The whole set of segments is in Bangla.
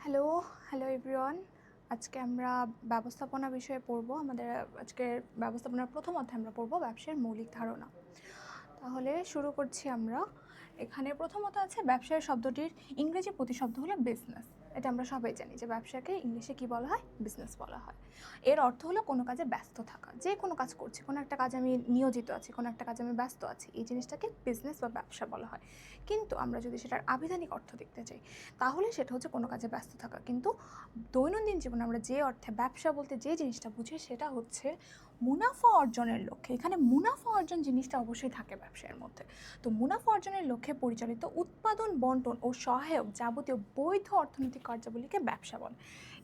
Hello, hello everyone. আজকে আমরা ব্যবস্থাপনা বিষয়ে পড়ব। আমাদের আজকের ব্যবস্থাপনার প্রথম অধ্যায়ে আমরা পড়ব ব্যবসায়ের মৌলিক ধারণা। তাহলে শুরু করছি আমরা। এখানে প্রথমত আছে ব্যবসায় শব্দটির ইংরেজি প্রতিশব্দ হলো বিজনেস। এটা আমরা সবাই জানি যে ব্যবসাকে ইংলিশে কি বলা হয়, বিজনেস বলা হয়। এর অর্থ হলো কোনো কাজে ব্যস্ত থাকা, যে কোনো কাজ করছি, কোনো একটা কাজে আমি নিয়োজিত আছি, কোনো একটা কাজে আমি ব্যস্ত আছি, এই জিনিসটাকে বিজনেস বা ব্যবসা বলা হয়। কিন্তু আমরা যদি সেটার আবিধানিক অর্থ দেখতে চাই তাহলে সেটা হচ্ছে কোনো কাজে ব্যস্ত থাকা। কিন্তু দৈনন্দিন জীবনে আমরা যে অর্থে ব্যবসা বলতে যে জিনিসটা বুঝি সেটা হচ্ছে মুনাফা অর্জনের লক্ষ্যে। এখানে মুনাফা অর্জন জিনিসটা অবশ্যই থাকে ব্যবসায়ের মধ্যে। তো মুনাফা অর্জনের লক্ষ্যে পরিচালিত উৎপাদন, বন্টন ও সহায়ক যাবতীয় বৈধ অর্থনৈতিক কার্যাবলীকে ব্যবসা বলে।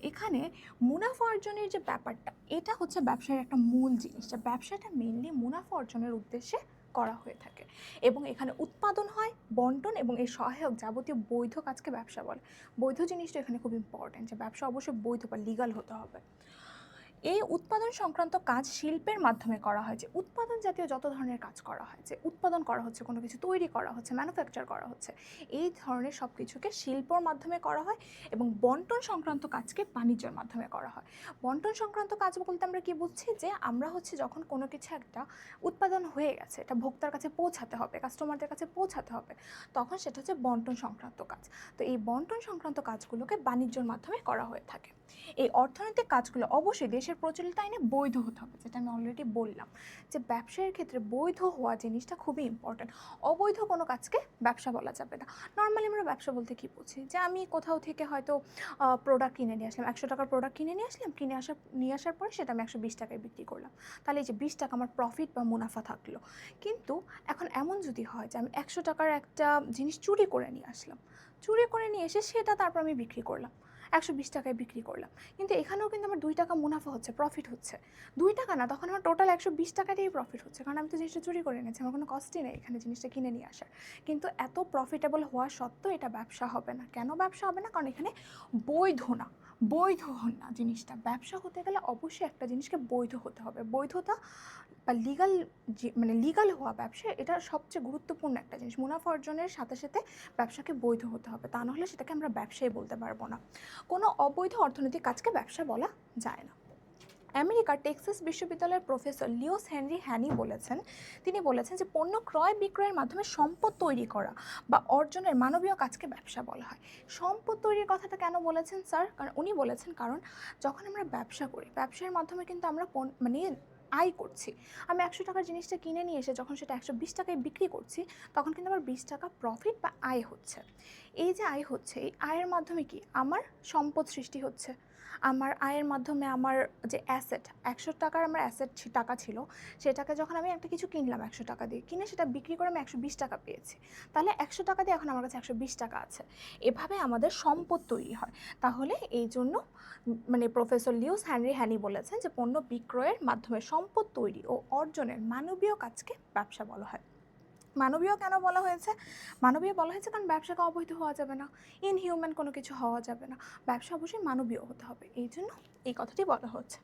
এখানে মুনাফা অর্জনের যে ব্যাপারটা, এটা হচ্ছে ব্যবসার একটা মূল জিনিস। যে ব্যবসাটা মেইনলি মুনাফা অর্জনের উদ্দেশ্যে করা হয়ে থাকে এবং এখানে উৎপাদন হয়, বন্টন এবং এর সহায়ক যাবতীয় বৈধ কাজকে ব্যবসা বলে। বৈধ জিনিসটা এখানে খুব ইম্পর্টেন্ট, যে ব্যবসা অবশ্যই বৈধ বা লিগাল হতে হবে। এই উৎপাদন সংক্রান্ত কাজ শিল্পের মাধ্যমে করা হয়। যে উৎপাদন জাতীয় যত ধরনের কাজ করা হয়, যে উৎপাদন করা হচ্ছে, কোনো কিছু তৈরি করা হচ্ছে, ম্যানুফ্যাকচার করা হচ্ছে, এই ধরনের সব কিছুকে শিল্পর মাধ্যমে করা হয়। এবং বন্টন সংক্রান্ত কাজকে বাণিজ্যের মাধ্যমে করা হয়। বন্টন সংক্রান্ত কাজ বলতে আমরা কি বুঝছি, যে আমরা হচ্ছে যখন কোনো কিছু একটা উৎপাদন হয়ে গেছে, এটা ভোক্তার কাছে পৌঁছাতে হবে, কাস্টমারদের কাছে পৌঁছাতে হবে, তখন সেটা হচ্ছে বন্টন সংক্রান্ত কাজ। তো এই বন্টন সংক্রান্ত কাজগুলোকে বাণিজ্যের মাধ্যমে করা হয়ে থাকে। এই অর্থনৈতিক কাজগুলো অবশ্যই দেশের প্রচলিত আইনে বৈধ হতে হবে, যেটা আমি অলরেডি বললাম যে ব্যবসায়ের ক্ষেত্রে বৈধ হওয়া জিনিসটা খুবই ইম্পর্ট্যান্ট। অবৈধ কোনো কাজকে ব্যবসা বলা যাবে না। নর্মালি আমরা ব্যবসা বলতে কী বুঝি, যে আমি কোথাও থেকে হয়তো প্রোডাক্ট কিনে নিয়ে আসলাম, 100 টাকার প্রোডাক্ট কিনে নিয়ে আসলাম, নিয়ে আসার পরে সেটা আমি 120 টাকায় বিক্রি করলাম। তাহলে এই যে 20 টাকা আমার প্রফিট বা মুনাফা থাকলো। কিন্তু এখন এমন যদি হয় যে আমি 100 টাকার একটা জিনিস চুরি করে নিয়ে আসলাম, চুরি করে নিয়ে এসে সেটা তারপর আমি বিক্রি করলাম, 120 টাকায় বিক্রি করলাম, কিন্তু এখানেও কিন্তু আমার 2 টাকা মুনাফা হচ্ছে, প্রফিট হচ্ছে। 2 টাকা না, তখন আমার টোটাল 120 টাকাটাই প্রফিট হচ্ছে, কারণ আমি তো জিনিসটা চুরি করে এনেছি, আমার কোনো কস্টই নেই এখানে জিনিসটা কিনে নিয়ে আসার। কিন্তু এত প্রফিটেবল হওয়া সত্ত্বেও এটা ব্যবসা হবে না। কেন ব্যবসা হবে না? কারণ এখানে বৈধ না, বৈধ হন না জিনিসটা। ব্যবসা হতে গেলে অবশ্যই একটা জিনিসকে বৈধ হতে হবে। বৈধতা বা লিগাল, যে মানে লিগাল হওয়া ব্যবসা, এটা সবচেয়ে গুরুত্বপূর্ণ একটা জিনিস। মুনাফা অর্জনের সাথে সাথে ব্যবসাকে বৈধ হতে হবে, তা নাহলে সেটাকে আমরা ব্যবসায়ী বলতে পারবো না। কোনো অবৈধ অর্থনৈতিক কাজকে ব্যবসা বলা যায় না। আমেরিকার টেক্সাস বিশ্ববিদ্যালয়ের প্রফেসর লিওস হেনরি হ্যানি বলেছেন, তিনি বলেছেন যে পণ্য ক্রয় বিক্রয়ের মাধ্যমে সম্পদ তৈরি করা বা অর্জনের মানবীয় কাজকে ব্যবসা বলা হয়। সম্পদ তৈরির কথাটা কেন বলেছেন স্যার? কারণ উনি বলেছেন, কারণ যখন আমরা ব্যবসা করি, ব্যবসার মাধ্যমে কিন্তু আমরা মানে আয় করছি। আমি 100 টাকার জিনিসটা কিনে নিয়ে এসে যখন সেটা 120 টাকায় বিক্রি করছি, তখন কিন্তু আমার 20 টাকা প্রফিট বা আয় হচ্ছে। এই যে আয় হচ্ছে, এই আয়ের মাধ্যমে কি আমার সম্পদ সৃষ্টি হচ্ছে। আমার আয়ের মাধ্যমে আমার যে অ্যাসেট, 100 টাকার আমার অ্যাসেট টাকা ছিল, সেটাকে যখন আমি একটা কিছু কিনলাম 100 টাকা দিয়ে, কিনে সেটা বিক্রি করে আমি 120 টাকা পেয়েছি, তাহলে 100 টাকা দিয়ে এখন আমার কাছে 120 টাকা আছে। এভাবে আমাদের সম্পদ তৈরি হয়। তাহলে এই জন্য মানে প্রফেসর লিওস হেনরি হ্যানি বলেছেন যে পণ্য বিক্রয়ের মাধ্যমে সম্পদ তৈরি ও অর্জনের মানবীয় কাজকে ব্যবসা বলা হয়। মানবীয় কেন বলা হয়েছে? মানবীয় বলা হয়েছে কারণ ব্যবসাকে অবৈধ হওয়া যাবে না, ইনহিউম্যান কোনো কিছু হওয়া যাবে না। ব্যবসা অবশ্যই মানবীয় হতে হবে, এই জন্য এই কথাটি বলা হচ্ছে।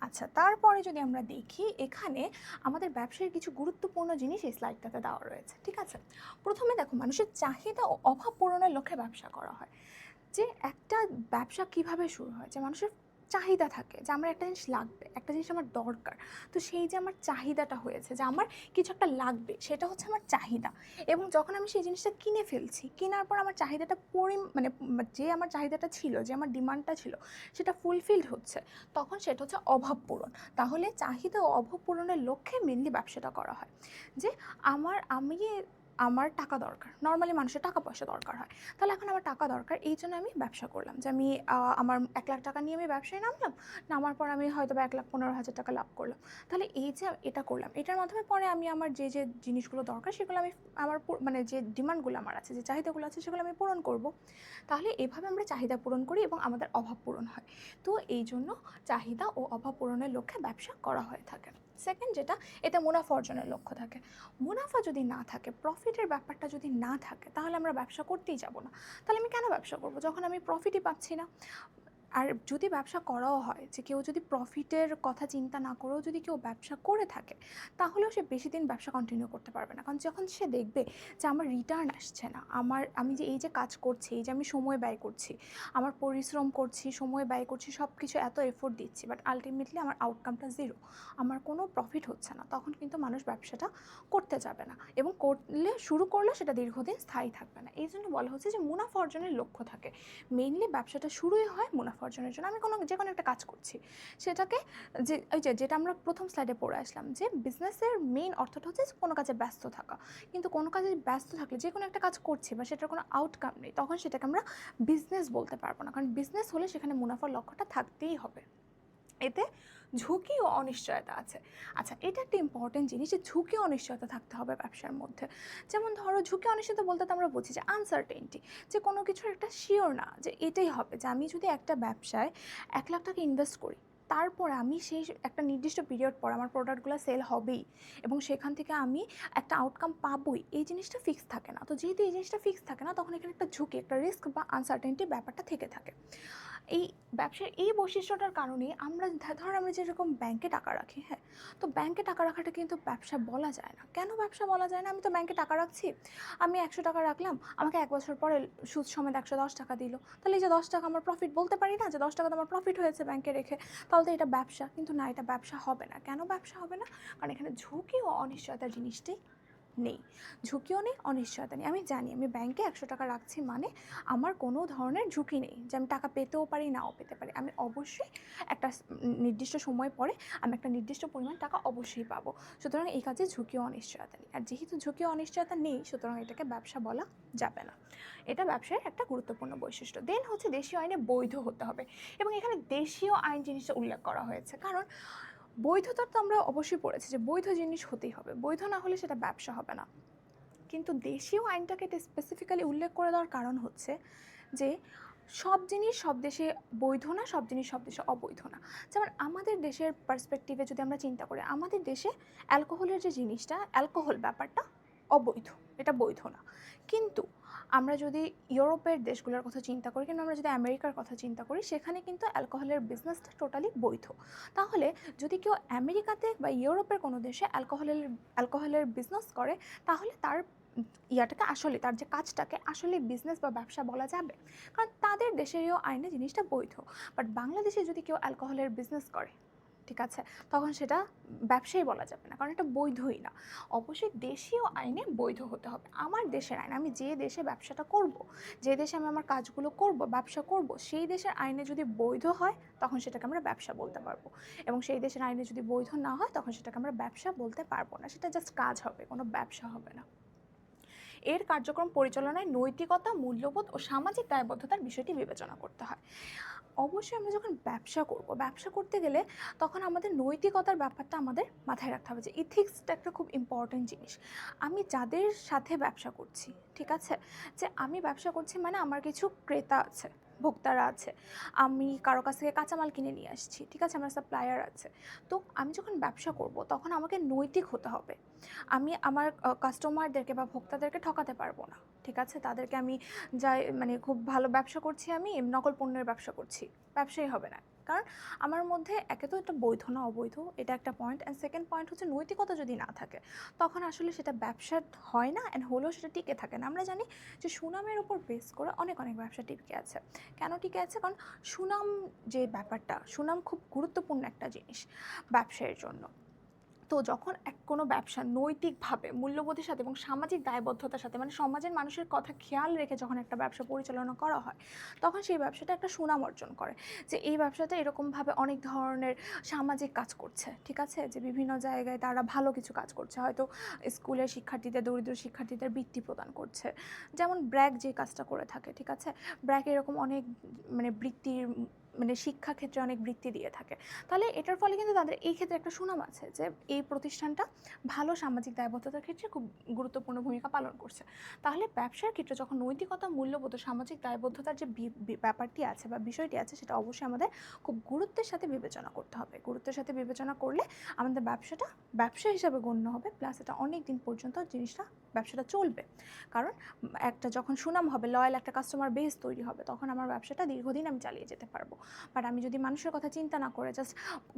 আচ্ছা, তারপরে যদি আমরা দেখি, এখানে আমাদের ব্যবসায়ের কিছু গুরুত্বপূর্ণ জিনিস এই স্লাইডটাতে দেওয়া রয়েছে, ঠিক আছে? প্রথমে দেখো, মানুষের চাহিদা ও অভাব পূরণের লক্ষ্যে ব্যবসা করা হয়। যে একটা ব্যবসা কিভাবে শুরু হয়, যে মানুষের চাহিদা থাকে যে আমার একটা জিনিস লাগবে, একটা জিনিস আমার দরকার। তো সেই যে আমার চাহিদাটা হয়েছে, যে আমার কিছু একটা লাগবে, সেটা হচ্ছে আমার চাহিদা। এবং যখন আমি সেই জিনিসটা কিনে ফেলছি, কেনার পর আমার চাহিদাটা মানে যে আমার চাহিদাটা ছিল, যে আমার ডিমান্ডটা ছিল, সেটা ফুলফিলড হচ্ছে, তখন সেটা হচ্ছে অভাব পূরণ। তাহলে চাহিদা ও অভাব পূরণের লক্ষ্যে মেনলি ব্যবসাটা করা হয়। যে আমি আমার টাকা দরকার, নর্মালি মানুষের টাকা পয়সা দরকার হয়, তাহলে এখন আমার টাকা দরকার, এই জন্য আমি ব্যবসা করলাম। যে আমি আমার 1 লাখ টাকা নিয়ে আমি ব্যবসায় নামলাম, নামার পর আমি হয়তো বা 1,15,000 টাকা লাভ করলাম। তাহলে এই যে এটা করলাম, এটার মাধ্যমে পরে আমি আমার যে যে জিনিসগুলো দরকার সেগুলো আমি আমার মানে যে ডিমান্ডগুলো আমার আছে, যে চাহিদাগুলো আছে, সেগুলো আমি পূরণ করব। তাহলে এভাবে আমরা চাহিদা পূরণ করি এবং আমাদের অভাব পূরণ হয়। তো এই জন্য চাহিদা ও অভাব পূরণের লক্ষ্যে ব্যবসা করা হয়ে থাকে। সেকেন্ড যেটা, এতে মুনাফা অর্জনের লক্ষ্য থাকে। মুনাফা যদি না থাকে, প্রফিটের ব্যাপারটা যদি না থাকে, তাহলে আমরা ব্যবসা করতেই যাব না। তাহলে আমি কেন ব্যবসা করব যখন আমি প্রফিটই পাচ্ছি না? আর যদি ব্যবসা করাও হয়, যে কেউ যদি প্রফিটের কথা চিন্তা না করেও যদি কেউ ব্যবসা করে থাকে, তাহলেও সে বেশি দিন ব্যবসা কন্টিনিউ করতে পারবে না। কারণ যখন সে দেখবে যে আমার রিটার্ন আসছে না, আমি যে এই যে কাজ করছি, এই যে আমি সময় ব্যয় করছি, আমার পরিশ্রম করছি, সময় ব্যয় করছি, সব কিছু এত এফোর্ট দিচ্ছি, বাট আলটিমেটলি আমার আউটকামটা জিরো, আমার কোনো প্রফিট হচ্ছে না, তখন কিন্তু মানুষ ব্যবসাটা করতে যাবে না, এবং শুরু করলে সেটা দীর্ঘদিন স্থায়ী থাকবে না। এই জন্য বলা হচ্ছে যে মুনাফা অর্জনের লক্ষ্য থাকে। মেইনলি ব্যবসাটা শুরুই হয় মুনাফা অর্জনের জন্য। আমি যে কোনো একটা কাজ করছি, সেটাকে যেটা আমরা প্রথম স্লাইডে পড়ে আসলাম, যে বিজনেসের মেইন অর্থটা হচ্ছে কোনো কাজে ব্যস্ত থাকা। কিন্তু কোনো কাজে ব্যস্ত থাকলে, যে কোনো একটা কাজ করছি বা সেটার কোনো আউটকাম নেই, তখন সেটাকে আমরা বিজনেস বলতে পারবো না। কারণ বিজনেস হলে সেখানে মুনাফার লক্ষ্যটা থাকতেই হবে। এতে ঝুঁকি ও অনিশ্চয়তা আছে। আচ্ছা, এটা একটা ইম্পর্টেন্ট জিনিস, যে ঝুঁকি অনিশ্চয়তা থাকতে হবে ব্যবসার মধ্যে। যেমন ধরো, ঝুঁকি অনিশ্চয়তা বলতে তো আমরা বুঝি যে আনসার্টেনটি, যে কোনো কিছুর একটা শিওর না যে এটাই হবে। যে আমি যদি একটা ব্যবসায় 1 লাখ টাকা ইনভেস্ট করি, তারপরে আমি সেই একটা নির্দিষ্ট পিরিয়ড পর আমার প্রোডাক্টগুলো সেল হবেই এবং সেখান থেকে আমি একটা আউটকাম পাবোই, এই জিনিসটা ফিক্স থাকে না। তো যেহেতু এই জিনিসটা ফিক্স থাকে না, তখন এখানে একটা ঝুঁকি, একটা রিস্ক বা আনসার্টেনটি ব্যাপারটা থেকে থাকে। এই ব্যবসার এই বৈশিষ্ট্যটার কারণেই আমরা আমরা যেরকম ব্যাংকে টাকা রাখি, হ্যাঁ, তো ব্যাংকে টাকা রাখাটা কিন্তু ব্যবসা বলা যায় না। কেন ব্যবসা বলা যায় না? আমি তো ব্যাংকে টাকা রাখছি, আমি 100 টাকা রাখলাম, আমাকে 1 বছর পরে সুদ সমেত 110 টাকা দিল, তাহলে এই যে 10 টাকা আমার প্রফিট, বলতে পারি না যে 10 টাকা তো আমার প্রফিট হয়েছে ব্যাংকে রেখে, তাহলে তো এটা ব্যবসা? কিন্তু না, এটা ব্যবসা হবে না। কেন ব্যবসা হবে না? কারণ এখানে ঝুঁকি ও অনিশ্চয়তার জিনিসটাই নেই। ঝুঁকিও নেই, অনিশ্চয়তা নেই। আমি জানি আমি ব্যাংকে 100 টাকা রাখছি মানে আমার কোনো ধরনের ঝুঁকি নেই, যে আমি টাকা পেতেও পারি, নাও পেতে পারি। আমি অবশ্যই একটা নির্দিষ্ট সময় পরে আমি একটা নির্দিষ্ট পরিমাণ টাকা অবশ্যই পাবো। সুতরাং এই কাজে ঝুঁকি ও অনিশ্চয়তা নেই। আর যেহেতু ঝুঁকি ও অনিশ্চয়তা নেই, সুতরাং এটাকে ব্যবসা বলা যাবে না। এটা ব্যবসার একটা গুরুত্বপূর্ণ বৈশিষ্ট্য। দেন হচ্ছে দেশীয় আইনে বৈধ হতে হবে, এবং এখানে দেশীয় আইন জিনিসটা উল্লেখ করা হয়েছে। কারণ বৈধতা তো আমরা অবশ্যই পড়েছি যে বৈধ জিনিস হতেই হবে, বৈধ না হলে সেটা ব্যবসা হবে না। কিন্তু দেশীয় আইনটাকে এটা স্পেসিফিক্যালি উল্লেখ করে দেওয়ার কারণ হচ্ছে যে সব জিনিস সব দেশে বৈধ না, সব জিনিস সব দেশে অবৈধ না। যেমন আমাদের দেশের পার্সপেক্টিভে যদি আমরা চিন্তা করি, আমাদের দেশে অ্যালকোহলের যে জিনিসটা, অ্যালকোহল ব্যাপারটা অবৈধ, এটা বৈধ না। কিন্তু আমরা যদি ইউরোপের দেশগুলোর কথা চিন্তা করি, কিংবা আমরা যদি আমেরিকার কথা চিন্তা করি, সেখানে কিন্তু অ্যালকোহলের বিজনেসটা টোটালি বৈধ। তাহলে যদি কেউ আমেরিকাতে বা ইউরোপের কোনো দেশে অ্যালকোহলের বিজনেস করে, তাহলে তার ইয়াটাকে আসলে, তার যে কাজটাকে আসলে বিজনেস বা ব্যবসা বলা যাবে, কারণ তাদের দেশেরও আইনে জিনিসটা বৈধ। বাট বাংলাদেশে যদি কেউ অ্যালকোহলের বিজনেস করে, ঠিক আছে, তখন সেটা ব্যবসায়ী বলা যাবে না, কারণ এটা বৈধই না। অবশ্যই দেশীয় আইনে বৈধ হতে হবে। আমার দেশের আইন, আমি যে দেশে ব্যবসাটা করব, যে দেশে আমি আমার কাজগুলো করব, ব্যবসা করব, সেই দেশের আইনে যদি বৈধ হয়, তখন সেটাকে আমরা ব্যবসা বলতে পারবো। এবং সেই দেশের আইনে যদি বৈধ না হয়, তখন সেটাকে আমরা ব্যবসা বলতে পারবো না। সেটা জাস্ট কাজ হবে, কোনো ব্যবসা হবে না। এর কার্যক্রম পরিচালনায় নৈতিকতা, মূল্যবোধ ও সামাজিক দায়বদ্ধতার বিষয়টি বিবেচনা করতে হয়। অবশ্যই আমরা যখন ব্যবসা করব, ব্যবসা করতে গেলে তখন আমাদের নৈতিকতার ব্যাপারটা আমাদের মাথায় রাখতে হবে, যে ইথিক্সটা একটা খুব ইম্পর্টেন্ট জিনিস। আমি যাদের সাথে ব্যবসা করছি, ঠিক আছে, যে আমি ব্যবসা করছি মানে আমার কিছু ক্রেতা আছে, ভোক্তারা আছে, আমি কারো কাছ থেকে কাঁচামাল কিনে নিয়ে আসছি, ঠিক আছে, আমার সাপ্লায়ার আছে। তো আমি যখন ব্যবসা করব, তখন আমাকে নৈতিক হতে হবে। আমি আমার কাস্টমারদেরকে বা ভোক্তাদেরকে ঠকাতে পারবো না, ঠিক আছে, তাদেরকে আমি যাই মানে খুব ভালো ব্যবসা করছি, আমি নকল পণ্যের ব্যবসা করছি, ব্যবসায়ী হবে না। কারণ আমার মধ্যে একে তো এটা বৈধ না অবৈধ, এটা একটা পয়েন্ট। অ্যান্ড সেকেন্ড পয়েন্ট হচ্ছে নৈতিকতা যদি না থাকে, তখন আসলে সেটা ব্যবসা হয় না, অ্যান্ড হলেও সেটা টিকে থাকে না। আমরা জানি যে সুনামের উপর বেস করে অনেক অনেক ব্যবসা টিকে আছে। কেন টিকে আছে? কারণ সুনাম, যে ব্যাপারটা, সুনাম খুব গুরুত্বপূর্ণ একটা জিনিস ব্যবসায়ের জন্য। তো যখন কোনো ব্যবসা নৈতিকভাবে, মূল্যবোধের সাথে এবং সামাজিক দায়বদ্ধতার সাথে, মানে সমাজের মানুষের কথা খেয়াল রেখে যখন একটা ব্যবসা পরিচালনা করা হয়, তখন সেই ব্যবসাটা একটা সুনাম অর্জন করে, যে এই ব্যবসাটা এরকমভাবে অনেক ধরনের সামাজিক কাজ করছে, ঠিক আছে, যে বিভিন্ন জায়গায় তারা ভালো কিছু কাজ করছে, হয়তো স্কুলের শিক্ষার্থীদের, দরিদ্র শিক্ষার্থীদের বৃত্তি প্রদান করছে, যেমন ব্র্যাক যে কাজটা করে থাকে, ঠিক আছে, ব্র্যাক এরকম অনেক মানে বৃত্তির, মানে শিক্ষা ক্ষেত্রে অনেক বৃত্তি দিয়ে থাকে। তাহলে এটার ফলে কিন্তু তাদের এই ক্ষেত্রে একটা সুনাম আছে, যে এই প্রতিষ্ঠানটা ভালো সামাজিক দায়বদ্ধতার ক্ষেত্রে খুব গুরুত্বপূর্ণ ভূমিকা পালন করছে। তাহলে ব্যবসার ক্ষেত্রে যখন নৈতিকতা, মূল্যবোধ ও সামাজিক দায়বদ্ধতার যে ব্যাপারটি আছে বা বিষয়টি আছে, সেটা অবশ্যই আমাদের খুব গুরুত্বের সাথে বিবেচনা করতে হবে। গুরুত্বের সাথে বিবেচনা করলে আমাদের ব্যবসাটা ব্যবসা হিসাবে গণ্য হবে, প্লাস এটা অনেক দিন পর্যন্ত ব্যবসাটা চলবে। কারণ একটা যখন সুনাম হবে, লয়াল একটা কাস্টমার বেস তৈরি হবে, তখন আমার ব্যবসাটা দীর্ঘদিন আমি চালিয়ে যেতে পারবো। বাট আমি যদি মানুষের কথা চিন্তা না করে জাস্ট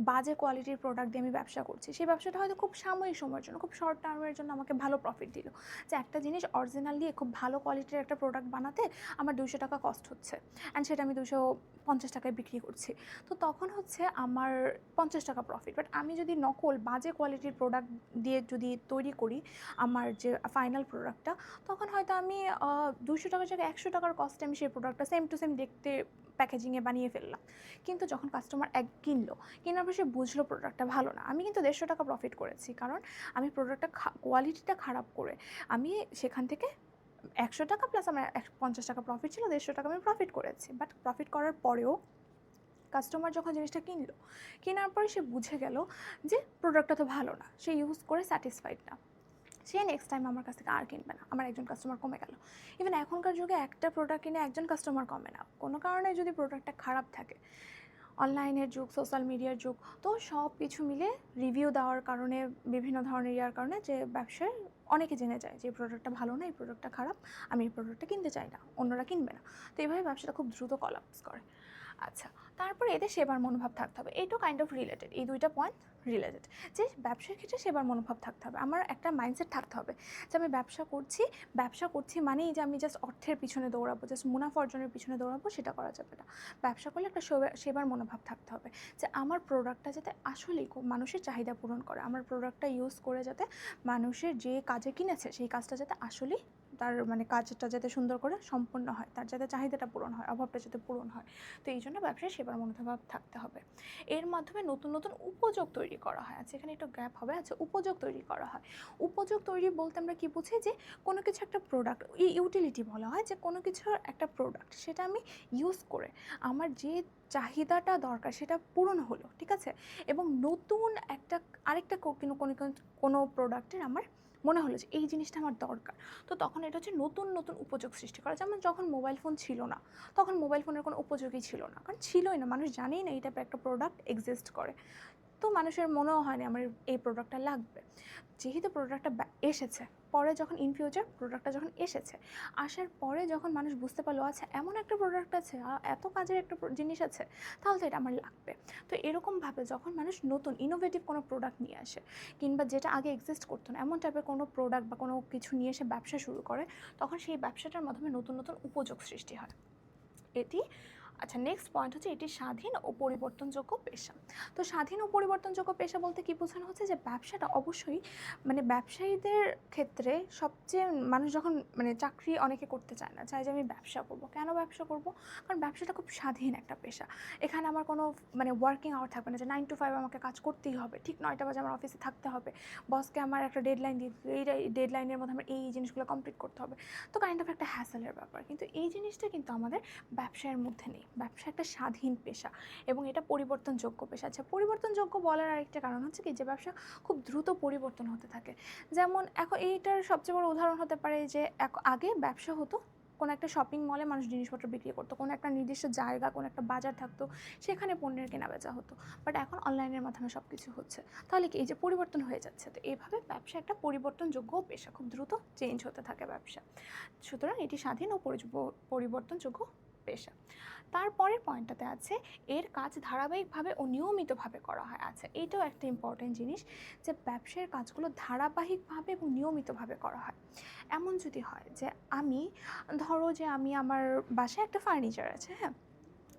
বাজে কোয়ালিটির প্রোডাক্ট দিয়ে আমি ব্যবসা করছি, সেই ব্যবসাটা হয়তো খুব সাময়িক সময়ের জন্য, খুব শর্ট টার্মের জন্য আমাকে ভালো প্রফিট দিল। যে একটা জিনিস অরিজিনাল দিয়ে খুব ভালো কোয়ালিটির একটা প্রোডাক্ট বানাতে আমার 200 টাকা কস্ট হচ্ছে, অ্যান্ড সেটা আমি 250 টাকায় বিক্রি করছি, তো তখন হচ্ছে আমার 50 টাকা প্রফিট। বাট আমি যদি নকল বাজে কোয়ালিটির প্রোডাক্ট দিয়ে যদি তৈরি করি আমার যে ফাইনাল প্রোডাক্টটা, তখন হয়তো আমি 200 টাকার জায়গায় 100 টাকার কস্টে আমি সেই প্রোডাক্টটা সেম টু সেম দেখতে প্যাকেজিংয়ে বানিয়ে ফেললাম। কিন্তু যখন কাস্টমার কিনলো, কেনার পর সে বুঝলো প্রোডাক্টটা ভালো না, আমি কিন্তু 150 টাকা প্রফিট করেছি, কারণ আমি প্রোডাক্টটা কোয়ালিটিটা খারাপ করে আমি সেখান থেকে 100 টাকা প্লাস আমার 50 টাকা প্রফিট ছিল, 150 টাকা আমি প্রফিট করেছি। বাট প্রফিট করার পরেও কাস্টমার যখন জিনিসটা কিনলো, কেনার পরে সে বুঝে গেল যে প্রোডাক্টটা তো ভালো না, সে ইউজ করে স্যাটিসফাইড না, সে নেক্সট টাইম আমার কাছ থেকে আর কিনবে না, আমার একজন কাস্টমার কমে গেল। ইভেন এখনকার যুগে একটা প্রোডাক্ট কিনে একজন কাস্টমার কমে না, কোনো কারণে যদি প্রোডাক্টটা খারাপ থাকে, অনলাইনের যুগ, সোশ্যাল মিডিয়ার যুগ, তো সব কিছু মিলে রিভিউ দেওয়ার কারণে, বিভিন্ন ধরনের ইয়ার কারণে যে ব্যবসায় অনেকে জেনে যায় যে এই প্রোডাক্টটা ভালো না, এই প্রোডাক্টটা খারাপ, আমি এই প্রোডাক্টটা কিনতে চাই না, অন্যরা কিনবে না। তো এইভাবে ব্যবসাটা খুব দ্রুত কলাপস করে। আচ্ছা, তারপরে এদের সেবার মনোভাব থাকতে হবে, এইটাও কাইন্ড অফ রিলেটেড, এই দুইটা পয়েন্ট রিলেটেড। যে ব্যবসার ক্ষেত্রে সেবার মনোভাব থাকতে হবে, আমার একটা মাইন্ডসেট থাকতে হবে যে আমি ব্যবসা করছি মানেই যে আমি জাস্ট অর্থের পিছনে দৌড়াবো, জাস্ট মুনাফা অর্জনের পিছনে দৌড়াবো, সেটা করা যাবে না। ব্যবসা করলে একটা সেবার মনোভাব থাকতে হবে, যে আমার প্রোডাক্টটা যাতে আসলেই মানুষের চাহিদা পূরণ করে, আমার প্রোডাক্টটা ইউজ করে যাতে মানুষের যে কাজে কিনেছে সেই কাজটা যাতে আসলেই তার মানে কাজটা যাতে সুন্দর করে সম্পন্ন হয়, তার যাতে চাহিদাটা পূরণ হয়, অভাবটা যাতে পূরণ হয়। তো এই জন্য ব্যবসায় সেবার মনোভাব থাকতে হবে। এর মাধ্যমে নতুন নতুন উপযোগ তৈরি করা হয়। আচ্ছা, এখানে একটু গ্যাপ হবে। আচ্ছা, উপযোগ তৈরি করা হয়, উপযোগ তৈরি বলতে আমরা কী বুঝি, যে কোনো কিছু একটা প্রোডাক্ট, ইউটিলিটি বলা হয়, যে কোনো কিছুর একটা প্রোডাক্ট সেটা আমি ইউজ করে আমার যে চাহিদাটা দরকার সেটা পূরণ হলো, ঠিক আছে, এবং নতুন একটা আরেকটা কোনো প্রোডাক্টের আমার মনে হলো যে এই জিনিসটা আমার দরকার, তো তখন এটা হচ্ছে নতুন নতুন উপযোগ সৃষ্টি করা। যেমন যখন মোবাইল ফোন ছিল না, তখন মোবাইল ফোনের কোনো উপযোগই ছিল না, কারণ ছিলই না, মানুষ জানেই না এই টাইপের একটা প্রোডাক্ট এক্সিস্ট করে, তো মানুষের মনেও হয়নি আমার এই প্রোডাক্টটা লাগবে। যেহেতু প্রোডাক্টটা এসেছে, পরে যখন ইন ফিউচার প্রোডাক্টটা যখন আসার পরে যখন মানুষ বুঝতে পারলো আচ্ছা এমন একটা প্রোডাক্ট আছে, এত কাজের একটা জিনিস আছে, তাহলে তো এটা আমার লাগবে। তো এরকমভাবে যখন মানুষ নতুন ইনোভেটিভ কোনো প্রোডাক্ট নিয়ে আসে, কিংবা যেটা আগে এক্সিস্ট করতো না এমন টাইপের কোনো প্রোডাক্ট বা কোনো কিছু নিয়ে এসে ব্যবসা শুরু করে, তখন সেই ব্যবসাটার মাধ্যমে নতুন নতুন উপযোগ সৃষ্টি হয়। এটি আচ্ছা, নেক্সট পয়েন্ট হচ্ছে এটি স্বাধীন ও পরিবর্তনযোগ্য পেশা। তো স্বাধীন ও পরিবর্তনযোগ্য পেশা বলতে কী বোঝানো হচ্ছে, যে ব্যবসাটা অবশ্যই মানে ব্যবসায়ীদের ক্ষেত্রে সবচেয়ে মানুষ যখন মানে চাকরি অনেকে করতে চায় না, চায় যে আমি ব্যবসা করব। কেন ব্যবসা করব? কারণ ব্যবসাটা খুব স্বাধীন একটা পেশা, এখানে আমার কোনো মানে ওয়ার্কিং আওয়ার থাকবে না, যে 9 to 5 আমাকে কাজ করতেই হবে, ঠিক 9টা বাজে আমার অফিসে থাকতে হবে, বসকে আমার একটা ডেডলাইন দিয়ে এই ডেডলাইনের মধ্যে আমার এই জিনিসগুলো কমপ্লিট করতে হবে, তো কাইন্ড অফ একটা হ্যাসেলের ব্যাপার। কিন্তু এই জিনিসটা কিন্তু আমাদের ব্যবসায়ের মধ্যে নেই, ব্যবসা একটা স্বাধীন পেশা এবং এটা পরিবর্তনযোগ্য পেশা। আচ্ছা, পরিবর্তনযোগ্য বলার আরেকটা কারণ হচ্ছে কি, যে ব্যবসা খুব দ্রুত পরিবর্তন হতে থাকে। যেমন এখন এইটার সবচেয়ে বড় উদাহরণ হতে পারে যে আগে ব্যবসা হতো কোনো একটা শপিং মলে, মানুষ জিনিসপত্র বিক্রি করতো, কোনো একটা নির্দিষ্ট জায়গা, কোনো একটা বাজার থাকতো, সেখানে পণ্যের কেনা বেচা হতো। বাট এখন অনলাইনের মাধ্যমে সব কিছু হচ্ছে, তাহলে কি এই যে পরিবর্তন হয়ে যাচ্ছে, তো এইভাবে ব্যবসা একটা পরিবর্তনযোগ্য পেশা, খুব দ্রুত চেঞ্জ হতে থাকে ব্যবসা, সুতরাং এটি স্বাধীন ও পরিবর্তনযোগ্য পেশা। তারপরের পয়েন্টটাতে আছে এর কাজ ধারাবাহিকভাবে ও নিয়মিতভাবে করা হয়। আচ্ছা, এইটাও একটা ইম্পর্টেন্ট জিনিস, যে ব্যবসার কাজগুলো ধারাবাহিকভাবে এবং নিয়মিতভাবে করা হয়। এমন যদি হয় যে ধরো যে আমি আমার বাসায় একটা ফার্নিচার আছে, হ্যাঁ,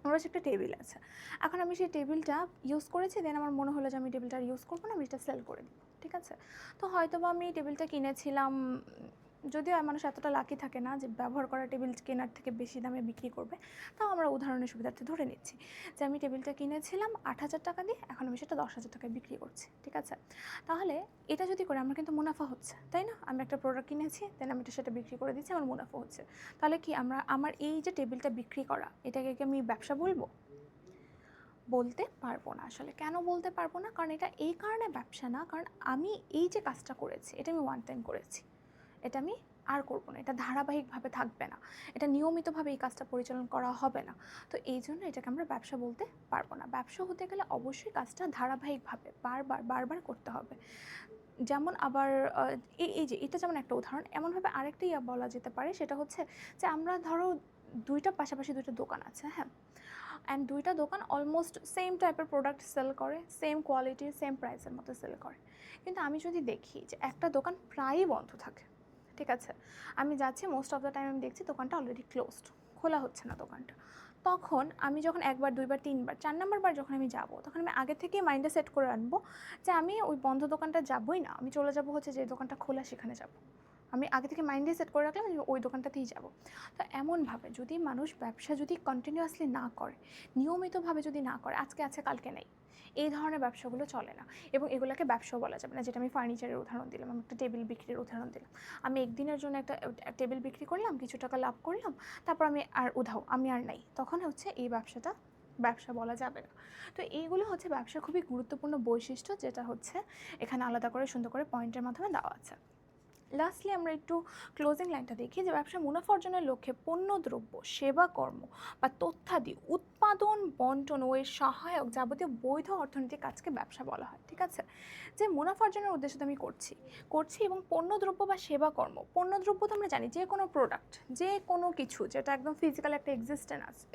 আমার কাছে একটা টেবিল আছে, এখন আমি সেই টেবিলটা ইউজ করেছি, দেন আমার মনে হলো যে আমি টেবিলটা ইউজ করবো না, আমি এটা সেল করে দিব, ঠিক আছে। তো হয়তো বা আমি টেবিলটা কিনেছিলাম, যদিও মানুষ এতটা লাকি থাকে না যে ব্যবহার করা টেবিল কেনার থেকে বেশি দামে বিক্রি করবে, তাও আমরা উদাহরণের সুবিধার্থে ধরে নিচ্ছি যে আমি টেবিলটা কিনেছিলাম 8,000 টাকা দিয়ে, এখন আমি সেটা 10,000 টাকায় বিক্রি করছি, ঠিক আছে। তাহলে এটা যদি করে আমার কিন্তু মুনাফা হচ্ছে, তাই না? আমি একটা প্রোডাক্ট কিনেছি, দেন আমি সেটা বিক্রি করে দিচ্ছি, আমার মুনাফা হচ্ছে। তাহলে কি আমার এই যে টেবিলটা বিক্রি করা, এটাকে কি আমি ব্যবসা বলবো? বলতে পারবো না। আসলে কেন বলতে পারবো না? কারণ এটা এই কারণে ব্যবসা না, কারণ আমি এই যে কাজটা করেছি এটা আমি ওয়ান টাইম করেছি, এটা আমি আর করবো না, এটা ধারাবাহিকভাবে থাকবে না, এটা নিয়মিতভাবে এই কাজটা পরিচালনা করা হবে না। তো এই জন্য এটাকে আমরা ব্যবসা বলতে পারবো না। ব্যবসা হতে গেলে অবশ্যই কাজটা ধারাবাহিকভাবে বারবার করতে হবে। যেমন আবার এই যে এটা যেমন একটা উদাহরণ, এমনভাবে আরেকটা বলা যেতে পারে, সেটা হচ্ছে যে আমরা ধরো পাশাপাশি দুইটা দোকান আছে, হ্যাঁ, অ্যান্ড দুইটা দোকান অলমোস্ট সেম টাইপের প্রোডাক্ট সেল করে, সেম কোয়ালিটির সেম প্রাইসের মতো সেল করে। কিন্তু আমি যদি দেখি যে একটা দোকান প্রায়ই বন্ধ থাকে, ঠিক আছে, আমি যাচ্ছি মোস্ট অফ দ্য টাইম আমি দেখছি দোকানটা অলরেডি ক্লোজড, খোলা হচ্ছে না দোকানটা, তখন আমি যখন একবার দুইবার তিনবার 4 নাম্বার বার যখন আমি যাব, তখন আমি আগে থেকেই মাইন্ডে সেট করে আনবো যে আমি ওই বন্ধ দোকানটা যাবই না, আমি চলে যাব হচ্ছে যে দোকানটা খোলা সেখানে যাব। আমি আগে থেকে মাইন্ডে সেট করে রাখলাম যে ওই দোকানটাতেই যাব। তো এমনভাবে যদি মানুষ ব্যবসা যদি কন্টিনিউয়াসলি না করে, নিয়মিতভাবে যদি না করে, আজকে আছে কালকে নেই, এই ধরনের ব্যবসাগুলো চলে না। এবং এগুলোকে ব্যবসাও বলা যাবে না। যেটা আমি ফার্নিচারের উদাহরণ দিলাম, আমি একটা টেবিল বিক্রির উদাহরণ দিলাম। আমি একদিনের জন্য একটা টেবিল বিক্রি করলাম, কিছু টাকা লাভ করলাম, তারপর আমি আর উধাও, আমি আর নাই, তখন হচ্ছে এই ব্যবসাটা ব্যবসা বলা যাবে না। তো এইগুলো হচ্ছে ব্যবসার খুবই গুরুত্বপূর্ণ বৈশিষ্ট্য, যেটা হচ্ছে এখানে আলাদা করে সুন্দর করে পয়েন্টের মাধ্যমে দেওয়া আছে। লাস্টলি আমরা একটু ক্লোজিং লাইনটা দেখি যে ব্যবসা মুনাফা অর্জনের লক্ষ্যে পণ্য, দ্রব্য, সেবা, কর্ম বা তথ্যাদি উৎপাদন, বন্টন ও এর সহায়ক যাবতীয় বৈধ অর্থনৈতিক কাজকে ব্যবসা বলা হয়, ঠিক আছে। যে মুনাফা অর্জনের উদ্দেশ্যে আমি করছি এবং পণ্য, দ্রব্য বা সেবা, কর্ম, পণ্য দ্রব্য তো আমরা জানি যে কোনো প্রোডাক্ট, যে কোনো কিছু যেটা একদম ফিজিক্যাল একটা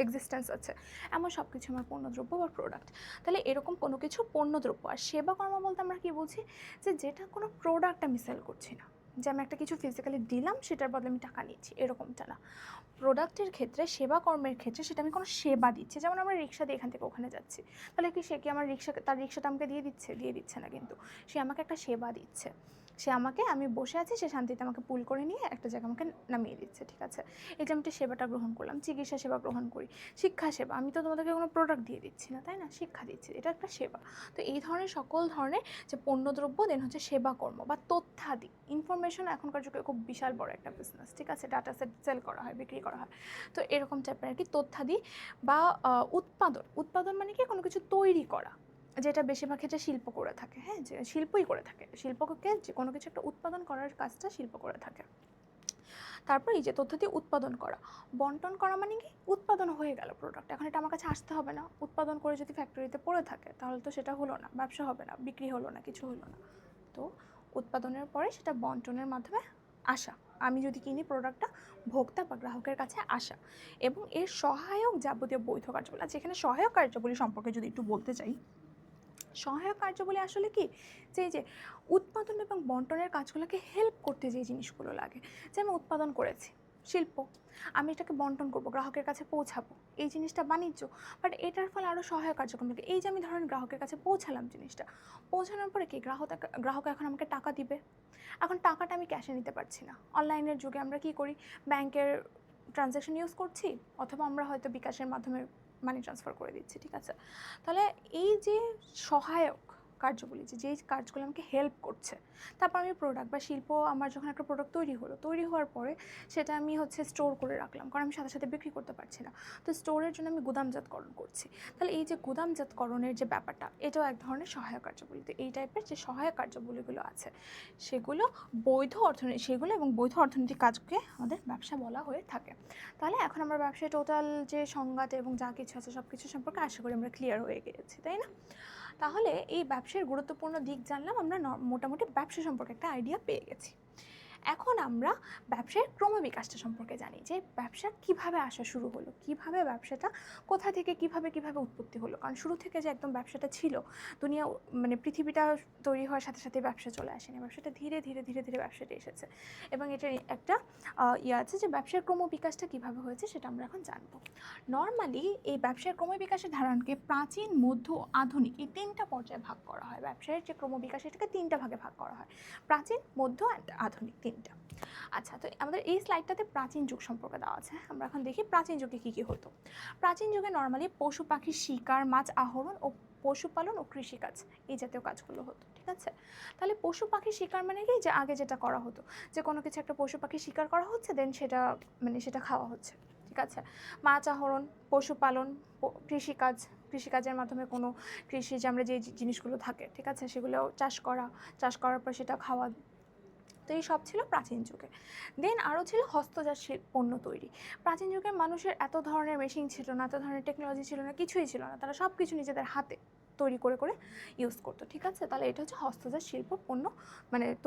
এক্সিস্টেন্স আছে, এমন সব কিছু আমার পণ্য, দ্রব্য বা প্রোডাক্ট। তাহলে এরকম কোনো কিছু পণ্য, দ্রব্য। আর সেবা কর্ম বলতে আমরা কী বুঝি, যে যেটা কোনো প্রোডাক্ট আমি সেল করছি না, যে আমি একটা কিছু ফিজিক্যালি দিলাম সেটার বদলে আমি টাকা নিচ্ছি, এরকমটা না। প্রোডাক্টের ক্ষেত্রে, সেবা কর্মের ক্ষেত্রে সেটা আমি কোনো সেবা দিচ্ছি। যেমন আমরা রিক্সা দিয়ে এখান থেকে ওখানে যাচ্ছি, তাহলে কি সে কি আমার তার রিক্সাটা আমাকে দিয়ে দিচ্ছে না, কিন্তু সে আমাকে একটা সেবা দিচ্ছে। সে আমাকে, আমি বসে আছি, সে শান্তিতে আমাকে পুল করে নিয়ে একটা জায়গা আমাকে নামিয়ে দিচ্ছে, ঠিক আছে। এই যে আমি একটা সেবাটা গ্রহণ করলাম, চিকিৎসা সেবা গ্রহণ করি, শিক্ষা সেবা, আমি তো তোমাদেরকে কোনো প্রোডাক্ট দিয়ে দিচ্ছি না, তাই না, শিক্ষা দিচ্ছি, এটা একটা সেবা। তো এই ধরনের সকল ধরনের যে পণ্যদ্রব্য, দেন হচ্ছে সেবা কর্ম বা তথ্যাদি, ইনফরমেশন এখনকার যুগে খুব বিশাল বড় একটা বিজনেস, ঠিক আছে, ডাটা সেট সেল করা হয়, বিক্রি করা হয়। তো এরকম টাইপের আর কি তথ্যাদি বা উৎপাদন মানে কি, কোনো কিছু তৈরি করা, যেটা বেশিরভাগ ক্ষেত্রে শিল্প করে থাকে, হ্যাঁ, যে শিল্পই করে থাকে, শিল্পকে যে কোনো কিছু একটা উৎপাদন করার কাজটা শিল্প করে থাকে। তারপর এই যে তথ্য দিয়ে উৎপাদন করা, বন্টন করা মানে কি, উৎপাদন হয়ে গেল প্রোডাক্ট, এখন এটা আমার কাছে আসতে হবে না, উৎপাদন করে যদি ফ্যাক্টরিতে পড়ে থাকে তাহলে তো সেটা হলো না, ব্যবসা হবে না, বিক্রি হলো না, কিছু হলো না। তো উৎপাদনের পরে সেটা বন্টনের মাধ্যমে আসা, আমি যদি কিনি প্রোডাক্টটা, ভোক্তা বা গ্রাহকের কাছে আসা, এবং এর সহায়ক যাবতীয় বৈধ কার্যাবলী। আচ্ছা, এখানে সহায়ক কার্যাবলী সম্পর্কে যদি একটু বলতে চাই, সহায়ক কার্যাবলী আসলে কি, যে এই যে উৎপাদন এবং বন্টনের কাজগুলোকে হেল্প করতে যে জিনিসগুলো লাগে, যে আমি উৎপাদন করেছি, শিল্প, আমি এটাকে বন্টন করব, গ্রাহকের কাছে পৌঁছাবো, এই জিনিসটা বাণিজ্য। বাট এটার ফলে আরও সহায়ক কার্যক্রম লাগে, এই যে আমি ধরেন গ্রাহকের কাছে পৌঁছালাম, জিনিসটা পৌঁছানোর পরে কি, গ্রাহক এখন আমাকে টাকা দিবে। এখন টাকাটা আমি ক্যাশে নিতে পারছি না, অনলাইনের যুগে আমরা কি করি, ব্যাংকের ট্রানজ্যাকশন ইউজ করছি, অথবা আমরা হয়তো বিকাশের মাধ্যমে মানি ট্রান্সফার করে দিচ্ছি, ঠিক আছে। তাহলে এই যে সহায়ক কার্যগুলি, যেই কাজগুলো আমাকে হেল্প করছে, তারপর আমি প্রোডাক্ট বা শিল্প, আমার যখন একটা প্রোডাক্ট তৈরি হওয়ার পরে সেটা আমি হচ্ছে স্টোর করে রাখলাম, কারণ আমি সাথে সাথে বিক্রি করতে পারছি না, তো স্টোরের জন্য আমি গুদামজাতকরণ করছি। তাহলে এই যে গুদামজাতকরণের যে ব্যাপারটা, এটাও এক ধরনের সহায়ক কার্যাবলী। তো এই টাইপের যে সহায়ক কার্যাবলীগুলো আছে, সেগুলো সেগুলো এবং বৈধ অর্থনৈতিক কাজকে আমাদের ব্যবসা বলা হয়ে থাকে। তাহলে এখন আমরা ব্যবসায় টোটাল যে সংজ্ঞাটা এবং যা কিছু আছে সব কিছু সম্পর্কে আশা করি আমরা ক্লিয়ার হয়ে গিয়েছি, তাই না। তাহলে এই ব্যবসার গুরুত্বপূর্ণ দিক জানলাম, আমরা মোটামুটি ব্যবসা সম্পর্কে একটা আইডিয়া পেয়ে গেছি। এখন আমরা ব্যবসার ক্রমবিকাশটা সম্পর্কে জানি, যে ব্যবসা কিভাবে আসা শুরু হলো, কিভাবে ব্যবসাটা কোথা থেকে কিভাবে উৎপত্তি হলো। কারণ শুরু থেকে যে একদম ব্যবসাটা ছিল, দুনিয়া মানে পৃথিবীটা তৈরি হওয়ার সাথে সাথে ব্যবসা চলে আসেনি, ব্যবসাটা ধীরে ধীরে ধীরে ধীরে ব্যবসাটা এসেছে, এবং এটার একটা আছে যে ব্যবসার ক্রমবিকাশটা কিভাবে হয়েছে সেটা আমরা এখন জানবো। নর্মালি এই ব্যবসার ক্রমবিকাশের ধারণকে প্রাচীন, মধ্য, আধুনিক এই তিনটা পর্যায়ে ভাগ করা হয়। ব্যবসায়ের যে ক্রমবিকাশ, এটাকে তিনটা ভাগে ভাগ করা হয়, প্রাচীন, মধ্য অ্যান্ড আধুনিক, তিনটা। আচ্ছা, তো আমাদের এই স্লাইডটাতে প্রাচীন যুগ সম্পর্কে দেওয়া আছে। আমরা এখন দেখি প্রাচীন যুগে কী কী হতো। প্রাচীন যুগে নর্মালি পশু পাখি শিকার, মাছ আহরণ ও পশুপালন ও কৃষিকাজ, এই জাতীয় কাজগুলো হতো, ঠিক আছে। তাহলে পশু পাখি শিকার মানে কি, যে আগে যেটা করা হতো, যে কোনো কিছু একটা পশু পাখি শিকার করা হচ্ছে, দেন সেটা খাওয়া হচ্ছে, ঠিক আছে। মাছ আহরণ, পশুপালন, কৃষিকাজের মাধ্যমে কোনো কৃষি, যে আমরা যে জিনিসগুলো থাকে, ঠিক আছে, সেগুলো চাষ করার পর সেটা খাওয়া। তো এই সব ছিল প্রাচীন যুগে। দেন আরও ছিল হস্তজাত পণ্য তৈরি। প্রাচীন যুগে মানুষের এত ধরনের মেশিন ছিল না, এত ধরনের টেকনোলজি ছিল না, কিছুই ছিল না, তারা সব কিছু নিজেদের হাতে তৈরি করে করে ইউজ করতো, ঠিক আছে। তাহলে এটা হচ্ছে হস্তজাত শিল্প পণ্য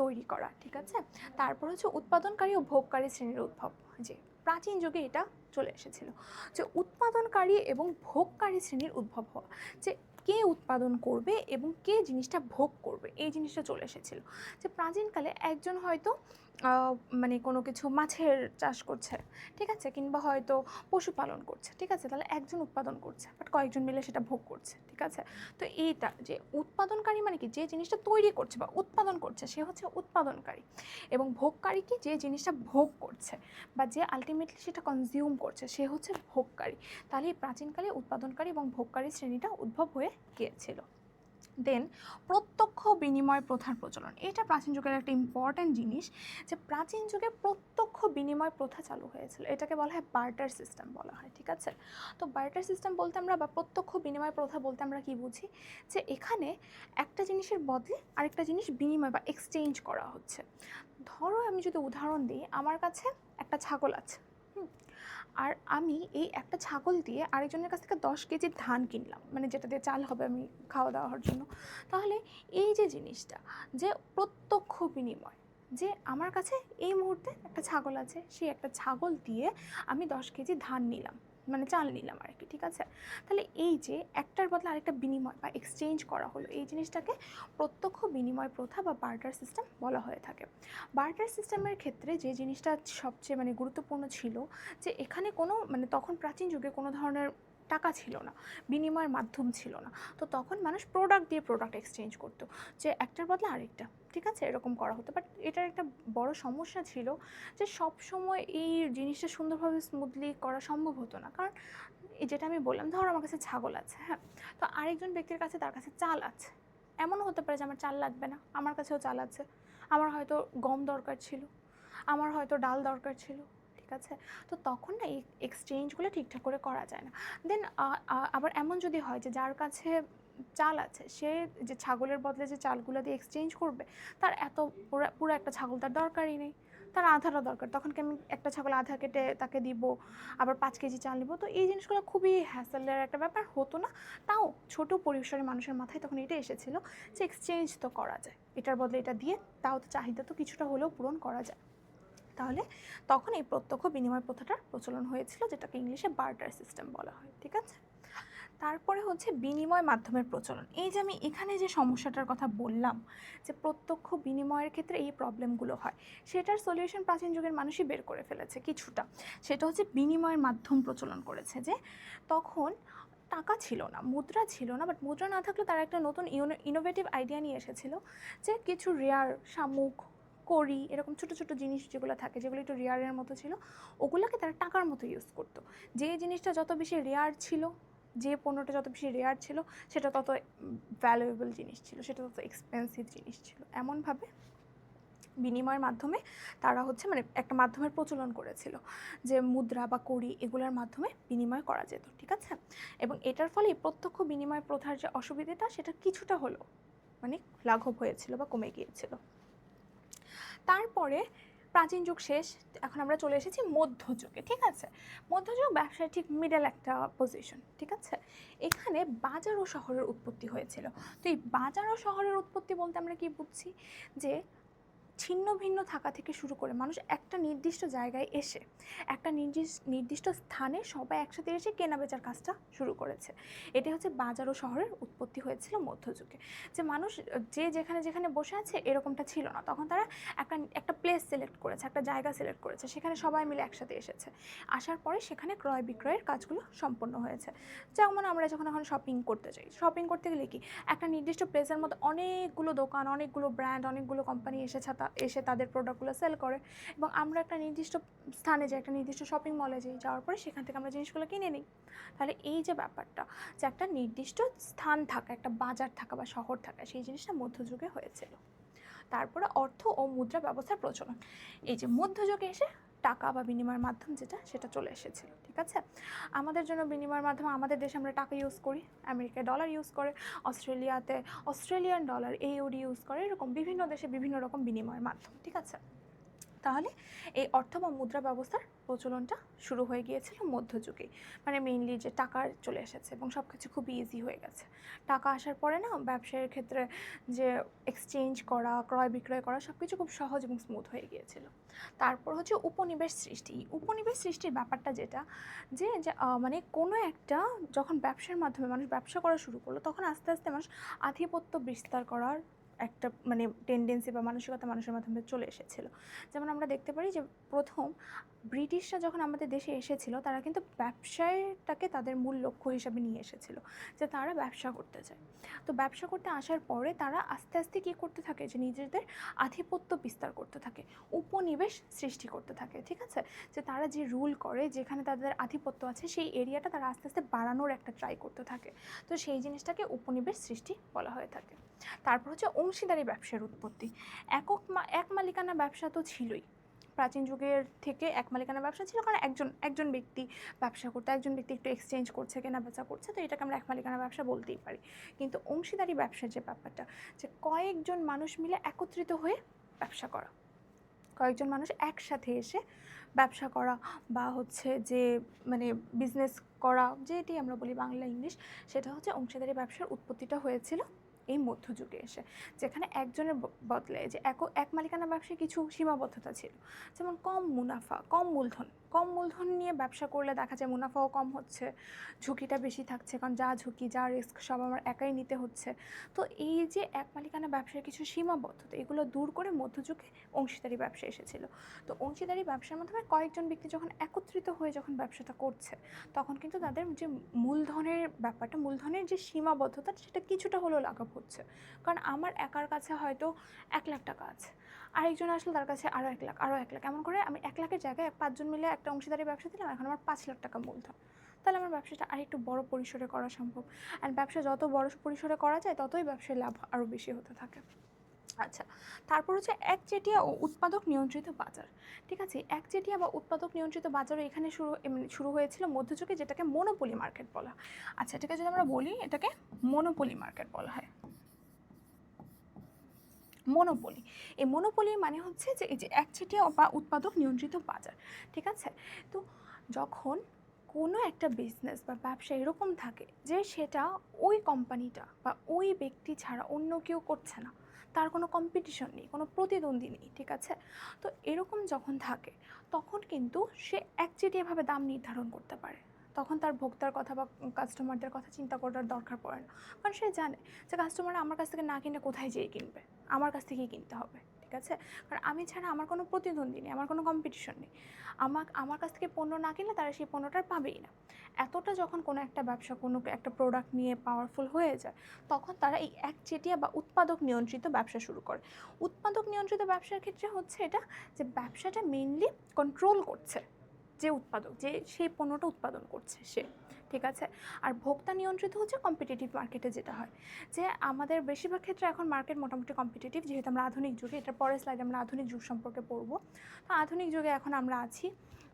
তৈরি করা, ঠিক আছে। তারপর হচ্ছে উৎপাদনকারী ও ভোগকারী শ্রেণীর উদ্ভব, যে প্রাচীন যুগে এটা চলে এসেছিল যে উৎপাদনকারী এবং ভোগকারী শ্রেণীর উদ্ভব হওয়া, যে কে উৎপাদন করবে এবং কে জিনিসটা ভোগ করবে এই জিনিসটা চলে এসেছিল। যে প্রাচীনকালে একজন হয়তো মানে কোনো কিছু মাছের চাষ করছে, ঠিক আছে, কিংবা হয়তো পশুপালন করছে, ঠিক আছে, তাহলে একজন উৎপাদন করছে বাট কয়েকজন মিলে সেটা ভোগ করছে, ঠিক আছে। তো এইটা যে উৎপাদনকারী মানে কি, যে জিনিসটা তৈরি করছে বা উৎপাদন করছে সে হচ্ছে উৎপাদনকারী, এবং ভোগকারী কি, যে জিনিসটা ভোগ করছে বা যে আলটিমেটলি সেটা কনজিউম করছে সে হচ্ছে ভোগকারী। তাহলে এই প্রাচীনকালে উৎপাদনকারী এবং ভোগকারী শ্রেণীটা উদ্ভব হয়ে গিয়েছিল। দেন প্রত্যক্ষ বিনিময় প্রথার প্রচলন, এটা প্রাচীন যুগের একটা ইম্পর্ট্যান্ট জিনিস, যে প্রাচীন যুগে প্রত্যক্ষ বিনিময় প্রথা চালু হয়েছিল, এটাকে বলা হয় বার্টার সিস্টেম বলা হয়, ঠিক আছে। তো বার্টার সিস্টেম বলতে আমরা বা প্রত্যক্ষ বিনিময় প্রথা বলতে আমরা কি বুঝি, যে এখানে একটা জিনিসের বদলে আরেকটা জিনিস বিনিময় বা এক্সচেঞ্জ করা হচ্ছে। ধরো আমি যদি উদাহরণ দিই, আমার কাছে একটা ছাগল আছে, আর আমি এই একটা ছাগল দিয়ে আরেকজনের কাছ থেকে 10 কেজি ধান কিনলাম, মানে যেটা দিয়ে চাল হবে আমি খাওয়া দাওয়ার জন্য। তাহলে এই যে জিনিসটা, যে প্রত্যক্ষ বিনিময়, যে আমার কাছে এই মুহূর্তে একটা ছাগল আছে, সেই একটা ছাগল দিয়ে আমি 10 কেজি ধান নিলাম, মানে চাল নিলাম আর কি, ঠিক আছে। তাহলে এই যে একটার বদলে আরেকটা বিনিময় বা এক্সচেঞ্জ করা হলো, এই জিনিসটাকে প্রত্যক্ষ বিনিময় প্রথা বা বার্টার সিস্টেম বলা হয়ে থাকে। বার্টার সিস্টেমের ক্ষেত্রে যে জিনিসটা সবচেয়ে মানে গুরুত্বপূর্ণ ছিল, যে এখানে কোনো মানে তখন প্রাচীন যুগে কোনো ধরনের টাকা ছিল না, বিনিময়ের মাধ্যম ছিল না। তো তখন মানুষ প্রোডাক্ট দিয়ে প্রোডাক্ট এক্সচেঞ্জ করতো, যে একটার বদলে আরেকটা, ঠিক আছে, এরকম করা হতো। বাট এটার একটা বড় সমস্যা ছিল, যে সব সময় এই জিনিসটা সুন্দরভাবে স্মুথলি করা সম্ভব হতো না। কারণ এই যেটা আমি বললাম, ধর আমার কাছে ছাগল আছে, হ্যাঁ, তো আরেকজন ব্যক্তির কাছে তার কাছে চাল আছে। এমনও হতে পারে যে আমার চাল লাগবে না, আমার কাছেও চাল আছে, আমার হয়তো গম দরকার ছিল, আমার হয়তো ডাল দরকার ছিল, ঠিক আছে। তো তখন না এই এক্সচেঞ্জগুলো ঠিকঠাক করে করা যায় না। দেন আবার এমন যদি হয় যে যার কাছে চাল আছে, সে যে ছাগলের বদলে যে চালগুলো দিয়ে এক্সচেঞ্জ করবে, তার এত পুরো পুরো একটা ছাগল তার দরকারই নেই, তার আধাটা দরকার, তখন কি আমি একটা ছাগল আধা কেটে তাকে দিব, আবার 5 কেজি চাল নেব? তো এই জিনিসগুলো খুবই হ্যাসেলের একটা ব্যাপার হতো না। তাও ছোট পরিসরে মানুষের মাথায় তখন এটা এসেছিল যে এক্সচেঞ্জ তো করা যায়, এটার বদলে এটা দিয়ে তাও তো চাহিদা তো কিছুটা হলেও পূরণ করা যায়। তাহলে তখন এই প্রত্যক্ষ বিনিময় প্রথাটার প্রচলন হয়েছিল, যেটাকে ইংলিশে বার্টার সিস্টেম বলা হয়, ঠিক আছে। তারপরে হচ্ছে বিনিময় মাধ্যমের প্রচলন। এই যে আমি এখানে যে সমস্যাটার কথা বললাম, যে প্রত্যক্ষ বিনিময়ের ক্ষেত্রে এই প্রবলেমগুলো হয়, সেটার সলিউশন প্রাচীন যুগের মানুষই বের করে ফেলেছে কিছুটা। সেটা হচ্ছে বিনিময়ের মাধ্যম প্রচলন করেছে, যে তখন টাকা ছিল না, মুদ্রা ছিল না, বাট মুদ্রা না থাকলে তারা একটা নতুন ইনোভেটিভ আইডিয়া নিয়ে এসেছিল, যে কিছু রেয়ার শামুক, কড়ি, এরকম ছোটো ছোটো জিনিস যেগুলো থাকে, যেগুলো একটু রেয়ারের মতো ছিল, ওগুলোকে তারা টাকার মতো ইউজ করতো। যে জিনিসটা যত বেশি রেয়ার ছিল, যে পণ্যটা যত বেশি রেয়ার ছিল, সেটা তত ভ্যালুয়েবল জিনিস ছিল, সেটা তত এক্সপেন্সিভ জিনিস ছিল। এমনভাবে বিনিময়ের মাধ্যমে তারা হচ্ছে মানে একটা মাধ্যমের প্রচলন করেছিল, যে মুদ্রা বা কড়ি এগুলোর মাধ্যমে বিনিময় করা যেত, ঠিক আছে। এবং এটার ফলে প্রত্যক্ষ বিনিময় প্রথার যে অসুবিধাটা, সেটা কিছুটা হলেও মানে লাঘব হয়েছিল বা কমে গিয়েছিল। তারপরে প্রাচীন যুগ শেষ, এখন আমরা চলে এসেছি মধ্যযুগে, ঠিক আছে। মধ্যযুগ ব্যবসায় ঠিক মিডল একটা পজিশন, ঠিক আছে। এখানে বাজার ও শহরের উৎপত্তি হয়েছিল। তো এই বাজার ও শহরের উৎপত্তি বলতে আমরা কি বুঝছি, যে ছিন্ন ভিন্ন থাকা থেকে শুরু করে মানুষ একটা নির্দিষ্ট জায়গায় এসে একটা নির্দিষ্ট স্থানে সবাই একসাথে এসে কেনা বেচার কাজটা শুরু করেছে। এটি হচ্ছে বাজার ও শহরের উৎপত্তি হয়েছিল মধ্যযুগে। যে মানুষ যে যেখানে যেখানে বসে আছে এরকমটা ছিল না, তখন তারা একটা প্লেস সিলেক্ট করেছে, একটা জায়গা সিলেক্ট করেছে, সেখানে সবাই মিলে একসাথে এসেছে। আসার পরে সেখানে ক্রয় বিক্রয়ের কাজগুলো সম্পন্ন হয়েছে। যেমন আমরা যখন এখন শপিং করতে যাই, শপিং করতে গেলে কি একটা নির্দিষ্ট প্লেসের মধ্যে অনেকগুলো দোকান, অনেকগুলো ব্র্যান্ড, অনেকগুলো কোম্পানি এসে তাদের প্রোডাক্টগুলো সেল করে, এবং আমরা একটা নির্দিষ্ট স্থানে যাই, একটা নির্দিষ্ট শপিং মলে যাই, যাওয়ার পরে সেখান থেকে আমরা জিনিসগুলো কিনে নিই। তাহলে এই যে ব্যাপারটা, যে একটা নির্দিষ্ট স্থান থাকা, একটা বাজার থাকা বা শহর থাকা, সেই জিনিসটা মধ্যযুগে হয়েছিল। তারপরে অর্থ ও মুদ্রা ব্যবস্থার প্রচলন। এই যে মধ্যযুগে এসে টাকা বা বিনিময়ের মাধ্যম যেটা, সেটা চলে এসেছিল, ঠিক আছে। আমাদের জন্য বিনিময়ের মাধ্যমে, আমাদের দেশে আমরা টাকা ইউজ করি, আমেরিকায় ডলার ইউজ করে, অস্ট্রেলিয়াতে অস্ট্রেলিয়ান ডলার, AUD ইউজ করে, এরকম বিভিন্ন দেশে বিভিন্ন রকম বিনিময়ের মাধ্যম, ঠিক আছে। তাহলে এই অর্থ বা মুদ্রা ব্যবস্থার প্রচলনটা শুরু হয়ে গিয়েছিল মধ্যযুগে, মানে মেইনলি যে টাকা চলে এসেছে এবং সব কিছু খুব ইজি হয়ে গেছে। টাকা আসার পরে না ব্যবসায়ের ক্ষেত্রে যে এক্সচেঞ্জ করা, ক্রয় বিক্রয় করা সব কিছু খুব সহজ এবং স্মুথ হয়ে গিয়েছিল। তারপর হচ্ছে উপনিবেশ সৃষ্টি। উপনিবেশ সৃষ্টির ব্যাপারটা যেটা যে মানে কোনো একটা যখন ব্যবসার মাধ্যমে মানুষ ব্যবসা করা শুরু করলো, তখন আস্তে আস্তে মানুষ আধিপত্য বিস্তার করার একটা মানে টেন্ডেন্সি বা মানসিকতা মানুষের মাধ্যমে চলে এসেছিল। যেমন আমরা দেখতে পারি যে প্রথম ব্রিটিশরা যখন আমাদের দেশে এসেছিল, তারা কিন্তু ব্যবসায়টাকে তাদের মূল লক্ষ্য হিসাবে নিয়ে এসেছিল, যে তারা ব্যবসা করতে চায়। তো ব্যবসা করতে আসার পরে তারা আস্তে আস্তে কী করতে থাকে, যে নিজেদের আধিপত্য বিস্তার করতে থাকে, উপনিবেশ সৃষ্টি করতে থাকে। ঠিক আছে, যে তারা যে রুল করে, যেখানে তাদের আধিপত্য আছে, সেই এরিয়াটা তারা আস্তে আস্তে বাড়ানোর একটা ট্রাই করতে থাকে। তো সেই জিনিসটাকে উপনিবেশ সৃষ্টি বলা হয়ে থাকে। তারপর হচ্ছে অংশীদারি ব্যবসার উৎপত্তি। এক মালিকানা ব্যবসা তো ছিলই, প্রাচীন যুগের থেকে এক মালিকানা ব্যবসা ছিল, কারণ একজন ব্যক্তি ব্যবসা করতে, একজন ব্যক্তি একটু এক্সচেঞ্জ করছে, কেনা বেচা করছে, তো এটাকে আমরা এক মালিকানা ব্যবসা বলতেই পারি। কিন্তু অংশীদারি ব্যবসার যে ব্যাপারটা, যে কয়েকজন মানুষ মিলে একত্রিত হয়ে ব্যবসা করা, কয়েকজন মানুষ একসাথে এসে ব্যবসা করা বা হচ্ছে যে মানে বিজনেস করা, যেটি আমরা বলি বাংলা ইংলিশ, সেটা হচ্ছে অংশীদারি ব্যবসার উৎপত্তিটা হয়েছিল এই মধ্যযুগে এসে, যেখানে একজনের বদলে যে এক মালিকানা ব্যবসায় কিছু সীমাবদ্ধতা ছিল, যেমন কম মুনাফা, কম মূলধন নিয়ে ব্যবসা করলে দেখা যায় মুনাফাও কম হচ্ছে, ঝুঁকিটা বেশি থাকছে, কারণ যা ঝুঁকি যা রিস্ক সব আমার একাই নিতে হচ্ছে। তো এই যে এক মালিকানা ব্যবসার কিছু সীমাবদ্ধতা, এগুলো দূর করে মধ্যযুগে অংশীদারি ব্যবসা এসেছিল। তো অংশীদারি ব্যবসার মাধ্যমে কয়েকজন ব্যক্তি যখন একত্রিত হয়ে যখন ব্যবসাটা করছে, তখন কিন্তু তাদের যে মূলধনের ব্যাপারটা, মূলধনের যে সীমাবদ্ধতা, সেটা কিছুটা হলেও লাঘব হচ্ছে। কারণ আমার একার কাছে হয়তো 1,00,000 টাকা আছে, আরেকজন আসলে তার কাছে আরও 1,00,000, আরও 1,00,000, এমন করে আমি 1,00,000-এর জায়গায় 5 জন মিলে একটা অংশীদারি ব্যবসা দিলাম, এখন আমার 5,00,000 টাকা মূলধন। তাহলে আমার ব্যবসাটা আরেকটু বড় পরিসরে করা সম্ভব। অ্যান্ড ব্যবসা যত বড় পরিসরে করা যায়, ততই ব্যবসায় লাভ আরও বেশি হতে থাকে। আচ্ছা, তারপর হচ্ছে একচেটিয়া ও উৎপাদক নিয়ন্ত্রিত বাজার। ঠিক আছে, একচেটিয়া বা উৎপাদক নিয়ন্ত্রিত বাজারও এখানে শুরু হয়েছিল মধ্যযুগে, যেটাকে মনোপলি মার্কেট বলা হয়। আচ্ছা, এটাকে যদি আমরা বলি, এটাকে মনোপলি মার্কেট বলা হয়। মনোপলি, এই মনোপলি মানে হচ্ছে যে এই যে একচেটিয়া বা উৎপাদক নিয়ন্ত্রিত বাজার। ঠিক আছে, তো যখন কোনো একটা বিজনেস বা ব্যবসা এরকম থাকে যে সেটা ওই কোম্পানিটা বা ওই ব্যক্তি ছাড়া অন্য কেউ করছে না, তার কোনো কম্পিটিশন নেই, কোনো প্রতিদ্বন্দ্বী নেই। ঠিক আছে, তো এরকম যখন থাকে, তখন কিন্তু সে একচেটিয়াভাবে দাম নির্ধারণ করতে পারে। তখন তার ভোক্তার কথা বা কাস্টমারদের কথা চিন্তা করার দরকার পড়ে না, কারণ সে জানে যে কাস্টমাররা আমার কাছ থেকে না কিনে কোথায় যেয়ে কিনবে, আমার কাছ থেকেই কিনতে হবে। ঠিক আছে, কারণ আমি ছাড়া আমার কোনো প্রতিদ্বন্দ্বী নেই, আমার কোনো কম্পিটিশন নেই। আমার কাছ থেকে পণ্য না কিনলে তারা সেই পণ্যটা পাবেই না। এতটা যখন কোনো একটা ব্যবসা কোনো একটা প্রোডাক্ট নিয়ে পাওয়ারফুল হয়ে যায়, তখন তারা এই একচেটিয়া বা উৎপাদক নিয়ন্ত্রিত ব্যবসা শুরু করে। উৎপাদক নিয়ন্ত্রিত ব্যবসার ক্ষেত্রে হচ্ছে এটা, যে ব্যবসাটা মেইনলি কন্ট্রোল করছে যে উৎপাদক, যে সেই পণ্যটা উৎপাদন করছে সে। ঠিক আছে, আর ভোক্তা নিয়ন্ত্রিত হচ্ছে কম্পিটিটিভ মার্কেটে যেটা হয়, যে আমাদের বেশিরভাগ ক্ষেত্রে এখন মার্কেট মোটামুটি কম্পিটিটিভ, যেহেতু আমরা আধুনিক যুগে, এটার পরের স্লাইডে আমরা আধুনিক যুগ সম্পর্কে পড়বো। তো আধুনিক যুগে এখন আমরা আছি।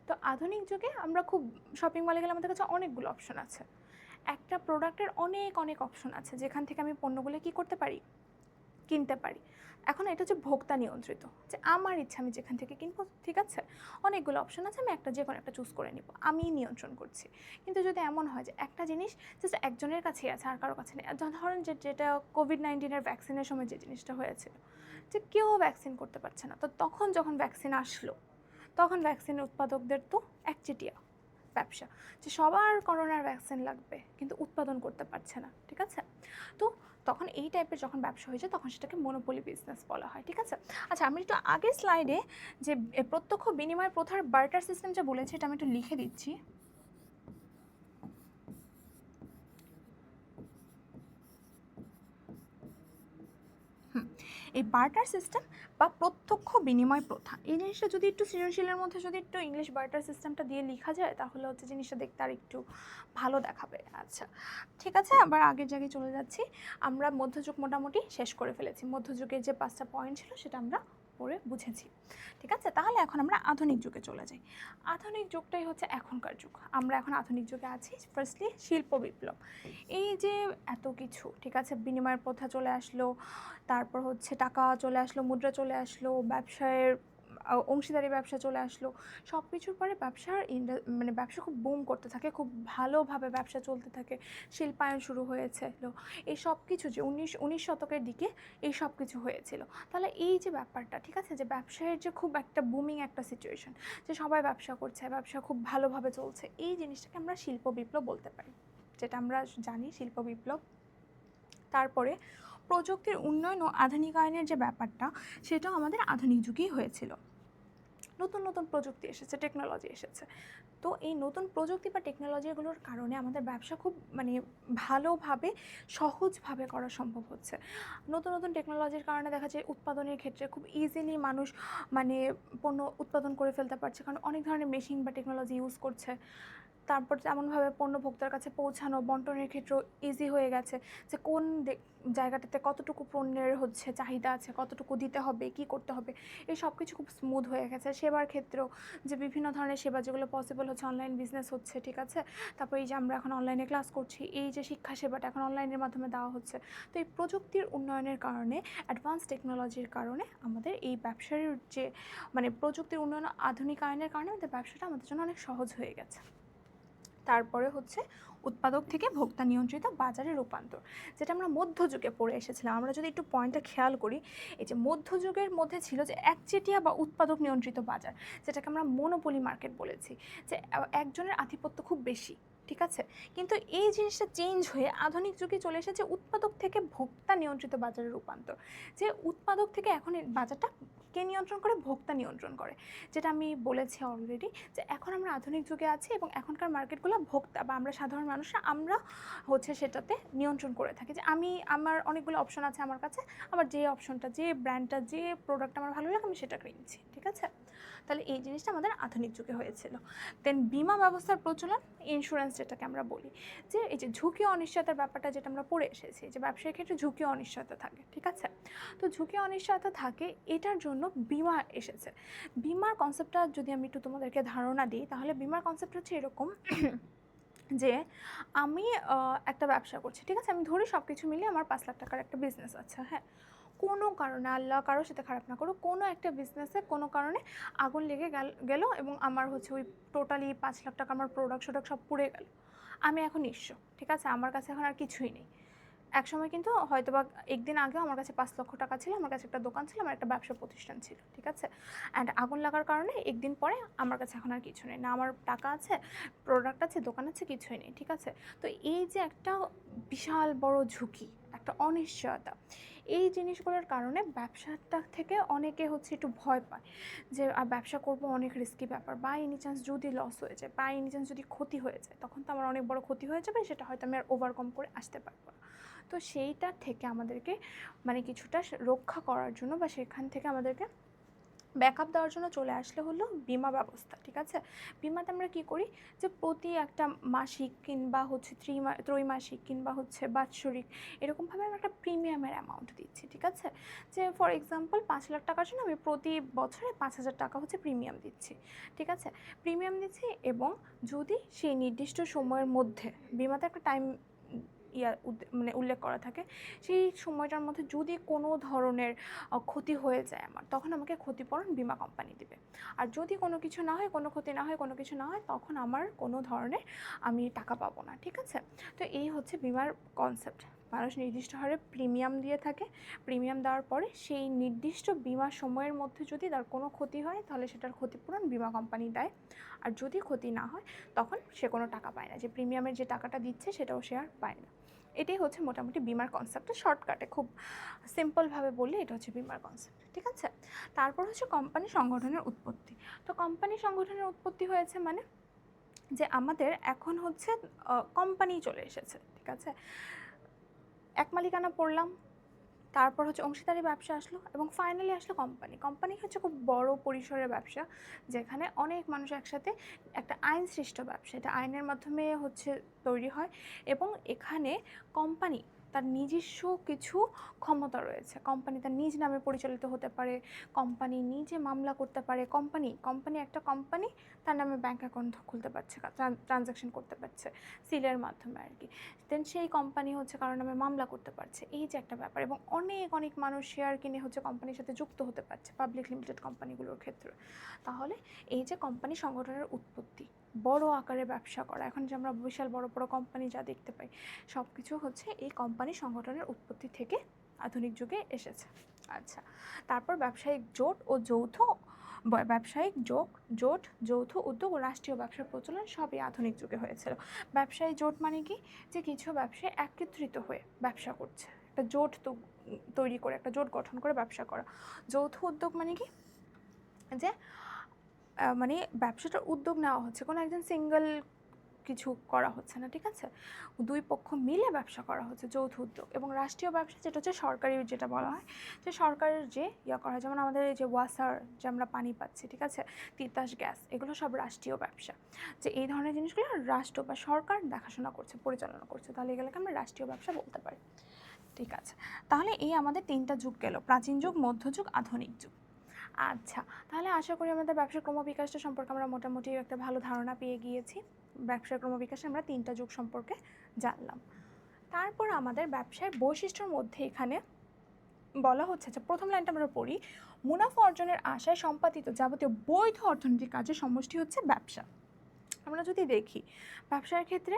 তো আধুনিক যুগে আমরা খুব শপিং মলে গেলে আমাদের কাছে অনেকগুলো অপশন আছে, একটা প্রোডাক্টের অনেক অনেক অপশন আছে, যেখান থেকে আমি পণ্যগুলো কী করতে পারি, কিনতে পারি। এখন এটা হচ্ছে ভোক্তা নিয়ন্ত্রিত, যে আমার ইচ্ছা আমি যেখান থেকে কিনবো। ঠিক আছে, অনেকগুলো অপশন আছে, আমি যে কোনো একটা চুজ করে নিব, আমি নিয়ন্ত্রণ করছি। কিন্তু যদি এমন হয় যে একটা জিনিস জাস্ট একজনের কাছেই আছে, আর কারো কাছে নেই, ধরেন যেটা কোভিড-19-এর ভ্যাকসিনের সময় যে জিনিসটা হয়েছিল, যে কেউ ভ্যাকসিন করতে পারছে না, তো তখন যখন ভ্যাকসিন আসলো, তখন ভ্যাকসিনের উৎপাদকদের তো একচেটিয়া ব্যবসা, যে সবার করোনার ভ্যাকসিন লাগবে কিন্তু উৎপাদন করতে পারছে না। ঠিক আছে, তো তখন এই টাইপের যখন ব্যবসা হয়ে যায়, তখন সেটাকে মনোপলি বিজনেস বলা হয়। ঠিক আছে, আচ্ছা, আমি একটু আগের স্লাইডে যে প্রত্যক্ষ বিনিময় প্রথার বার্টার সিস্টেম যে বলেছি, এটা আমি একটু লিখে দিচ্ছি। এই বার্টার সিস্টেম বা প্রত্যক্ষ বিনিময় প্রথা, এই জিনিসটা যদি একটু সৃজনশীলের মধ্যে যদি একটু ইংলিশ বার্টার সিস্টেমটা দিয়ে লেখা যায়, তাহলে হচ্ছে জিনিসটা দেখতে আর একটু ভালো দেখাবে। আচ্ছা, ঠিক আছে, আবার আগের জায়গায় চলে যাচ্ছি। আমরা মধ্যযুগ মোটামুটি শেষ করে ফেলেছি, মধ্যযুগের যে 5টা পয়েন্ট ছিল সেটা আমরা পড়ে বুঝেছি। ঠিক আছে, তাহলে এখন আমরা আধুনিক যুগে চলে যাই। আধুনিক যুগটাই হচ্ছে এখনকার যুগ, আমরা এখন আধুনিক যুগে আছি। ফার্স্টলি শিল্প বিপ্লব, এই যে এত কিছু, ঠিক আছে, বিনিময়ের প্রথা চলে আসলো, তারপর হচ্ছে টাকা চলে আসলো, মুদ্রা চলে আসলো, ব্যবসায়ের অংশীদারি ব্যবসা চলে আসলো। সব কিছুর পরে মানে ব্যবসা খুব বুম করতে থাকে, খুব ভালোভাবে ব্যবসা চলতে থাকে, শিল্পায়ন শুরু হয়েছিল। এই সব কিছু যে 19 শতকের দিকে এই সব কিছু হয়েছিল। তাহলে এই যে ব্যাপারটা, ঠিক আছে, যে ব্যবসায়ের যে খুব একটা বুমিং একটা সিচুয়েশন, যে সবাই ব্যবসা করছে, ব্যবসা খুব ভালোভাবে চলছে, এই জিনিসটাকে আমরা শিল্প বিপ্লব বলতে পারি, যেটা আমরা জানি শিল্প বিপ্লব। তারপরে প্রযুক্তির উন্নয়ন ও আধুনিকায়নের যে ব্যাপারটা, সেটাও আমাদের আধুনিক যুগেই হয়েছিল। নতুন নতুন প্রযুক্তি এসেছে, টেকনোলজি এসেছে। তো এই নতুন প্রযুক্তি বা টেকনোলজিগুলোর কারণে আমাদের ব্যবসা খুব মানে ভালোভাবে সহজভাবে করা সম্ভব হচ্ছে। নতুন নতুন টেকনোলজির কারণে দেখা যায় উৎপাদনের ক্ষেত্রে খুব ইজিলি মানুষ মানে পণ্য উৎপাদন করে ফেলতে পারছে, কারণ অনেক ধরনের মেশিন বা টেকনোলজি ইউজ করছে। তারপর তেমনভাবে পণ্য ভোক্তার কাছে পৌঁছানো, বন্টনের ক্ষেত্রেও ইজি হয়ে গেছে, যে কোন জায়গাটাতে কতটুকু পণ্যের হচ্ছে চাহিদা আছে, কতটুকু দিতে হবে, কি করতে হবে, এই সব কিছু খুব স্মুথ হয়ে গেছে। সেবার ক্ষেত্রেও যে বিভিন্ন ধরনের সেবা যেগুলো পসিবল হচ্ছে, অনলাইন বিজনেস হচ্ছে, ঠিক আছে। তারপর এই যে আমরা এখন অনলাইনে ক্লাস করছি, এই যে শিক্ষা সেবাটা এখন অনলাইনের মাধ্যমে দেওয়া হচ্ছে। তো এই প্রযুক্তির উন্নয়নের কারণে, অ্যাডভান্স টেকনোলজির কারণে আমাদের এই ব্যবসার যে মানে প্রযুক্তির উন্নয়ন, আধুনিকায়নের কারণে আমাদের ব্যবসাটা আমাদের জন্য অনেক সহজ হয়ে গেছে। তারপরে হচ্ছে উৎপাদক থেকে ভোক্তা নিয়ন্ত্রিত বাজারে রূপান্তর, যেটা আমরা মধ্যযুগে পড়ে এসেছিলাম। আমরা যদি একটু পয়েন্টটা খেয়াল করি, এই যে মধ্যযুগের মধ্যে ছিল যে একচেটিয়া বা উৎপাদক নিয়ন্ত্রিত বাজার, যেটাকে আমরা মনোপলি মার্কেট বলেছি, যে একজনের আধিপত্য খুব বেশি, ঠিক আছে। কিন্তু এই জিনিসটা চেঞ্জ হয়ে আধুনিক যুগে চলে এসেছে উৎপাদক থেকে ভোক্তা নিয়ন্ত্রিত বাজারে রূপান্তর, যে উৎপাদক থেকে এখন এই বাজারটা কে নিয়ন্ত্রণ করে? ভোক্তা নিয়ন্ত্রণ করে। যেটা আমি বলেছি অলরেডি, যে এখন আমরা আধুনিক যুগে আছি এবং এখনকার মার্কেটগুলো ভোক্তা বা আমরা সাধারণ মানুষরা আমরা হচ্ছে সেটাতে নিয়ন্ত্রণ করে থাকি, যে আমার অনেকগুলো অপশন আছে আমার কাছে, আমার যে অপশনটা, যে ব্র্যান্ডটা, যে প্রোডাক্ট আমার ভালো লাগে আমি সেটা কিনছি, ঠিক আছে। তাহলে এই জিনিসটা আমাদের আধুনিক যুগে হয়েছিল। দেন বিমা ব্যবস্থার প্রচলন, ইন্স্যুরেন্স যেটাকে আমরা বলি, যে এই যে ঝুঁকি অনিশ্চয়তার ব্যাপারটা যেটা আমরা পড়ে এসেছি, যে ব্যবসায়িক ক্ষেত্রে ঝুঁকি অনিশ্চয়তা থাকে, ঠিক আছে। তো ঝুঁকি অনিশ্চয়তা থাকে, এটার জন্য বিমা এসেছে। বিমার কনসেপ্টটা যদি আমি একটু তোমাদেরকে ধারণা দিই, তাহলে বিমার কনসেপ্ট হচ্ছে এরকম যে আমি একটা ব্যবসা করছি, ঠিক আছে, আমি ধরি সব কিছু মিলিয়ে আমার 5 লাখ টাকার একটা বিজনেস আছে, হ্যাঁ। কোনো কারণে, আল্লাহ কারোর সাথে খারাপ না করো, কোনো একটা বিজনেসে কোনো কারণে আগুন লেগে গেল এবং আমার হচ্ছে ওই টোটালি 5 লাখ টাকা আমার প্রোডাক্ট সব পুড়ে গেল। আমি এখন নিঃস্ব, ঠিক আছে, আমার কাছে এখন আর কিছুই নেই। একসময় কিন্তু হয়তোবা একদিন আগেও আমার কাছে 5 লক্ষ টাকা ছিল, আমার কাছে একটা দোকান ছিল, আমার একটা ব্যবসা প্রতিষ্ঠান ছিল, ঠিক আছে। অ্যান্ড আগুন লাগার কারণে একদিন পরে আমার কাছে এখন আর কিছু নেই, না আমার টাকা আছে, প্রোডাক্ট আছে, দোকান আছে, কিছুই নেই, ঠিক আছে। তো এই যে একটা বিশাল বড় ঝুঁকি, একটা অনিশ্চয়তা, এই জিনিসগুলোর কারণে ব্যবসাটা থেকে অনেকে হচ্ছে একটু ভয় পায়, যে ব্যবসা করব অনেক রিস্কি ব্যাপার, বা এনি চান্স যদি লস হয়ে যায়, বা এনি চান্স যদি ক্ষতি হয়ে যায়, তখন তো আমার অনেক বড় ক্ষতি হয়ে যাবে, সেটা হয়তো আমি আর ওভারকাম করে আসতে পারবো না। তো সেইটার থেকে আমাদেরকে মানে কিছুটা রক্ষা করার জন্য বা সেখান থেকে আমাদেরকে ব্যাকআপ দেওয়ার জন্য চলে আসলে হলো বিমা ব্যবস্থা, ঠিক আছে। বিমাতে আমরা কী করি, যে প্রতি একটা মাসিক কিংবা হচ্ছে ত্রৈমাসিক কিংবা হচ্ছে বাৎসরিক, এরকমভাবে আমরা একটা প্রিমিয়ামের অ্যামাউন্ট দিচ্ছি, ঠিক আছে। যে ফর এক্সাম্পল 5 লাখ টাকার জন্য আমি প্রতি বছরে 5,000 টাকা হচ্ছে প্রিমিয়াম দিচ্ছি, ঠিক আছে। প্রিমিয়াম দিচ্ছি এবং যদি সেই নির্দিষ্ট সময়ের মধ্যে, বিমাতে একটা টাইম মানে উল্লেখ করা থাকে, সেই সময়টার মধ্যে যদি কোনো ধরনের ক্ষতি হয়ে যায় আমার, তখন আমাকে ক্ষতিপূরণ বিমা কোম্পানি দেবে। আর যদি কোনো কিছু না হয়, কোনো ক্ষতি না হয়, কোনো কিছু না হয়, তখন আমার কোনো ধরনের আমি টাকা পাবো না, ঠিক আছে। তো এই হচ্ছে বিমার কনসেপ্ট। মানুষ নির্দিষ্ট হারে প্রিমিয়াম দিয়ে থাকে, প্রিমিয়াম দেওয়ার পরে সেই নির্দিষ্ট বিমা সময়ের মধ্যে যদি তার কোনো ক্ষতি হয়, তাহলে সেটার ক্ষতিপূরণ বিমা কোম্পানি দেয়। আর যদি ক্ষতি না হয়, তখন সে কোনো টাকা পায় না, যে প্রিমিয়ামের যে টাকাটা দিচ্ছে সেটাও সে আর পায় না। এটাই হচ্ছে মোটামুটি বিমার কনসেপ্টটা, শর্টকাটে খুব সিম্পলভাবে বললে এটা হচ্ছে বিমার কনসেপ্ট, ঠিক আছে। তারপর হচ্ছে কোম্পানি সংগঠনের উৎপত্তি। তো কোম্পানি সংগঠনের উৎপত্তি হয়েছে মানে, যে আমাদের এখন হচ্ছে কোম্পানি চলে এসেছে, ঠিক আছে। এক মালিকানা পড়লাম, তারপর হচ্ছে অংশীদারি ব্যবসা আসলো এবং ফাইনালি আসলো কোম্পানি। কোম্পানি হচ্ছে খুব বড় পরিসরের ব্যবসা, যেখানে অনেক মানুষ একসাথে, একটা আইন সৃষ্ট ব্যবসা, এটা আইনের মাধ্যমে হচ্ছে তৈরি হয়। এবং এখানে কোম্পানি তার নিজস্ব কিছু ক্ষমতা রয়েছে। কোম্পানি তার নিজ নামে পরিচালিত হতে পারে, কোম্পানি নিজে মামলা করতে পারে, একটা কোম্পানি তার নামে ব্যাংক অ্যাকাউন্ট খুলতে পারছে, ট্রানজ্যাকশন করতে পারছে সিলের মাধ্যমে আর কি। দেন সেই কোম্পানি হচ্ছে কারোর নামে মামলা করতে পারছে, এই যে একটা ব্যাপার। এবং অনেক অনেক মানুষ শেয়ার কিনে হচ্ছে কোম্পানির সাথে যুক্ত হতে পারছে পাবলিক লিমিটেড কোম্পানিগুলোর ক্ষেত্রে। তাহলে এই যে কোম্পানি সংগঠনের উৎপত্তি, বড় আকারে ব্যবসা করা, এখন যে আমরা বিশাল বড় বড় কোম্পানি যা দেখতে পাই সব কিছু হচ্ছে এই কোম্পানি সংগঠনের উৎপত্তি থেকে আধুনিক যুগে এসেছে। আচ্ছা, তারপর ব্যবসায়িক জোট ও যৌথ উদ্যোগ ও রাষ্ট্রীয় ব্যবসার প্রচলন সবই আধুনিক যুগে হয়েছিল। ব্যবসায়ী জোট মানে কি, যে কিছু ব্যবসায়ী একত্রিত হয়ে ব্যবসা করছে, একটা জোট তৈরি করে, একটা জোট গঠন করে ব্যবসা করা। যৌথ উদ্যোগ মানে কি, যে মানে ব্যবসাটার উদ্যোগ নেওয়া হচ্ছে, কোনো একজন সিঙ্গেল কিছু করা হচ্ছে না, ঠিক আছে, দুই পক্ষ মিলে ব্যবসা করা হচ্ছে, যৌথ উদ্যোগ। এবং রাষ্ট্রীয় ব্যবসা যেটা হচ্ছে সরকারি, যেটা বলা হয় যে সরকারের যে করা হয়, যেমন আমাদের এই যে ওয়াসার, যে আমরা পানি পাচ্ছি, ঠিক আছে, তিতাস গ্যাস, এগুলো সব রাষ্ট্রীয় ব্যবসা। যে এই ধরনের জিনিসগুলো রাষ্ট্র বা সরকার দেখাশোনা করছে, পরিচালনা করছে, তাহলে এগুলোকে আমরা রাষ্ট্রীয় ব্যবসা বলতে পারি। ঠিক আছে, তাহলে এই আমাদের 3টা যুগ গেল, প্রাচীন যুগ, মধ্যযুগ, আধুনিক যুগ। আচ্ছা, তাহলে আশা করি আমাদের ব্যবসার ক্রমবিকাশটা সম্পর্কে আমরা মোটামুটি একটা ভালো ধারণা পেয়ে গিয়েছি। ব্যবসার ক্রমবিকাশে আমরা 3টা যুগ সম্পর্কে জানলাম। তারপর আমাদের ব্যবসার বৈশিষ্ট্যর মধ্যে এখানে বলা হচ্ছে যে প্রথম লাইনটা আমরা পড়ি, মুনাফা অর্জনের আশায় সম্পাদিত যাবতীয় বৈধ অর্থনৈতিক কাজের সমষ্টি হচ্ছে ব্যবসা। আমরা যদি দেখি ব্যবসার ক্ষেত্রে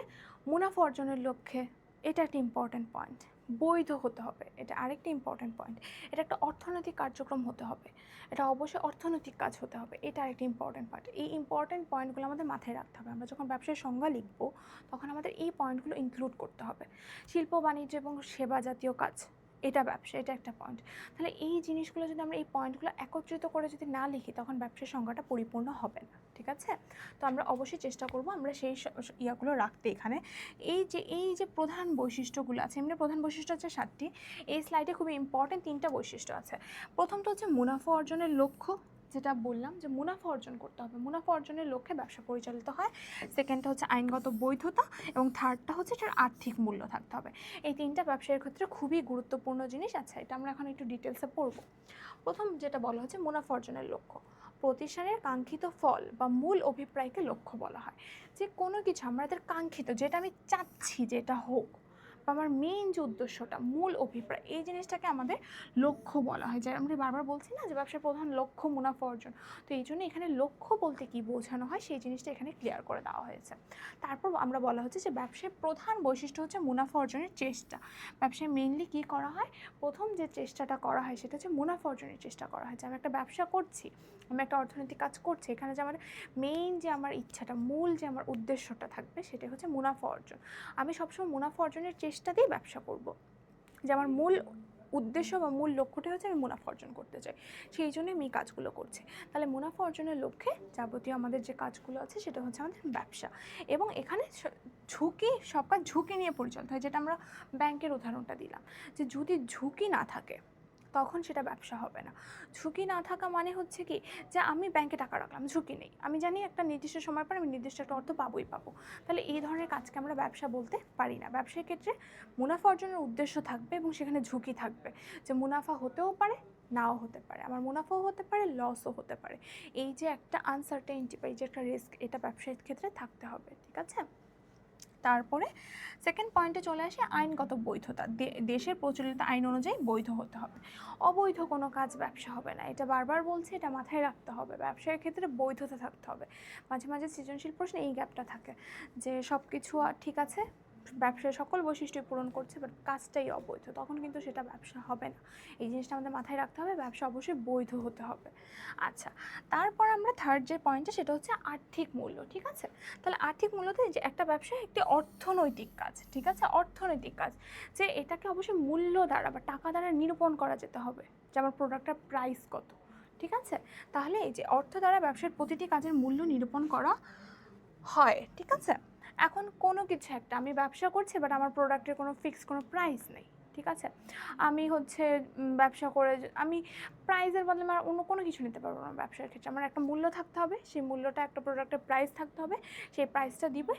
মুনাফা অর্জনের লক্ষ্যে, এটা একটা ইম্পর্ট্যান্ট পয়েন্ট, বৈধ হতে হবে, এটা আরেকটা ইম্পর্ট্যান্ট পয়েন্ট, এটা একটা অর্থনৈতিক কার্যক্রম হতে হবে, এটা অবশ্যই অর্থনৈতিক কাজ হতে হবে, এটা আরেকটা ইম্পর্ট্যান্ট পয়েন্ট। এই ইম্পর্ট্যান্ট পয়েন্টগুলো আমাদের মাথায় রাখতে হবে। আমরা যখন ব্যবসার সংজ্ঞা লিখব তখন আমাদের এই পয়েন্টগুলো ইনক্লুড করতে হবে। শিল্প, বাণিজ্য এবং সেবা জাতীয় কাজ, এটা ব্যবসা, এটা একটা পয়েন্ট। তাহলে এই জিনিসগুলো যদি আমরা এই পয়েন্টগুলো একত্রিত করে যদি না লিখি তখন ব্যবসার সংজ্ঞাটা পরিপূর্ণ হবে না, ঠিক আছে। তো আমরা অবশ্যই চেষ্টা করব আমরা সেই ইয়াগুলো রাখতে এখানে। এই যে প্রধান বৈশিষ্ট্যগুলো আছে, এমনি প্রধান বৈশিষ্ট্য হচ্ছে 7টি, এই স্লাইডে খুবই ইম্পর্টেন্ট 3টা বৈশিষ্ট্য আছে। প্রথমটা হচ্ছে মুনাফা অর্জনের লক্ষ্য, যেটা বললাম যে মুনাফা অর্জন করতে হবে, মুনাফা অর্জনের লক্ষ্যে ব্যবসা পরিচালিত হয়। সেকেন্ডটা হচ্ছে আইনগত বৈধতা, এবং থার্ডটা হচ্ছে এটার আর্থিক মূল্য থাকতে হবে। এই 3টা ব্যবসায়ের ক্ষেত্রে খুবই গুরুত্বপূর্ণ জিনিস। আচ্ছা, এটা আমরা এখন একটু ডিটেলসে পড়ব। প্রথম যেটা বলা হচ্ছে মুনাফা অর্জনের লক্ষ্য, প্রতিষ্ঠানের কাঙ্ক্ষিত ফল বা মূল অভিপ্রায়কে লক্ষ্য বলা হয়। যে কোনো কিছু আমাদের কাঙ্ক্ষিত, যেটা আমি চাচ্ছি যেটা হোক, বা আমার মেইন যে উদ্দেশ্যটা, মূল অভিপ্রায়, এই জিনিসটাকে আমাদের লক্ষ্য বলা হয়। যার আমরা বারবার বলছি না যে ব্যবসার প্রধান লক্ষ্য মুনাফা অর্জন, তো এই জন্য এখানে লক্ষ্য বলতে কি বোঝানো হয় সেই জিনিসটা এখানে ক্লিয়ার করে দেওয়া হয়েছে। তারপর আমরা বলা হচ্ছে যে ব্যবসার প্রধান বৈশিষ্ট্য হচ্ছে মুনাফা অর্জনের চেষ্টা। ব্যবসায় মেইনলি কী করা হয়, প্রথম যে চেষ্টাটা করা হয় সেটা হচ্ছে মুনাফা অর্জনের চেষ্টা করা হয়। যে আমি একটা ব্যবসা করছি, আমি একটা অর্থনৈতিক কাজ করছি, এখানে যে আমার মেইন যে আমার ইচ্ছাটা, মূল যে আমার উদ্দেশ্যটা থাকবে সেটা হচ্ছে মুনাফা অর্জন। আমি সবসময় মুনাফা অর্জনের চেষ্টা দিয়ে ব্যবসা করব, যে আমার মূল উদ্দেশ্য বা মূল লক্ষ্যটা হচ্ছে আমি মুনাফা অর্জন করতে চাই, সেই জন্য আমি এই কাজগুলো করছি। তাহলে মুনাফা অর্জনের লক্ষ্যে যাবতীয় আমাদের যে কাজগুলো আছে সেটা হচ্ছে আমাদের ব্যবসা। এবং এখানে ঝুঁকি, সব কাজ ঝুঁকি নিয়ে পরিচালিত হয়, যেটা আমরা ব্যাংকের উদাহরণটা দিলাম, যে যদি ঝুঁকি না থাকে তখন সেটা ব্যবসা হবে না। ঝুঁকি না থাকা মানে হচ্ছে কি, যে আমি ব্যাংকে টাকা রাখলাম, ঝুঁকি নেই, আমি জানি একটা নির্দিষ্ট সময় পর আমি নির্দিষ্ট একটা অর্থ পাবোই পাবো, তাহলে এই ধরনের কাজকে আমরা ব্যবসা বলতে পারি না। ব্যবসার ক্ষেত্রে মুনাফা অর্জনের উদ্দেশ্য থাকবে এবং সেখানে ঝুঁকি থাকবে, যে মুনাফা হতেও পারে, নাও হতে পারে, আমার মুনাফাও হতে পারে, লসও হতে পারে। এই যে একটা আনসার্টেনিটি বা এই যে একটা রিস্ক, এটা ব্যবসায়িক ক্ষেত্রে থাকতে হবে, ঠিক আছে। তারপরে সেকেন্ড পয়েন্টে চলে আসে আইনগত বৈধতা। দেশের প্রচলিত আইন অনুযায়ী বৈধ হতে হবে, অবৈধ কোনো কাজ ব্যবসা হবে না। এটা বারবার বলছি, এটা মাথায় রাখতে হবে, ব্যবসায়ের ক্ষেত্রে বৈধতা থাকতে হবে। মাঝে মাঝে সৃজনশীল প্রশ্নে এই গ্যাপটা থাকে যে সব কিছু ঠিক আছে, ব্যবসায় সকল বৈশিষ্ট্য পূরণ করছে, বাট কাজটাই অবৈধ, তখন কিন্তু সেটা ব্যবসা হবে না। এই জিনিসটা আমাদের মাথায় রাখতে হবে, ব্যবসা অবশ্যই বৈধ হতে হবে। আচ্ছা, তারপর আমরা থার্ড যে পয়েন্টটা সেটা হচ্ছে আর্থিক মূল্য, ঠিক আছে। তাহলে আর্থিক মূল্যতে যে একটা ব্যবসা একটি অর্থনৈতিক কাজ, ঠিক আছে, অর্থনৈতিক কাজ, যে এটাকে অবশ্যই মূল্য দ্বারা বা টাকা দ্বারা নিরূপণ করা যেতে হবে, যে আমার প্রোডাক্টটার প্রাইস কত, ঠিক আছে। তাহলে এই যে অর্থ দ্বারা ব্যবসার প্রতিটি কাজের মূল্য নিরূপণ করা হয়, ঠিক আছে। এখন কোনো কিছু একটা আমি ব্যবসা করছি, বাট আমার প্রোডাক্টের কোনো ফিক্সড কোনো প্রাইস নেই, ঠিক আছে। আমি হচ্ছে ব্যবসা করে আমি প্রাইসের বদলে আমার অন্য কোনো কিছু নিতে পারবো না। ব্যবসার ক্ষেত্রে আমার একটা মূল্য থাকতে হবে, সেই মূল্যটা, একটা প্রোডাক্টের প্রাইস থাকতে হবে, সেই প্রাইসটা দিবে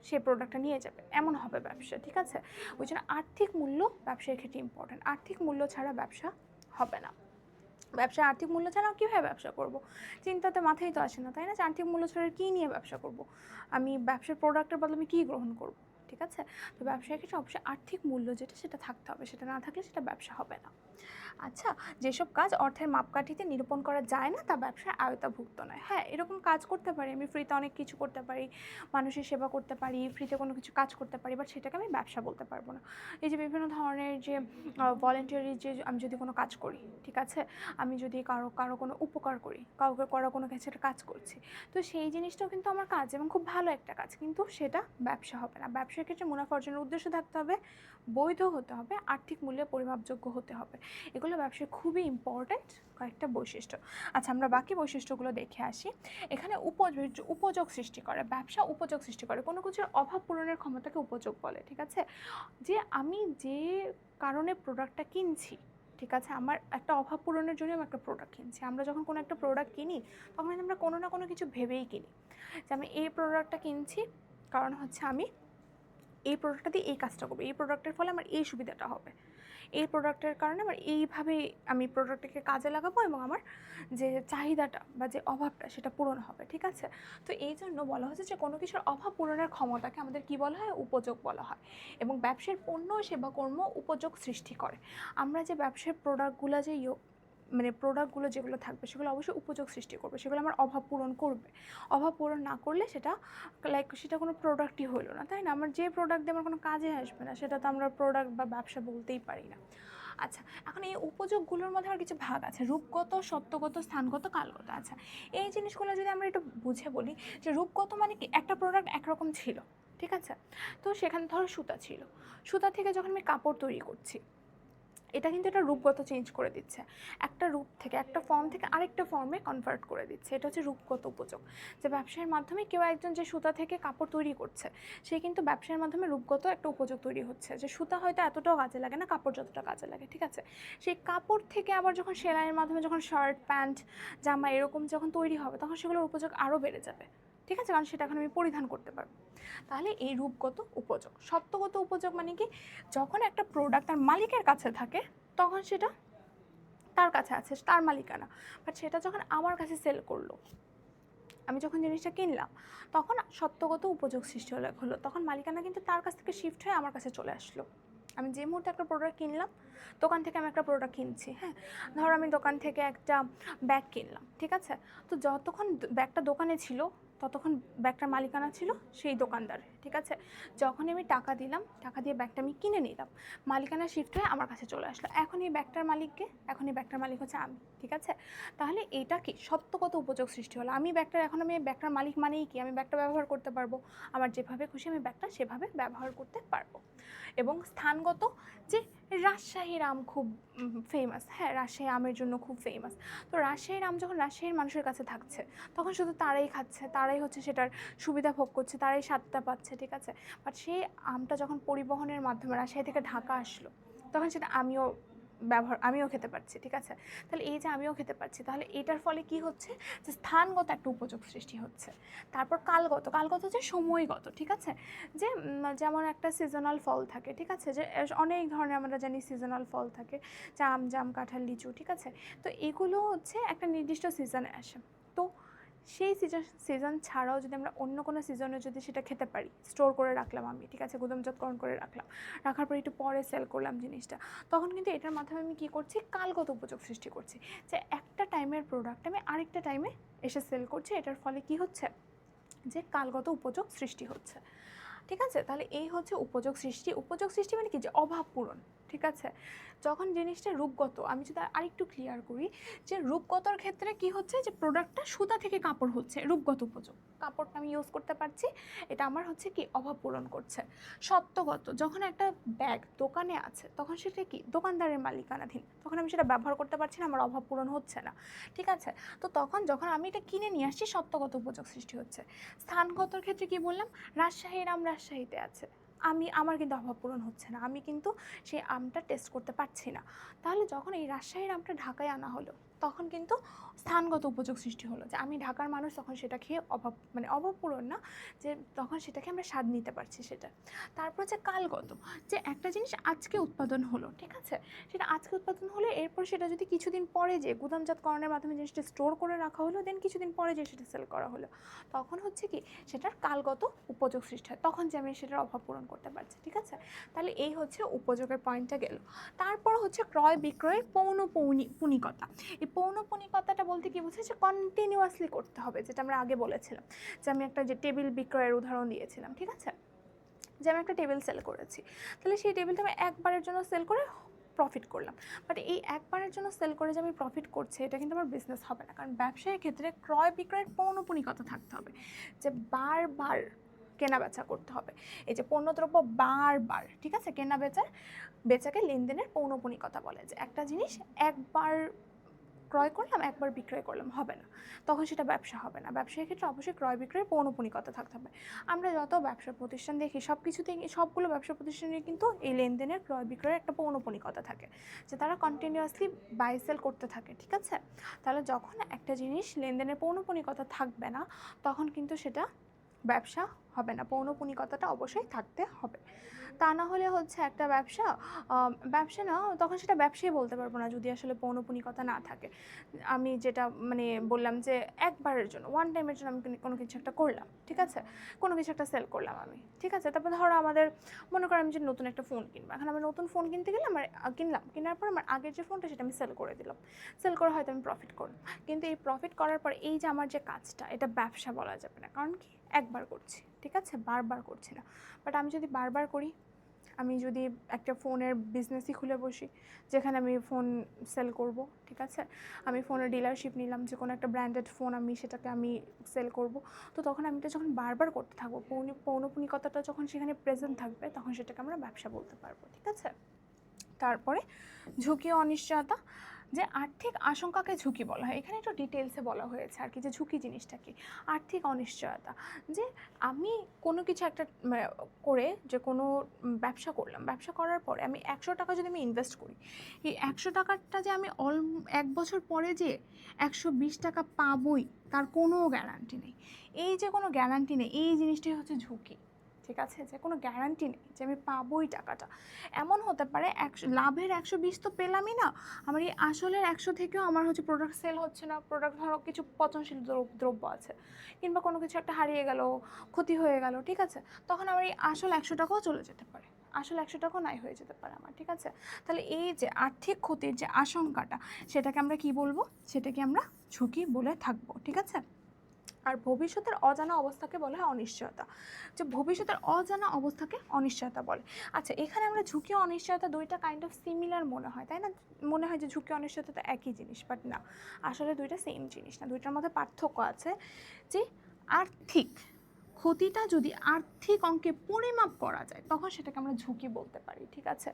সেই প্রোডাক্টটা নিয়ে যাবে, এমন হবে ব্যবসা, ঠিক আছে? ওই জন্য আর্থিক মূল্য ব্যবসার ক্ষেত্রে ইম্পর্টেন্ট। আর্থিক মূল্য ছাড়া ব্যবসা হবে না। ব্যবসায় আর্থিক মূল্য ছাড়াও কীভাবে ব্যবসা করব, চিন্তাতে মাথায় তো আসে না, তাই না? যে আর্থিক মূল্য ছাড়া কী নিয়ে ব্যবসা করব, আমি ব্যবসার প্রোডাক্টের বদলে আমি কী গ্রহণ করব, ঠিক আছে? তো ব্যবসার ক্ষেত্রে অবশ্যই আর্থিক মূল্য যেটা সেটা থাকতে হবে, সেটা না থাকলে সেটা ব্যবসা হবে না। আচ্ছা, যেসব কাজ অর্থের মাপকাঠিতে নিরূপণ করা যায় না তা ব্যবসার আওতাভুক্ত নয়। হ্যাঁ, এরকম কাজ করতে পারি, আমি ফ্রিতে অনেক কিছু করতে পারি, মানুষের সেবা করতে পারি, ফ্রিতে কোনো কিছু কাজ করতে পারি, বাট সেটাকে আমি ব্যবসা বলতে পারবো না। এই যে বিভিন্ন ধরনের যে ভলেন্টিয়ারি, যে আমি যদি কোনো কাজ করি, ঠিক আছে, আমি যদি কারো কোনো উপকার করি, কাউকে করা কোনো কিছু একটা কাজ করছি, তো সেই জিনিসটাও কিন্তু আমার কাজ এবং খুব ভালো একটা কাজ, কিন্তু সেটা ব্যবসা হবে না। ব্যবসার ক্ষেত্রে মুনাফা অর্জনের উদ্দেশ্য থাকতে হবে, বৈধ হতে হবে, আর্থিক মূল্যে পরিমাপযোগ্য হতে হবে। এগুলো ব্যবসায় খুবই ইম্পর্ট্যান্ট কয়েকটা বৈশিষ্ট্য। আচ্ছা, আমরা বাকি বৈশিষ্ট্যগুলো দেখে আসি। এখানে উপযোগ সৃষ্টি করে, ব্যবসা উপযোগ সৃষ্টি করে, কোনো কিছুর অভাব পূরণের ক্ষমতাকে উপযোগ বলে, ঠিক আছে? যে আমি যে কারণে প্রোডাক্টটা কিনছি, ঠিক আছে, আমার একটা অভাব পূরণের জন্য আমি একটা প্রোডাক্ট কিনছি। আমরা যখন কোনো একটা প্রোডাক্ট কিনি তখন আমরা কোনো না কোনো কিছু ভেবেই কিনি, যে আমি এই প্রোডাক্টটা কিনছি কারণ হচ্ছে আমি এই প্রোডাক্টটা দিয়ে এই কাজটা করবো, এই প্রোডাক্টের ফলে আমার এই সুবিধাটা হবে, এই প্রোডাক্টের কারণে আমার এইভাবে আমি প্রোডাক্টটাকে কাজে লাগাবো এবং আমার যে চাহিদাটা বা যে অভাবটা সেটা পূরণ হবে, ঠিক আছে? তো এই জন্য বলা হচ্ছে যে কোনো কিছুর অভাব পূরণের ক্ষমতাকে আমাদের কি বলা হয়? উপযোগ বলা হয়। এবং ব্যবসার পণ্য সেবা কর্ম উপযোগ সৃষ্টি করে। আমরা যে ব্যবসার প্রোডাক্টগুলো যে প্রোডাক্টগুলো যেগুলো থাকবে সেগুলো অবশ্যই উপযোগ সৃষ্টি করবে, সেগুলো আমার অভাব পূরণ করবে। অভাব পূরণ না করলে সেটা সেটা কোনো প্রোডাক্টই হলো না, তাই না? আমার যে প্রোডাক্ট দিয়ে আমার কোনো কাজে আসবে না সেটা তো আমরা প্রোডাক্ট বা ব্যবসা বলতেই পারি না। আচ্ছা, এখন এই উপযোগগুলোর মধ্যে আমার কিছু ভাগ আছে, রূপগত, সত্যগত, স্থানগত, কালগত। আচ্ছা, এই জিনিসগুলো যদি আমরা একটু বুঝে বলি, যে রূপগত মানে কি, একটা প্রোডাক্ট একরকম ছিল, ঠিক আছে, তো সেখানে ধরো সুতা ছিল, সুতা থেকে যখন আমি কাপড় তৈরি করছি, এটা কিন্তু এটা রূপগত চেঞ্জ করে দিচ্ছে, একটা রূপ থেকে, একটা ফর্ম থেকে আরেকটা ফর্মে কনভার্ট করে দিচ্ছে, এটা হচ্ছে রূপগত উপযোগ। যে ব্যবসায়ের মাধ্যমে কেউ একজন যে সুতা থেকে কাপড় তৈরি করছে, সে কিন্তু ব্যবসায়ের মাধ্যমে রূপগত একটা উপযোগ তৈরি হচ্ছে, যে সুতা হয়তো এতটাও কাজে লাগে না, কাপড় যতটা কাজে লাগে, ঠিক আছে? সেই কাপড় থেকে আবার যখন সেলাইয়ের মাধ্যমে যখন শার্ট, প্যান্ট, জামা এরকম যখন তৈরি হবে, তখন সেগুলোর উপযোগ আরও বেড়ে যাবে, ঠিক আছে, কারণ সেটা এখন আমি পরিধান করতে পারবো। তাহলে এই রূপগত উপযোগ। সত্যগত উপযোগ মানে কি, যখন একটা প্রোডাক্ট তার মালিকের কাছে থাকে তখন সেটা তার কাছে আছে, তার মালিকানা, বাট সেটা যখন আমার কাছে সেল করলো, আমি যখন জিনিসটা কিনলাম, তখন সত্যগত উপযোগ সৃষ্টি হলো, তখন মালিকানা কিন্তু তার কাছ থেকে শিফট হয়ে আমার কাছে চলে আসলো। আমি যে মুহূর্তে একটা প্রোডাক্ট কিনলাম, দোকান থেকে আমি একটা প্রোডাক্ট কিনছি, হ্যাঁ, ধরো আমি দোকান থেকে একটা ব্যাগ কিনলাম, ঠিক আছে, তো যতক্ষণ ব্যাগটা দোকানে ছিল ততক্ষণ ব্যাগটার মালিকানা ছিল সেই দোকানদারের, ঠিক আছে? যখনই আমি টাকা দিলাম, টাকা দিয়ে ব্যাগটা আমি কিনে নিলাম, মালিকানা শিফট হয়ে আমার কাছে চলে আসলো, এখন এই ব্যাগটার মালিককে, এখন এই ব্যাগটার মালিক হচ্ছে আমি, ঠিক আছে? তাহলে এটা কি সত্যগত উপযোগ সৃষ্টি হলো। আমি ব্যাগটার মালিক মানেই কি, আমি ব্যাগটা ব্যবহার করতে পারবো, আমার যেভাবে খুশি আমি ব্যাগটা সেভাবে ব্যবহার করতে পারবো। এবং স্থানগত, যে রাজশাহীর আম খুব ফেমাস, হ্যাঁ, রাজশাহী আমের জন্য খুব ফেমাস, তো রাজশাহীর আম যখন রাজশাহীর মানুষের কাছে থাকছে, তখন শুধু তারাই খাচ্ছে, তারাই হচ্ছে সেটার সুবিধা ভোগ করছে, তারাই স্বাদটা পাচ্ছে, ঠিক আছে? বাট সেই আমটা যখন পরিবহনের মাধ্যমে রাজশাহী থেকে ঢাকা আসলো, তখন সেটা আমিও খেতে পারছি, ঠিক আছে? তাহলে এই যে আমিও খেতে পারছি, তাহলে এটার ফলে কি হচ্ছে, যে স্থানগত একটা উপযোগ সৃষ্টি হচ্ছে। তারপর কালগত, হচ্ছে সময়গত, ঠিক আছে? যে যেমন একটা সিজনাল ফল থাকে, ঠিক আছে, যে অনেক ধরনের আমরা জানি সিজনাল ফল থাকে, জাম, কাঁঠাল, লিচু, ঠিক আছে, তো এগুলো হচ্ছে একটা নির্দিষ্ট সিজনে আসে, তো সেই সিজন ছাড়াও যদি আমরা অন্য কোনো সিজনে যদি সেটা খেতে পারি, স্টোর করে রাখলাম আমি, ঠিক আছে, গুদামজাতকরণ করে রাখার পর একটু পরে সেল করলাম জিনিসটা, তখন কিন্তু এটার মাধ্যমে আমি কী করছি, কালগত উপযোগ সৃষ্টি করছি, যে একটা টাইমের প্রোডাক্ট আমি আরেকটা টাইমে এসে সেল করছি, এটার ফলে কি হচ্ছে, যে কালগত উপযোগ সৃষ্টি হচ্ছে, ঠিক আছে? তাহলে এই হচ্ছে উপযোগ সৃষ্টি মানে কি, যে অভাব পূরণ, ঠিক আছে? যখন জিনিসটা রূপগত, আমি যদি আরেকটু ক্লিয়ার করি, যে রূপগতর ক্ষেত্রে কি হচ্ছে, যে প্রোডাক্টটা সুতা থেকে কাপড় হচ্ছে, রূপগত উপযোগ, কাপড়টা আমি ইউজ করতে পারছি, এটা আমার হচ্ছে কি, অভাব পূরণ করছে। সত্যগত, যখন একটা ব্যাগ দোকানে আছে, তখন সেটা কি, দোকানদারের মালিকানাধীন, তখন আমি সেটা ব্যবহার করতে পারছি না, আমার অভাব পূরণ হচ্ছে না, ঠিক আছে? তো তখন যখন আমি এটা কিনে নিয়ে আসছি, সত্যগত উপযোগ সৃষ্টি হচ্ছে। স্থানগতর ক্ষেত্রে কি বললাম, রাজশাহীর আম রাজশাহীতে আছে, আমার কিন্তু অভাব পূরণ হচ্ছে না, আমি কিন্তু সেই আমটা টেস্ট করতে পারছি না, তাহলে যখন এই রাজশাহীর আমটা ঢাকায় আনা হলো, তখন কিন্তু স্থানগত উপযোগ সৃষ্টি হলো, যে আমি ঢাকার মানুষ, তখন সেটা খেয়ে অভাব পূরণ না, যে তখন সেটাকে আমরা স্বাদ নিতে পারছি সেটা। তারপর যে কালগত, যে একটা জিনিস আজকে উৎপাদন হলো, ঠিক আছে, সেটা আজকে উৎপাদন হলে এরপর সেটা যদি কিছুদিন পরে যে গুদামজাতকরণের মাধ্যমে জিনিসটা স্টোর করে রাখা হলো, দেন কিছুদিন পরে যে সেটা সেল করা হলো, তখন হচ্ছে কি সেটার কালগত উপযোগ সৃষ্টি হয়, তখন যে আমি সেটার অভাব পূরণ করতে পারছি, ঠিক আছে। তাহলে এই হচ্ছে উপযোগের পয়েন্টটা গেল। তারপর হচ্ছে ক্রয় বিক্রয়ের পৌনঃপুনিকতা। এই পৌনঃপুনিকতাটা বলতে কি বোঝায়, যে কন্টিনিউয়াসলি করতে হবে, যেটা আমরা আগে বলেছিলাম, যে আমি একটা যে টেবিল বিক্রয়ের উদাহরণ দিয়েছিলাম, ঠিক আছে, যে আমি একটা টেবিল সেল করেছি, তাহলে সেই টেবিলটা আমি একবারের জন্য সেল করে প্রফিট করলাম, বাট এই একবারের জন্য সেল করে যে আমি প্রফিট করছি, এটা কিন্তু আমার বিজনেস হবে না। কারণ ব্যবসায়ের ক্ষেত্রে ক্রয় বিক্রয়ের পৌনঃপুনিকতা থাকতে হবে, যে বারবার কেনা বেচা করতে হবে। এই যে পণ্যদ্রব্য বারবার, ঠিক আছে, বেচাকে লেনদেনের পৌনঃপুনিকতা বলে, যে একটা জিনিস একবার ক্রয় করলাম একবার বিক্রয় করলাম, হবে না, তখন সেটা ব্যবসা হবে না। ব্যবসায়ের ক্ষেত্রে অবশ্যই ক্রয় বিক্রয়ের পৌনঃপুনিকতা থাকতে হবে। আমরা যত ব্যবসা প্রতিষ্ঠান দেখি, সবগুলো ব্যবসা প্রতিষ্ঠানে কিন্তু এই লেনদেনের ক্রয় বিক্রয়ের একটা পৌনঃপুনিকতা থাকে, যে তারা কন্টিনিউয়াসলি বাই সেল করতে থাকে, ঠিক আছে। তাহলে যখন একটা জিনিস লেনদেনের পৌনঃপুনিকতা থাকবে না, তখন কিন্তু সেটা ব্যবসা হবে না। পৌনঃপুনিকতাটা অবশ্যই থাকতে হবে, তা না হলে হচ্ছে একটা ব্যবসা না, তখন সেটা ব্যবসাই বলতে পারবো না যদি আসলে পৌনঃপুনিকতা না থাকে। আমি যেটা মানে বললাম, যে একবারের জন্য, ওয়ান টাইমের জন্য আমি কোনো কিছু একটা করলাম, ঠিক আছে, কোনো কিছু একটা সেল করলাম আমি, ঠিক আছে। তারপর ধরো মনে করো আমি যে নতুন একটা ফোন কিনবো, এখন আমি নতুন ফোন কিনতে গেলে কেনার পর আমার আগের যে ফোনটা সেটা আমি সেল করে দিলাম, সেল করে হয়তো আমি প্রফিট করলাম, কিন্তু এই প্রফিট করার পর এই যে আমার যে কাজটা, এটা ব্যবসা বলা যাবে না। কারণ কি, একবার করছি, ঠিক আছে, বারবার করছি না। বাট আমি যদি বারবার করি, আমি যদি একটা ফোনের বিজনেসই খুলে বসি, যেখানে আমি ফোন সেল করব, ঠিক আছে, আমি ফোনের ডিলারশিপ নিলাম, যে কোনো একটা ব্র্যান্ডেড ফোন সেটাকে আমি সেল করব, তো তখন আমি এটা যখন বারবার করতে থাকবো, পৌনঃপুনিকতাটা যখন সেখানে প্রেজেন্ট থাকবে, তখন সেটাকে আমরা ব্যবসা বলতে পারবো, ঠিক আছে। তারপরে ঝুঁকি ও অনিশ্চয়তা, যে আর্থিক আশঙ্কাকে ঝুঁকি বলা হয়। এখানে একটু ডিটেলসে বলা হয়েছে আর কি, যে ঝুঁকি জিনিসটা কি। আর্থিক অনিশ্চয়তা, যে আমি কোনো কিছু একটা করে, যে কোনো ব্যবসা করলাম, ব্যবসা করার পরে আমি 100 টাকা যদি আমি ইনভেস্ট করি, এই 100 টাকাটা যে আমি 1 বছর পরে যে 120 টাকা পাবোই, তার কোনো গ্যারান্টি নেই। এই যে কোনো গ্যারান্টি নেই, এই জিনিসটাই হচ্ছে ঝুঁকি, ঠিক আছে, যে কোনো গ্যারান্টি নেই যে আমি পাবোই টাকাটা। এমন হতে পারে লাভের 120 তো পেলামই না, আমার এই আসলের 100 থেকেও আমার হচ্ছে প্রোডাক্ট সেল হচ্ছে না, প্রোডাক্ট ধরো কিছু পচনশীল দ্রব্য আছে, কিংবা কোনো কিছু একটা হারিয়ে গেল, ক্ষতি হয়ে গেল, ঠিক আছে, তখন আমার এই আসল 100 টাকাও চলে যেতে পারে, আসল 100 টাকাও নাই হয়ে যেতে পারে আমার, ঠিক আছে। তাহলে এই যে আর্থিক ক্ষতির যে আশঙ্কাটা, সেটাকে আমরা কি বলবো, সেটাকে আমরা ঝুঁকি বলে থাকবো, ঠিক আছে। আর ভবিষ্যতের অজানা অবস্থাকে বলা হয় অনিশ্চয়তা, যে ভবিষ্যতের অজানা অবস্থাকে অনিশ্চয়তা বলে। আচ্ছা, এখানে আমরা ঝুঁকি ও অনিশ্চয়তা দুইটা কাইন্ড অফ সিমিলার মনে হয়, তাই না? মনে হয় যে ঝুঁকি অনিশ্চয়তা তো একই জিনিস, বাট না, আসলে দুইটা সেম জিনিস না, দুইটার মধ্যে পার্থক্য আছে। যে আর্থিক ক্ষতিটা যদি আর্থিক অঙ্কে পরিমাপ করা যায়, তখন সেটাকে আমরা ঝুঁকি বলতে পারি, ঠিক আছে।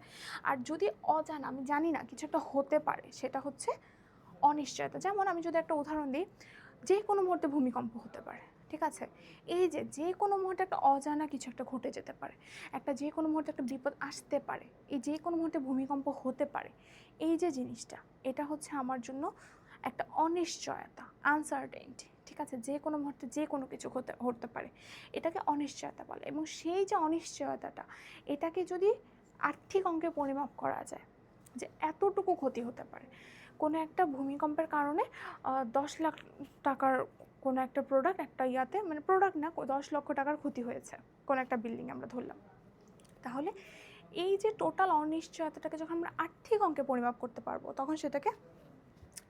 আর যদি অজানা, আমি জানি না কিছু একটা হতে পারে, সেটা হচ্ছে অনিশ্চয়তা। যেমন আমি যদি একটা উদাহরণ দিই, যে কোনো মুহূর্তে ভূমিকম্প হতে পারে, ঠিক আছে, এই যে কোনো মুহূর্তে একটা অজানা কিছু একটা ঘটে যেতে পারে, যে কোনো মুহূর্তে একটা বিপদ আসতে পারে, এই যে কোনো মুহূর্তে ভূমিকম্প হতে পারে, এই যে জিনিসটা, এটা হচ্ছে আমার জন্য একটা অনিশ্চয়তা, আনসার্টেনটি, ঠিক আছে, যে কোনো মুহূর্তে যে কোনো কিছু হতে পারে, এটাকে অনিশ্চয়তা বলে। এবং সেই যে অনিশ্চয়তাটা, এটাকে যদি আর্থিক অঙ্কে পরিমাপ করা যায়, যে এতটুকু ক্ষতি হতে পারে, কোনো একটা ভূমিকম্পের কারণে 10 লাখ টাকার কোনো একটা প্রোডাক্ট, একটা মানে প্রোডাক্ট না, 10 লক্ষ টাকার ক্ষতি হয়েছে কোনো একটা বিল্ডিং আমরা ধরলাম, তাহলে এই যে টোটাল অনিশ্চয়তাটাকে যখন আমরা আর্থিক অঙ্কে পরিমাপ করতে পারবো, তখন সেটাকে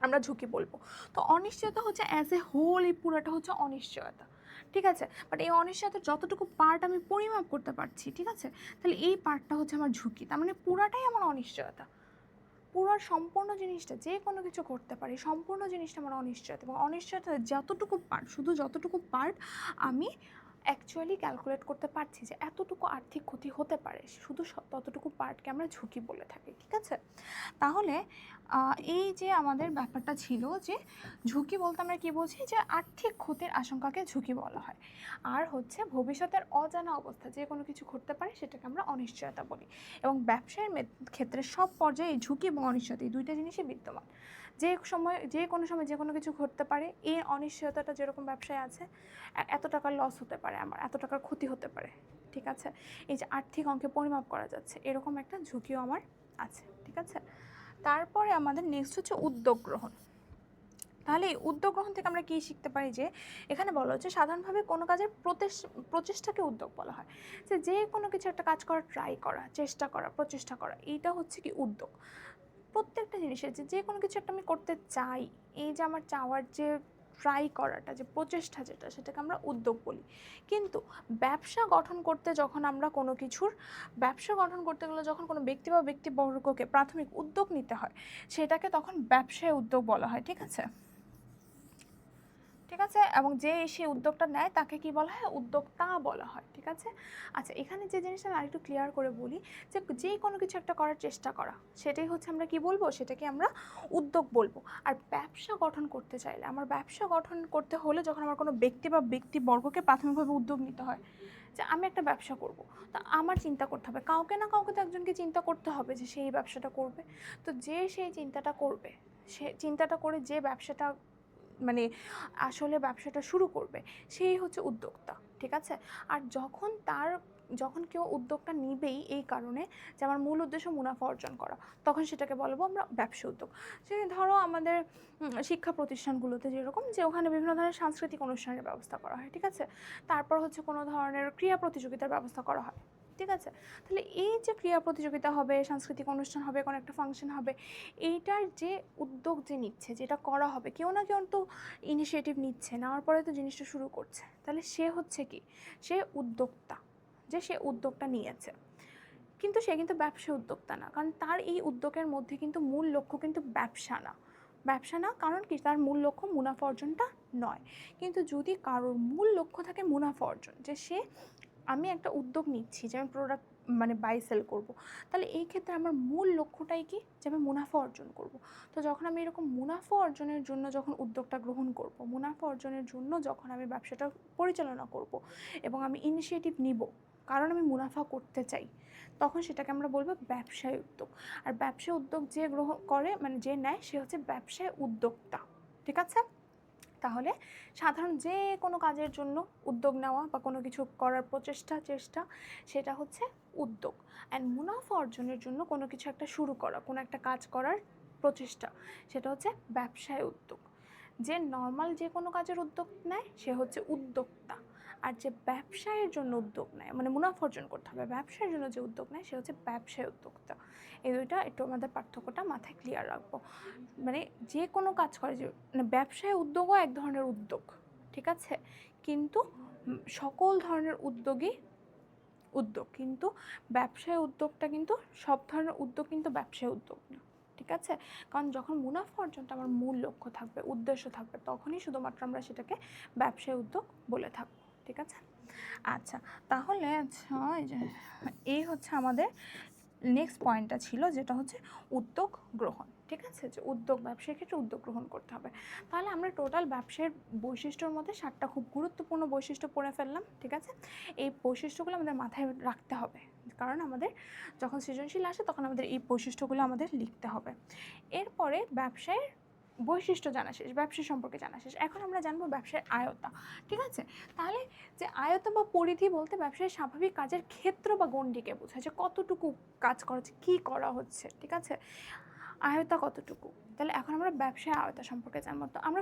আমরা ঝুঁকি বলবো। তো অনিশ্চয়তা হচ্ছে অ্যাজ এ হোল, এই পুরোটা হচ্ছে অনিশ্চয়তা, ঠিক আছে। বাট এই অনিশ্চয়তার যতটুকু পার্ট আমি পরিমাপ করতে পারছি, ঠিক আছে, তাহলে এই পার্টটা হচ্ছে আমার ঝুঁকি। তার মানে পুরাটাই আমার অনিশ্চয়তা, পুরো সম্পূর্ণ জিনিসটা, যে কোনো কিছু করতে পারি, সম্পূর্ণ জিনিসটা আমার অনিশ্চয়তা। এবং অনিশ্চয়তা যতটুকু পার্ট, শুধু যতটুকু পার্ট আমি অ্যাকচুয়ালি ক্যালকুলেট করতে পারছি, যে এতটুকু আর্থিক ক্ষতি হতে পারে, শুধু ততটুকু পার্টকে আমরা ঝুঁকি বলে থাকি, ঠিক আছে। তাহলে এই যে আমাদের ব্যাপারটা ছিল, যে ঝুঁকি বলতে আমরা কী বলছি, যে আর্থিক ক্ষতির আশঙ্কাকে ঝুঁকি বলা হয়। আর হচ্ছে ভবিষ্যতের অজানা অবস্থা, যে কোনো কিছু ঘটতে পারে, সেটাকে আমরা অনিশ্চয়তা বলি। এবং ব্যবসায়ের ক্ষেত্রে সব পর্যায়ে ঝুঁকি এবং অনিশ্চয়তা, এই দুইটা জিনিসই বিদ্যমান। যে কোনো সময় যে কোনো কিছু ঘটতে পারে, এই অনিশ্চয়তাটা যেরকম ব্যবসায় আছে, এত টাকার লস হতে পারে, আমার এত টাকার ক্ষতি হতে পারে, ঠিক আছে, এই যে আর্থিক অঙ্কে পরিমাপ করা যাচ্ছে, এরকম একটা ঝুঁকিও আমার আছে, ঠিক আছে। তারপরে আমাদের নেক্সট হচ্ছে উদ্যোগ গ্রহণ। তাহলে এই উদ্যোগ গ্রহণ থেকে আমরা কী শিখতে পারি, যে এখানে বলা হচ্ছে সাধারণভাবে কোনো কাজের প্রচেষ্টাকে উদ্যোগ বলা হয়, যে কোনো কিছু একটা কাজ করার ট্রাই করা, চেষ্টা করা, প্রচেষ্টা করা, এইটা হচ্ছে কি উদ্যোগ। প্রত্যেকটা জিনিসের যে কোনো কিছু একটা আমি করতে চাই, এই যে আমার চাওয়ার যে ট্রাই করাটা, যে প্রচেষ্টা যেটা, সেটাকে আমরা উদ্যোগ বলি। কিন্তু ব্যবসা গঠন করতে যখন আমরা কোনো কিছুর ব্যবসা গঠন করতে গেলে যখন কোনো ব্যক্তি বা ব্যক্তিবর্গকে প্রাথমিক উদ্যোগ নিতে হয়, সেটাকে তখন ব্যবসায় উদ্যোগ বলা হয়, ঠিক আছে, ঠিক আছে। এবং যে সেই উদ্যোগটা নেয় তাকে কি বলা হয়, উদ্যোক্তা বলা হয়, ঠিক আছে। আচ্ছা, এখানে যে জিনিসটা আমি আরেকটু ক্লিয়ার করে বলি, যে কোনো কিছু একটা করার চেষ্টা করা, সেটাই হচ্ছে আমরা কি বলবো, সেটাকে আমরা উদ্যোগ বলবো। আর ব্যবসা গঠন করতে চাইলে, আমার ব্যবসা গঠন করতে হলে যখন আমার কোনো ব্যক্তি বা ব্যক্তিবর্গকে প্রাথমিকভাবে উদ্যোগ নিতে হয়, যে আমি একটা ব্যবসা করব, তা আমার চিন্তা করতে হবে, কাউকে না কাউকে তো একজনকে চিন্তা করতে হবে যে সেই ব্যবসাটা করবে। তো যে সেই চিন্তাটা করবে, সে চিন্তাটা করে যে ব্যবসাটা মানে আসলে ব্যবসাটা শুরু করবে, সেই হচ্ছে উদ্যোক্তা, ঠিক আছে। আর যখন কেউ উদ্যোগটা নিবেই এই কারণে যে আমার মূল উদ্দেশ্য মুনাফা অর্জন করা, তখন সেটাকে বলবো আমরা ব্যবসা উদ্যোগ। সে ধরো আমাদের শিক্ষা প্রতিষ্ঠানগুলোতে যেরকম, যে ওখানে বিভিন্ন ধরনের সাংস্কৃতিক অনুষ্ঠানের ব্যবস্থা করা হয়, ঠিক আছে, তারপর হচ্ছে কোনো ধরনের ক্রীড়া প্রতিযোগিতার ব্যবস্থা করা হয়, ঠিক আছে। তাহলে এই যে ক্রীড়া প্রতিযোগিতা হবে, সাংস্কৃতিক অনুষ্ঠান হবে, কোনো একটা ফাংশন হবে, এইটার যে উদ্যোগ যে নিচ্ছে, যেটা করা হবে, কেউ না কেউ তো ইনিশিয়েটিভ নিচ্ছে, নেওয়ার পরে তো জিনিসটা শুরু করছে, তাহলে সে হচ্ছে কি, সে উদ্যোক্তা, যে সে উদ্যোগটা নিয়েছে। কিন্তু সে কিন্তু ব্যবসা উদ্যোক্তা না, কারণ তার এই উদ্যোগের মধ্যে কিন্তু মূল লক্ষ্য কিন্তু ব্যবসা না, কারণ কি, তার মূল লক্ষ্য মুনাফা অর্জনটা নয়। কিন্তু যদি কারোর মূল লক্ষ্য থাকে মুনাফা অর্জন, যে আমি একটা উদ্যোগ নিচ্ছি যে আমি প্রোডাক্ট বাই সেল করবো, তাহলে এই ক্ষেত্রে আমার মূল লক্ষ্যটাই কি, যে আমি মুনাফা অর্জন করব। তো যখন আমি এরকম মুনাফা অর্জনের জন্য যখন উদ্যোগটা গ্রহণ করব, মুনাফা অর্জনের জন্য যখন আমি ব্যবসাটা পরিচালনা করব এবং আমি ইনিশিয়েটিভ নিব, কারণ আমি মুনাফা করতে চাই, তখন সেটাকে আমরা বলবো ব্যবসায় উদ্যোগ। আর ব্যবসায় উদ্যোগ যে গ্রহণ করে, যে নেয়, সে হচ্ছে ব্যবসায় উদ্যোক্তা, ঠিক আছে। তাহলে সাধারণ যে কোনো কাজের জন্য উদ্যোগ নেওয়া বা কোনো কিছু করার চেষ্টা, সেটা হচ্ছে উদ্যোগ। অ্যান্ড মুনাফা অর্জনের জন্য কোনো কিছু একটা শুরু করা, কোনো একটা কাজ করার প্রচেষ্টা, সেটা হচ্ছে ব্যবসায় উদ্যোগ। যে নর্মাল যে কোনো কাজের উদ্যোগ নেয়, সে হচ্ছে উদ্যোক্তা। আর যে ব্যবসায়ের জন্য উদ্যোগ নেয়, মুনাফা অর্জন করতে হবে, ব্যবসার জন্য যে উদ্যোগ নেয়, সে হচ্ছে ব্যবসায় উদ্যোক্তা। এই দুইটা একটু আমাদের পার্থক্যটা মাথায় ক্লিয়ার রাখবো। যে কোনো কাজ করে, যে ব্যবসায় উদ্যোগও এক ধরনের উদ্যোগ, ঠিক আছে, কিন্তু সকল ধরনের উদ্যোগই উদ্যোগ, কিন্তু ব্যবসায় উদ্যোগটা কিন্তু সব ধরনের উদ্যোগ কিন্তু ব্যবসায় উদ্যোগ না, ঠিক আছে। কারণ যখন মুনাফা অর্জনটা আমার মূল লক্ষ্য থাকবে, উদ্দেশ্য থাকবে, তখনই শুধুমাত্র আমরা সেটাকে ব্যবসায় উদ্যোগ বলে থাকবো, ঠিক আছে। আচ্ছা, তাহলে এই হচ্ছে আমাদের নেক্সট পয়েন্টটা ছিল, যেটা হচ্ছে উদ্যোগ গ্রহণ, ঠিক আছে, যে উদ্যোগ, ব্যবসার ক্ষেত্রে উদ্যোগ গ্রহণ করতে হবে। তাহলে আমরা টোটাল ব্যবসার বৈশিষ্ট্যর মধ্যে 7টা খুব গুরুত্বপূর্ণ বৈশিষ্ট্য পড়ে ফেললাম, ঠিক আছে। এই বৈশিষ্ট্যগুলো আমাদের মাথায় রাখতে হবে, কারণ আমাদের যখন সৃজনশীল আসে তখন আমাদের এই বৈশিষ্ট্যগুলো আমাদের লিখতে হবে। এরপরে ব্যবসায়ের বৈশিষ্ট্য জানা শেষ, ব্যবসা সম্পর্কে জানা শেষ, এখন আমরা জানবো ব্যবসার আয়তা, ঠিক আছে। তাহলে যে আয়ত বা পরিধি বলতে ব্যবসায় স্বাভাবিক কাজের ক্ষেত্র বা গণ্ডিকে বোঝায়, যে কতটুকু কাজ করা হচ্ছে, কী করা হচ্ছে, ঠিক আছে, আয়তা কতটুকু। তাহলে এখন আমরা ব্যবসায় আয়তা সম্পর্কে জানবো। তো আমরা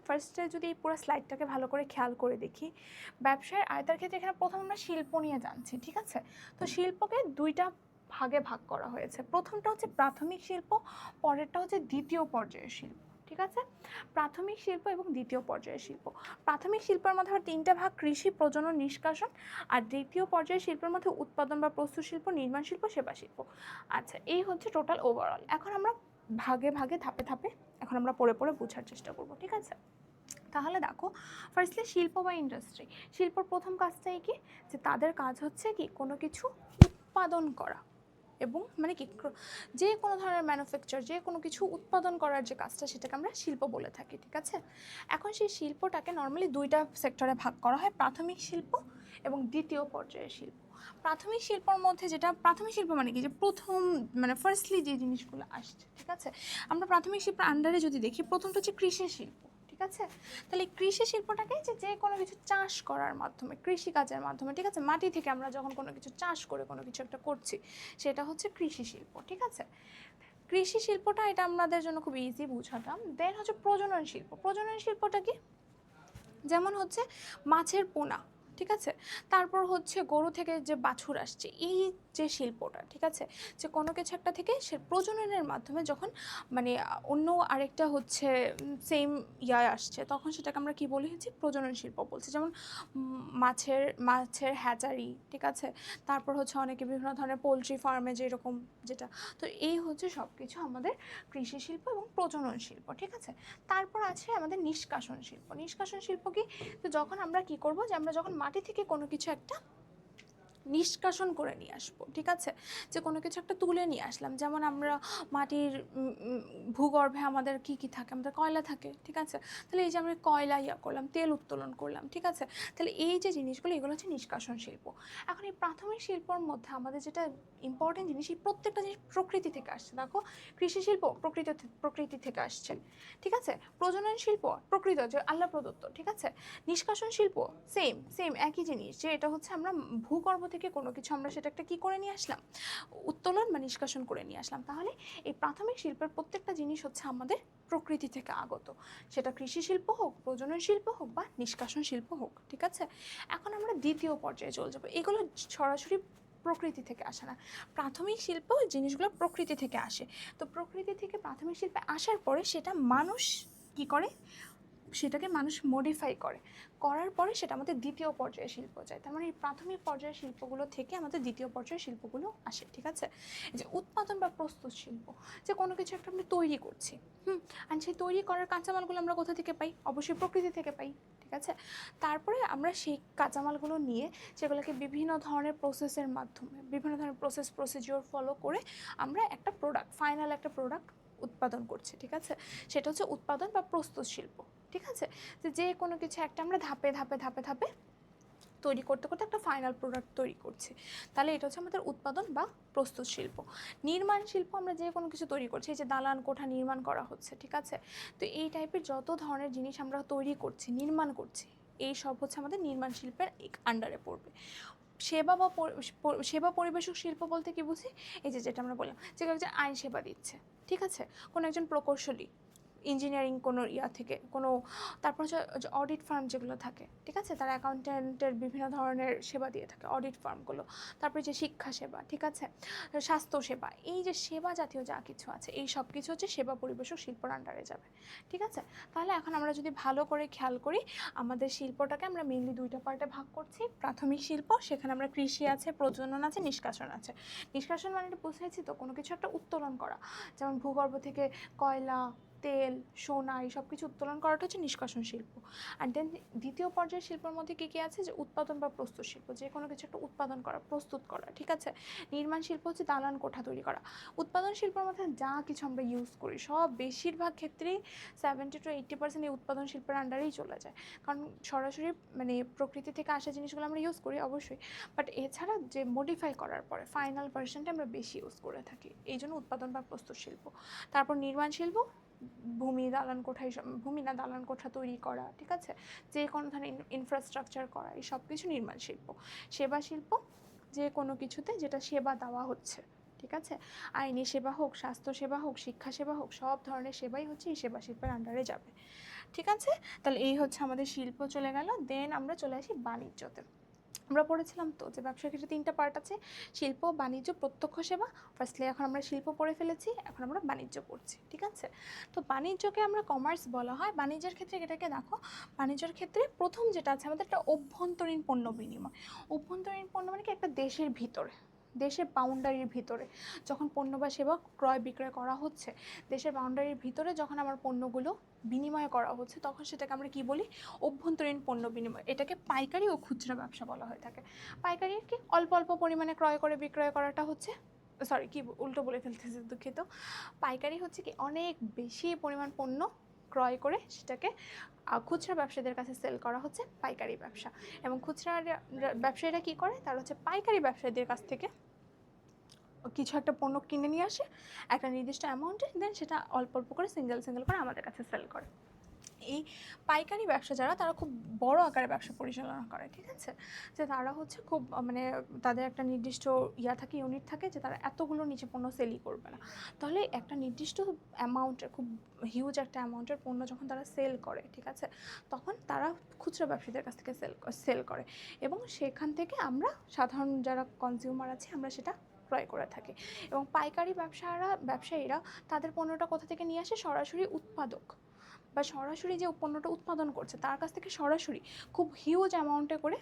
ফার্স্টে যদি এই পুরো স্লাইডটাকে ভালো করে খেয়াল করে দেখি, ব্যবসায়ের আয়তার ক্ষেত্রে এখানে প্রথম আমরা শিল্প নিয়ে জানছি, ঠিক আছে। তো শিল্পকে দুইটা ভাগে ভাগ করা হয়েছে, প্রথমটা হচ্ছে প্রাথমিক শিল্প, পরেরটা হচ্ছে দ্বিতীয় পর্যায়ের শিল্প, ঠিক আছে। প্রাথমিক শিল্প এবং দ্বিতীয় পর্যায়ের শিল্প। প্রাথমিক শিল্পের মধ্যে আবার 3টা ভাগ, কৃষি, প্রজনন, নিষ্কাশন। আর দ্বিতীয় পর্যায়ের শিল্পের মধ্যে উৎপাদন বা প্রস্তুত শিল্প, নির্মাণ শিল্প, সেবা শিল্প। আচ্ছা, এই হচ্ছে টোটাল ওভারঅল। এখন আমরা ভাগে ভাগে ধাপে ধাপে এখন আমরা পড়ে পড়ে বোঝার চেষ্টা করব, ঠিক আছে। তাহলে দেখো, ফার্স্টলি শিল্প বা ইন্ডাস্ট্রি। শিল্পর প্রথম কাজটাই কি, যে তাদের কাজ হচ্ছে কি, কোনো কিছু উৎপাদন করা, এবং যে কোনো ধরনের ম্যানুফ্যাকচার, যে কোনো কিছু উৎপাদন করার যে কাজটা, সেটাকে আমরা শিল্প বলে থাকি, ঠিক আছে। এখন সেই শিল্পটাকে নর্মালি 2টা সেক্টরে ভাগ করা হয়, প্রাথমিক শিল্প এবং দ্বিতীয় পর্যায়ের শিল্প। প্রাথমিক শিল্পর মধ্যে যেটা, প্রাথমিক শিল্প মানে কি, যে প্রথম মানে ফার্স্টলি যে জিনিসগুলো আসছে, ঠিক আছে। আমরা প্রাথমিক শিল্পের আন্ডারে যদি দেখি, প্রথমটা হচ্ছে কৃষি শিল্প, ঠিক আছে। তাহলে কৃষি শিল্পটাকে যে কোনো কিছু চাষ করার মাধ্যমে, কৃষিকাজের মাধ্যমে, ঠিক আছে, মাটি থেকে আমরা যখন কোনো কিছু চাষ করে কোনো কিছু একটা করছি, সেটা হচ্ছে কৃষি শিল্প, ঠিক আছে। কৃষি শিল্পটা এটা আমাদের জন্য খুব ইজি বুঝাটা। দেন হচ্ছে প্রজনন শিল্প। প্রজনন শিল্পটা কি, যেমন হচ্ছে মাছের পোনা, ঠিক আছে। তারপর হচ্ছে গরু থেকে যে বাছুর আসছে, এই যে শিল্পটা, ঠিক আছে, যে কোনো কিছু একটা থেকে সে প্রজননের মাধ্যমে যখন মানে অন্য আরেকটা হচ্ছে সেম আসছে, তখন সেটাকে আমরা কি বলি হচ্ছে প্রজনন শিল্প বলছি। যেমন মাছের হ্যাচারি, ঠিক আছে। তারপর হচ্ছে অনেকে বিভিন্ন ধরনের পোলট্রি ফার্মে যেরকম যেটা, তো এই হচ্ছে সব কিছু আমাদের কৃষি শিল্প এবং প্রজনন শিল্প, ঠিক আছে। তারপর আছে আমাদের নিষ্কাশন শিল্প। নিষ্কাশন শিল্প কি, তো যখন আমরা কি করব, যে আমরা যখন মাটি থেকে কোনো কিছু একটা নিষ্কাশন করে নিয়ে আসবো, ঠিক আছে, যে কোনো কিছু একটা তুলে নিয়ে আসলাম। যেমন আমরা মাটির ভূগর্ভে আমাদের কি কি থাকে, আমাদের কয়লা থাকে, ঠিক আছে। তাহলে এই যে আমরা কয়লা করলাম, তেল উত্তোলন করলাম, ঠিক আছে। তাহলে এই যে জিনিসগুলো, এগুলো হচ্ছে নিষ্কাশন শিল্প। এখন এই প্রাথমিক শিল্পর মধ্যে আমাদের যেটা ইম্পর্টেন্ট জিনিস, এই প্রত্যেকটা জিনিস প্রকৃতি থেকে আসছে। দেখো, কৃষি শিল্প প্রকৃতি থেকে আসছে, ঠিক আছে। প্রজনন শিল্প প্রকৃত, যে আল্লাহ প্রদত্ত, ঠিক আছে। নিষ্কাশন শিল্প সেম সেম একই জিনিস, যে এটা হচ্ছে আমরা ভূগর্ভ থেকে কোনো কিছু আমরা সেটা একটা কী করে নিয়ে আসলাম, উত্তোলন বা নিষ্কাশন করে নিয়ে আসলাম। তাহলে এই প্রাথমিক শিল্পের প্রত্যেকটা জিনিস হচ্ছে আমাদের প্রকৃতি থেকে আগত, সেটা কৃষি শিল্প হোক, প্রজনন শিল্প হোক বা নিষ্কাশন শিল্প হোক, ঠিক আছে। এখন আমরা দ্বিতীয় পর্যায়ে চলে যাবো। এগুলো সরাসরি প্রকৃতি থেকে আসে না। প্রাথমিক শিল্প জিনিসগুলো প্রকৃতি থেকে আসে। তো প্রকৃতি থেকে প্রাথমিক শিল্পে আসার পরে সেটা মানুষ কি করে, সেটাকে মানুষ মডিফাই করার পরে সেটা আমাদের দ্বিতীয় পর্যায়ে শিল্প যায়। তার মানে এই প্রাথমিক পর্যায়ের শিল্পগুলো থেকে আমাদের দ্বিতীয় পর্যায়ের শিল্পগুলো আসে, ঠিক আছে। যে উৎপাদন বা প্রস্তুত শিল্প, যে কোনো কিছু একটা আমরা তৈরি করছি, আর সেই তৈরি করার কাঁচামালগুলো আমরা কোথা থেকে পাই, অবশ্যই প্রকৃতি থেকে পাই, ঠিক আছে। তারপরে আমরা সেই কাঁচামালগুলো নিয়ে সেগুলোকে বিভিন্ন ধরনের প্রসেসের মাধ্যমে, বিভিন্ন ধরনের প্রসিডিওর ফলো করে আমরা একটা প্রোডাক্ট, ফাইনাল একটা প্রোডাক্ট উৎপাদন করছে, ঠিক আছে। সেটা হচ্ছে উৎপাদন বা প্রস্তুত শিল্প, ঠিক আছে। যে কোনো কিছু একটা আমরা ধাপে ধাপে ধাপে ধাপে তৈরি করতে করতে একটা ফাইনাল প্রোডাক্ট তৈরি করছি, তাহলে এটা হচ্ছে আমাদের উৎপাদন বা প্রস্তুত শিল্প। নির্মাণ শিল্প, আমরা যে কোনো কিছু তৈরি করছি, এই যে দালান কোঠা নির্মাণ করা হচ্ছে, ঠিক আছে। তো এই টাইপের যত ধরনের জিনিস আমরা তৈরি করছি, নির্মাণ করছি, এই সব হচ্ছে আমাদের নির্মাণ শিল্পের আন্ডারে পড়বে। সেবা পরিবেশক শিল্প বলতে কি বুঝি, এই যে যেটা আমরা বললাম, যে একজন আইন সেবা দিচ্ছে, ঠিক আছে, কোনো একজন প্রকৌশলী, ইঞ্জিনিয়ারিং কোনো থেকে কোনো, তারপর হচ্ছে অডিট ফার্ম যেগুলো থাকে, ঠিক আছে, তারা অ্যাকাউন্ট্যান্টের বিভিন্ন ধরনের সেবা দিয়ে থাকে অডিট ফার্মগুলো। তারপরে যে শিক্ষা সেবা, ঠিক আছে, স্বাস্থ্য সেবা, এই যে সেবা জাতীয় যা কিছু আছে, এই সব কিছু হচ্ছে সেবা পরিবেশক শিল্পর আন্ডারে যাবে, ঠিক আছে। তাহলে এখন আমরা যদি ভালো করে খেয়াল করি, আমাদের শিল্পটাকে আমরা মেইনলি দুইটা পার্টে ভাগ করছি। প্রাথমিক শিল্প, সেখানে আমরা কৃষি আছে, প্রজনন আছে, নিষ্কাশন আছে। নিষ্কাশন মানে বুঝেছি তো, কোনো কিছু একটা উত্তোলন করা, যেমন ভূগর্ভ থেকে কয়লা, তেল, সোনা, এই সব কিছু উত্তোলন করাটা হচ্ছে নিষ্কাশন শিল্প। আর দেন দ্বিতীয় পর্যায়ের শিল্পের মধ্যে কী কী আছে, যে উৎপাদন বা প্রস্তুত শিল্প, যে কোনো কিছু একটা উৎপাদন করা, প্রস্তুত করা, ঠিক আছে। নির্মাণ শিল্প হচ্ছে দালান কোঠা তৈরি করা। উৎপাদন শিল্পের মধ্যে যা কিছু আমরা ইউজ করি, সব বেশিরভাগ ক্ষেত্রেই 70 to 80% এই উৎপাদন শিল্পের আন্ডারেই চলে যায়। কারণ সরাসরি মানে প্রকৃতি থেকে আসা জিনিসগুলো আমরা ইউজ করি অবশ্যই, বাট এছাড়া যে মডিফাই করার পরে ফাইনাল ভার্সনটা আমরা বেশি ইউজ করে থাকি, এই জন্য উৎপাদন বা প্রস্তুত শিল্প। তারপর নির্মাণ শিল্প, ভূমি না দালান কোঠা তৈরি করা, ঠিক আছে, যে কোনো ধরনের ইনফ্রাস্ট্রাকচার করা, এই সব কিছু নির্মাণ শিল্প। সেবা শিল্প, যে কোনো কিছুতে যেটা সেবা দেওয়া হচ্ছে, ঠিক আছে, আইনি সেবা হোক, স্বাস্থ্য সেবা হোক, শিক্ষা সেবা হোক, সব ধরনের সেবাই হচ্ছে এই সেবা শিল্পের আন্ডারে যাবে, ঠিক আছে। তাহলে এই হচ্ছে আমাদের শিল্প চলে গেল। দেন আমরা চলে আসি বাণিজ্যতে। আমরা পড়েছিলাম তো যে ব্যবসার ক্ষেত্রে 3টা পার্ট আছে, শিল্প, বাণিজ্য, প্রত্যক্ষ সেবা। ফার্স্টলি এখন আমরা শিল্প পড়ে ফেলেছি, এখন আমরা বাণিজ্য পড়ছি, ঠিক আছে। তো বাণিজ্যকে আমরা কমার্স বলা হয়। বাণিজ্যের ক্ষেত্রে এটাকে দেখো, বাণিজ্যের ক্ষেত্রে প্রথম যেটা আছে আমাদের একটা অভ্যন্তরীণ পণ্য বিনিময়। অভ্যন্তরীণ পণ্য মানে কি, একটা দেশের ভিতরে, দেশের বাউন্ডারির ভিতরে যখন পণ্য বা সেবা ক্রয় বিক্রয় করা হচ্ছে, দেশের বাউন্ডারির ভিতরে যখন আমার পণ্যগুলো বিনিময় করা হচ্ছে, তখন সেটাকে আমরা কি বলি, অভ্যন্তরীণ পণ্য বিনিময়। এটাকে পাইকারি ও খুচরা ব্যবসা বলা হয়ে থাকে। পাইকারি কি, অল্প অল্প পরিমাণে ক্রয় করে বিক্রয় করাটা হচ্ছে, সরি কি উল্টো বলে ফেলতেছি, দুঃখিত। পাইকারি হচ্ছে কি, অনেক বেশি পরিমাণ পণ্য ক্রয় করে সেটাকে খুচরা ব্যবসায়ীদের কাছে সেল করা হচ্ছে পাইকারি ব্যবসা। এবং খুচরা ব্যবসায়ীরা কী করে, তারা হচ্ছে পাইকারি ব্যবসায়ীদের কাছ থেকে কিছু একটা পণ্য কিনে নিয়ে আসে একটা নির্দিষ্ট অ্যামাউন্টে, দেন সেটা অল্প অল্প করে সিঙ্গেল করে আমাদের কাছে সেল করে। এই পাইকারি ব্যবসা যারা, তারা খুব বড় আকারে ব্যবসা পরিচালনা করে, ঠিক আছে, যে তারা হচ্ছে খুব মানে তাদের একটা নির্দিষ্ট থাকে, ইউনিট থাকে, যে তারা এতগুলো নিচে পণ্য সেলই করবে না। তাহলে একটা নির্দিষ্ট অ্যামাউন্টের, খুব হিউজ একটা অ্যামাউন্টের পণ্য যখন তারা সেল করে, ঠিক আছে, তখন তারা খুচরা ব্যবসায়ীদের কাছ থেকে সেল করে এবং সেখান থেকে আমরা সাধারণ যারা কনজিউমার আছি আমরা সেটা ক্রয় করে থাকি। এবং পাইকারি ব্যবসায়ীরা তাদের পণ্যটা কোথা থেকে নিয়ে আসে, সরাসরি উৎপাদক বা সরাসরি যে পণ্যটা উৎপাদন করছে তার কাছ থেকে সরাসরি খুব হিউজ অ্যামাউন্টে করে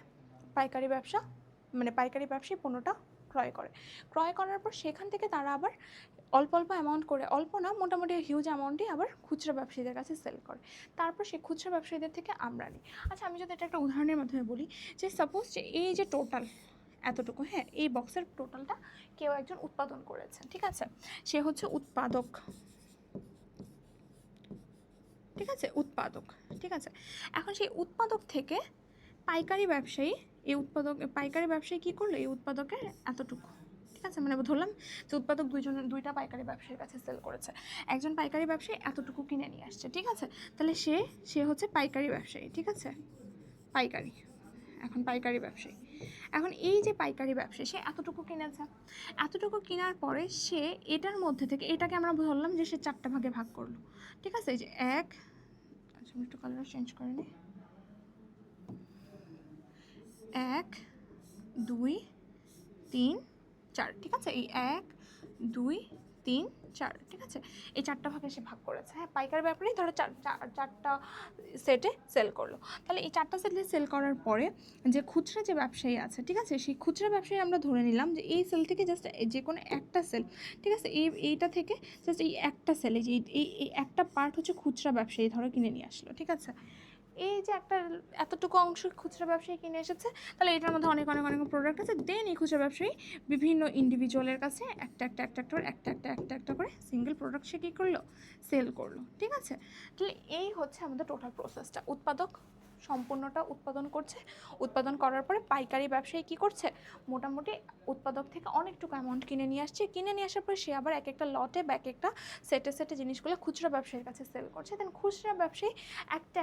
পাইকারি ব্যবসায়ী পণ্যটা ক্রয় করার পর সেখান থেকে তারা আবার অল্প অ্যামাউন্ট করে, অল্প না মোটামুটি হিউজ অ্যামাউন্টে আবার খুচরা ব্যবসায়ীদের কাছে সেল করে, তারপর সেই খুচরা ব্যবসায়ীদের থেকে আমরা নিই। আচ্ছা, আমি যদি এটা একটা উদাহরণের মাধ্যমে বলি, যে সাপোজ যে এই যে টোটাল এতটুকু, হ্যাঁ, এই বক্সের টোটালটা কেউ একজন উৎপাদন করেছেন, ঠিক আছে, সে হচ্ছে উৎপাদক, ঠিক আছে, ঠিক আছে। এখন সেই উৎপাদক থেকে পাইকারি ব্যবসায়ী কী করলো, এই উৎপাদকের এতটুকু, ঠিক আছে, মানে ধরলাম যে উৎপাদক দুইটা পাইকারি ব্যবসায়ীর কাছে সেল করেছে, একজন পাইকারি ব্যবসায়ী এতটুকু কিনে নিয়ে আসছে, ঠিক আছে, তাহলে সে হচ্ছে পাইকারি ব্যবসায়ী, ঠিক আছে, পাইকারি ব্যবসায়ী। এখন এই যে পাইকারি ব্যবসায়ী, সে এতটুকু কিনেছে, এতটুকু কেনার পরে সে এটার মধ্যে থেকে, এটাকে আমরা ধরলাম যে সে 4টা ভাগে ভাগ করলো, ঠিক আছে, এই যে আমি একটু কালার চেঞ্জ করে নিই, 1 2 3 4, ঠিক আছে, এই 1 2 3 4, ঠিক আছে, এই 4টা ভাগে সে ভাগ করেছে, হ্যাঁ, পাইকারি ব্যাপারেই ধরো 4টা সেটে সেল করলো। তাহলে এই 4টা সেটে সেল করার পরে যে খুচরা যে ব্যবসায়ী আছে, ঠিক আছে, সেই খুচরা ব্যবসায়ী আমরা ধরে নিলাম যে এই সেল থেকে জাস্ট যে কোনো একটা সেল, ঠিক আছে, এইটা থেকে জাস্ট এই একটা সেল, এই একটা পার্ট হচ্ছে খুচরা ব্যবসায়ী ধরো কিনে নিয়ে আসলো, ঠিক আছে, এই যে এতটুকু অংশ খুচরা ব্যবসায়ী কিনে এসেছে, তাহলে এটার মধ্যে অনেক প্রোডাক্ট আছে, দেন এই খুচরা ব্যবসায়ী বিভিন্ন ইন্ডিভিজুয়ালের কাছে একটা করে সিঙ্গেল প্রোডাক্ট সে কী করলো, সেল করলো, ঠিক আছে। তাহলে এই হচ্ছে আমাদের টোটাল প্রসেসটা। উৎপাদক সম্পূর্ণটা উৎপাদন করছে, উৎপাদন করার পরে পাইকারি ব্যবসায়ী কী করছে, মোটামুটি উৎপাদক থেকে অনেকটুকু অ্যামাউন্ট কিনে নিয়ে আসার পরে সে আবার এক একটা লটে বা এক একটা সেটে জিনিসগুলো খুচরা ব্যবসায়ীর কাছে সেল করছে, দেন খুচরা ব্যবসায়ী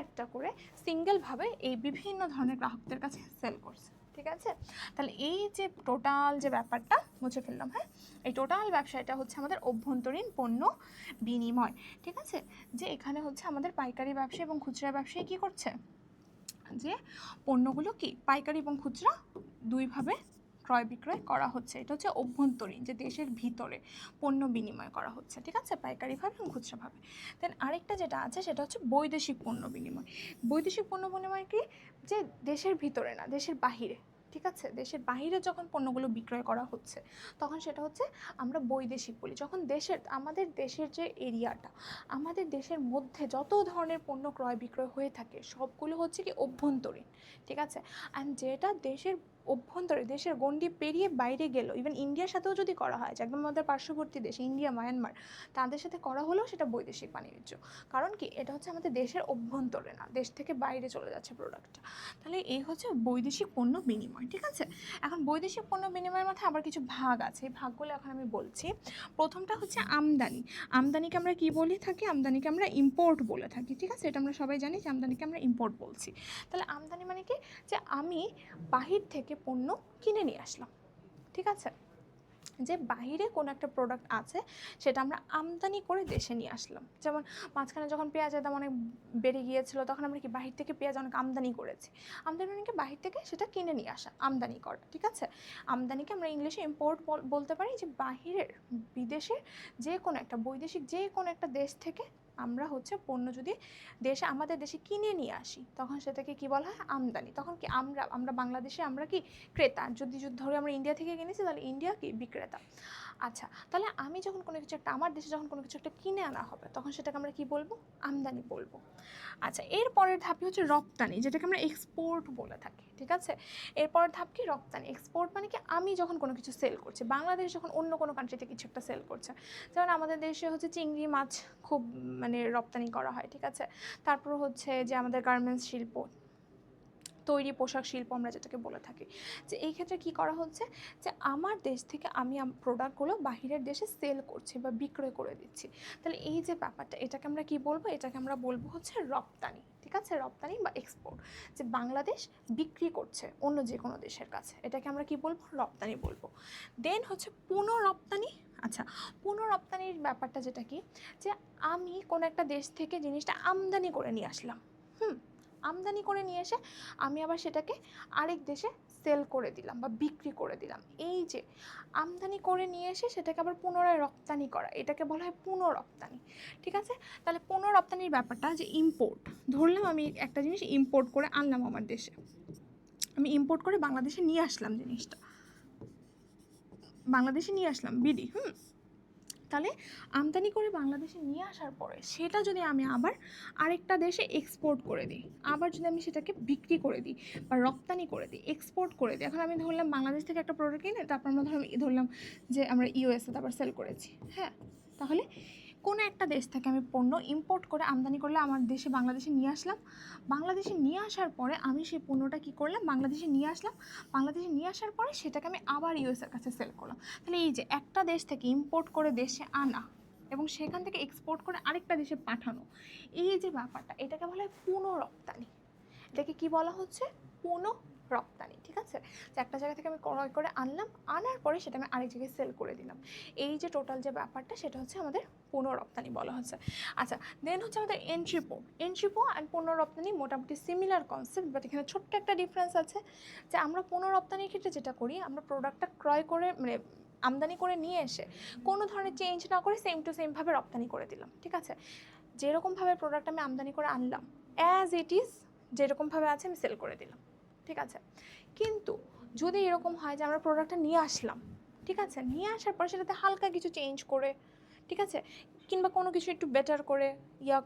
একটা করে সিঙ্গেলভাবে এই বিভিন্ন ধরনের গ্রাহকদের কাছে সেল করছে, ঠিক আছে। তাহলে এই যে টোটাল যে ব্যাপারটা মুছে ফেললাম, হ্যাঁ, এই টোটাল ব্যবসাটা হচ্ছে আমাদের অভ্যন্তরীণ পণ্য বিনিময়, ঠিক আছে, যে এখানে হচ্ছে আমাদের পাইকারি ব্যবসায়ী এবং খুচরা ব্যবসায়ী কী করছে, যে পণ্যগুলো কি পাইকারি এবং খুচরা দুইভাবে ক্রয় বিক্রয় করা হচ্ছে, এটা হচ্ছে অভ্যন্তরীণ, যে দেশের ভিতরে পণ্য বিনিময় করা হচ্ছে, ঠিক আছে, পাইকারিভাবে এবং খুচরাভাবে। দেন আরেকটা যেটা আছে সেটা হচ্ছে বৈদেশিক পণ্য বিনিময়। বৈদেশিক পণ্য বিনিময় কি, যে দেশের ভিতরে না, দেশের বাহিরে, ঠিক আছে, দেশের বাহিরে যখন পণ্যগুলো বিক্রয় করা হচ্ছে তখন সেটা হচ্ছে আমরা বৈদেশিক বলি। যখন আমাদের দেশের যে এরিয়াটা, আমাদের দেশের মধ্যে যত ধরনের পণ্য ক্রয় বিক্রয় হয়ে থাকে সবগুলো হচ্ছে কি অভ্যন্তরীণ, ঠিক আছে। অ্যান্ড যেটা দেশের অভ্যন্তরে, দেশের গণ্ডি পেরিয়ে বাইরে গেল, ইভেন ইন্ডিয়ার সাথেও যদি করা হয়, যে একদম আমাদের পার্শ্ববর্তী দেশ ইন্ডিয়া, মায়ানমার, তাদের সাথে করা হলেও সেটা বৈদেশিক বাণিজ্য। কারণ কি, এটা হচ্ছে আমাদের দেশের অভ্যন্তরে না, দেশ থেকে বাইরে চলে যাচ্ছে প্রোডাক্টটা। তাহলে এই হচ্ছে বৈদেশিক পণ্য বিনিময়, ঠিক আছে। এখন বৈদেশিক পণ্য বিনিময়ের মধ্যে আবার কিছু ভাগ আছে, এই ভাগগুলো এখন আমি বলছি। প্রথমটা হচ্ছে আমদানিকে আমরা কি বলে থাকি, আমদানিকে আমরা ইম্পোর্ট বলে থাকি, ঠিক আছে, এটা আমরা সবাই জানি যে আমদানিকে আমরা ইম্পোর্ট বলছি। তাহলে আমদানি মানে কি, যে আমি বাহির থেকে পণ্য কিনে নিয়ে আসলাম, ঠিক আছে, যে বাহিরে কোনো একটা প্রোডাক্ট আছে সেটা আমরা আমদানি করে দেশে নিয়ে আসলাম। যেমন মাঝখানে যখন পেঁয়াজের দাম অনেক বেড়ে গিয়েছিল তখন আমরা কি বাহির থেকে পেঁয়াজ অনেক আমদানি করেছি, আমদানি মানে কি বাহির থেকে সেটা কিনে নিয়ে আসা, আমদানি করা, ঠিক আছে। আমদানিকে আমরা ইংলিশে ইম্পোর্ট বলতে পারি, যে বাহিরের, বিদেশের যে কোনো একটা, বৈদেশিক যে কোনো একটা দেশ থেকে আমরা হচ্ছে পণ্য যদি আমাদের দেশে কিনে নিয়ে আসি তখন সেটাকে কি বলা হয়, আমদানি। তখন কি আমরা বাংলাদেশে আমরা কি ক্রেতা, যদি ধরে আমরা ইন্ডিয়া থেকে কিনেছি তাহলে ইন্ডিয়া কি বিক্রেতা। আচ্ছা, তাহলে আমি যখন কোনো কিছু একটা, আমার দেশে যখন কোনো কিছু একটা কিনে আনা হবে তখন সেটাকে আমরা কি বলবো, আমদানি বলবো। আচ্ছা, এর পরের ধাপই হচ্ছে রপ্তানি, যেটাকে আমরা এক্সপোর্ট বলে থাকি, ঠিক আছে। এরপর ধাপ কি রপ্তানি। এক্সপোর্ট মানে কি আমি যখন কোনো কিছু সেল করছি, বাংলাদেশ যখন অন্য কোনো কান্ট্রিতে কিছু একটা সেল করছে, যেমন আমাদের দেশে হচ্ছে চিংড়ি মাছ খুব মানে রপ্তানি করা হয়, ঠিক আছে। তারপর হচ্ছে যে আমাদের গার্মেন্টস শিল্প, তৈরি পোশাক শিল্প আমরা যেটাকে বলে থাকি, যে এই ক্ষেত্রে কী করা হচ্ছে যে আমার দেশ থেকে আমি প্রোডাক্টগুলো বাহিরের দেশে সেল করছি বা বিক্রয় করে দিচ্ছি। তাহলে এই যে ব্যাপারটা, এটাকে আমরা কি বলবো, এটাকে আমরা বলবো হচ্ছে রপ্তানি, ঠিক আছে, রপ্তানি বা এক্সপোর্ট। যে বাংলাদেশ বিক্রি করছে অন্য যে কোনো দেশের কাছে, এটাকে আমরা কি বলবো, রপ্তানি বলবো। দেন হচ্ছে পুনঃরপ্তানি। আচ্ছা, পুনঃরপ্তানির ব্যাপারটা যেটা কি, যে আমি কোনো একটা দেশ থেকে জিনিসটা আমদানি করে নিয়ে আসলাম, আমদানি করে নিয়ে এসে আমি আবার সেটাকে আরেক দেশে সেল করে দিলাম বা বিক্রি করে দিলাম। এই যে আমদানি করে নিয়ে এসে সেটাকে আবার পুনরায় রপ্তানি করা, এটাকে বলা হয় পুনঃরপ্তানি, ঠিক আছে। তাহলে পুনঃরপ্তানির ব্যাপারটা যে ইম্পোর্ট, ধরলাম আমি একটা জিনিস ইম্পোর্ট করে আনলাম আমার দেশে, আমি ইম্পোর্ট করে বাংলাদেশে নিয়ে আসলাম জিনিসটা, বাংলাদেশে নিয়ে আসলাম বিডি, তাহলে আমদানি করে বাংলাদেশে নিয়ে আসার পরে সেটা যদি আমি আবার আরেকটা দেশে এক্সপোর্ট করে দিই, আবার যদি আমি সেটাকে বিক্রি করে দিই বা রপ্তানি করে দিই, এক্সপোর্ট করে দিই, এখন আমি ধরলাম বাংলাদেশ থেকে একটা প্রোডাক্ট কিনে তারপর আমরা ধরলাম যে আমরা ইউএসএ তারপর সেল করেছি, হ্যাঁ। তাহলে কোনো একটা দেশ থেকে আমি পণ্য ইম্পোর্ট করে আমদানি করলে আমার দেশে বাংলাদেশে নিয়ে আসলাম, বাংলাদেশে নিয়ে আসার পরে আমি সেই পণ্যটা কী করলাম, বাংলাদেশে নিয়ে আসলাম, বাংলাদেশে নিয়ে আসার পরে সেটাকে আমি আবার ইউএসের কাছে সেল করলাম। তাহলে এই যে একটা দেশ থেকে ইম্পোর্ট করে দেশে আনা এবং সেখান থেকে এক্সপোর্ট করে আরেকটা দেশে পাঠানো, এই যে ব্যাপারটা, এটাকে বলা হয় পুনঃরপ্তানি। এটাকে কি বলা হচ্ছে, পুনঃরপ্তানি, ঠিক আছে। যে একটা জায়গা থেকে আমি ক্রয় করে আনলাম, আনার পরে সেটা আমি আরেক জায়গায় সেল করে দিলাম, এই যে টোটাল যে ব্যাপারটা, সেটা হচ্ছে আমাদের পুনঃরপ্তানি বলা হচ্ছে। আচ্ছা, দেন হচ্ছে আমাদের এন্ট্রিপো। এন্ট্রিপো অ্যান্ড পুনঃরপ্তানি মোটামুটি সিমিলার কনসেপ্ট, বাট এখানে ছোট্ট একটা ডিফারেন্স আছে, যে আমরা পুনঃরপ্তানির ক্ষেত্রে যেটা করি, আমরা প্রোডাক্টটা ক্রয় করে মানে আমদানি করে নিয়ে এসে কোনো ধরনের চেঞ্জ না করে সেম টু সেমভাবে রপ্তানি করে দিলাম, ঠিক আছে। যেরকমভাবে প্রোডাক্ট আমি আমদানি করে আনলাম অ্যাজ ইট ইজ যেরকমভাবে আছে আমি সেল করে দিলাম, ঠিক আছে। কিন্তু যদি এরকম হয় যে আমরা প্রোডাক্টটা নিয়ে আসলাম, ঠিক আছে, নিয়ে আসার পর সেটাতে হালকা কিছু চেঞ্জ করে, ঠিক আছে, কিংবা কোনো কিছু একটু বেটার করে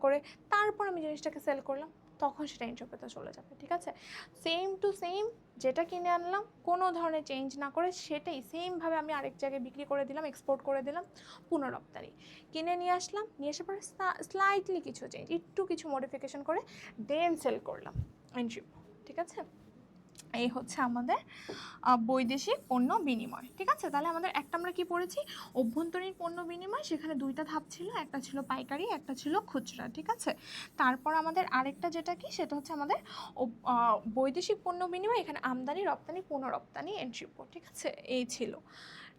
করে তারপর আমি জিনিসটাকে সেল করলাম, তখন সেটা এন্ট্রিপোতে চলে যাবে, ঠিক আছে। সেম টু সেম যেটা কিনে আনলাম কোনো ধরনের চেঞ্জ না করে সেটাই সেমভাবে আমি আরেক জায়গায় বিক্রি করে দিলাম, এক্সপোর্ট করে দিলাম, পুনঃরপ্তানি। কিনে নিয়ে আসলাম, নিয়ে আসার পরে স্লাইটলি কিছু চেঞ্জ, একটু কিছু মডিফিকেশন করে দেন সেল করলাম, এন্ট্রিপো, ঠিক আছে। এই হচ্ছে আমাদের বৈদেশিক পণ্য বিনিময়, ঠিক আছে। তাহলে আমাদের একটা আমরা কি পড়েছি, অভ্যন্তরীণ পণ্য বিনিময়, সেখানে দুইটা ধাপ ছিল, একটা ছিল পাইকারি, একটা ছিল খুচরা, ঠিক আছে। তারপর আমাদের আরেকটা যেটা কি, সেটা হচ্ছে আমাদের বৈদেশিক পণ্য বিনিময়, এখানে আমদানি, রপ্তানি, পুনঃরপ্তানি, এন্ট্রিপো, ঠিক আছে, এই ছিল,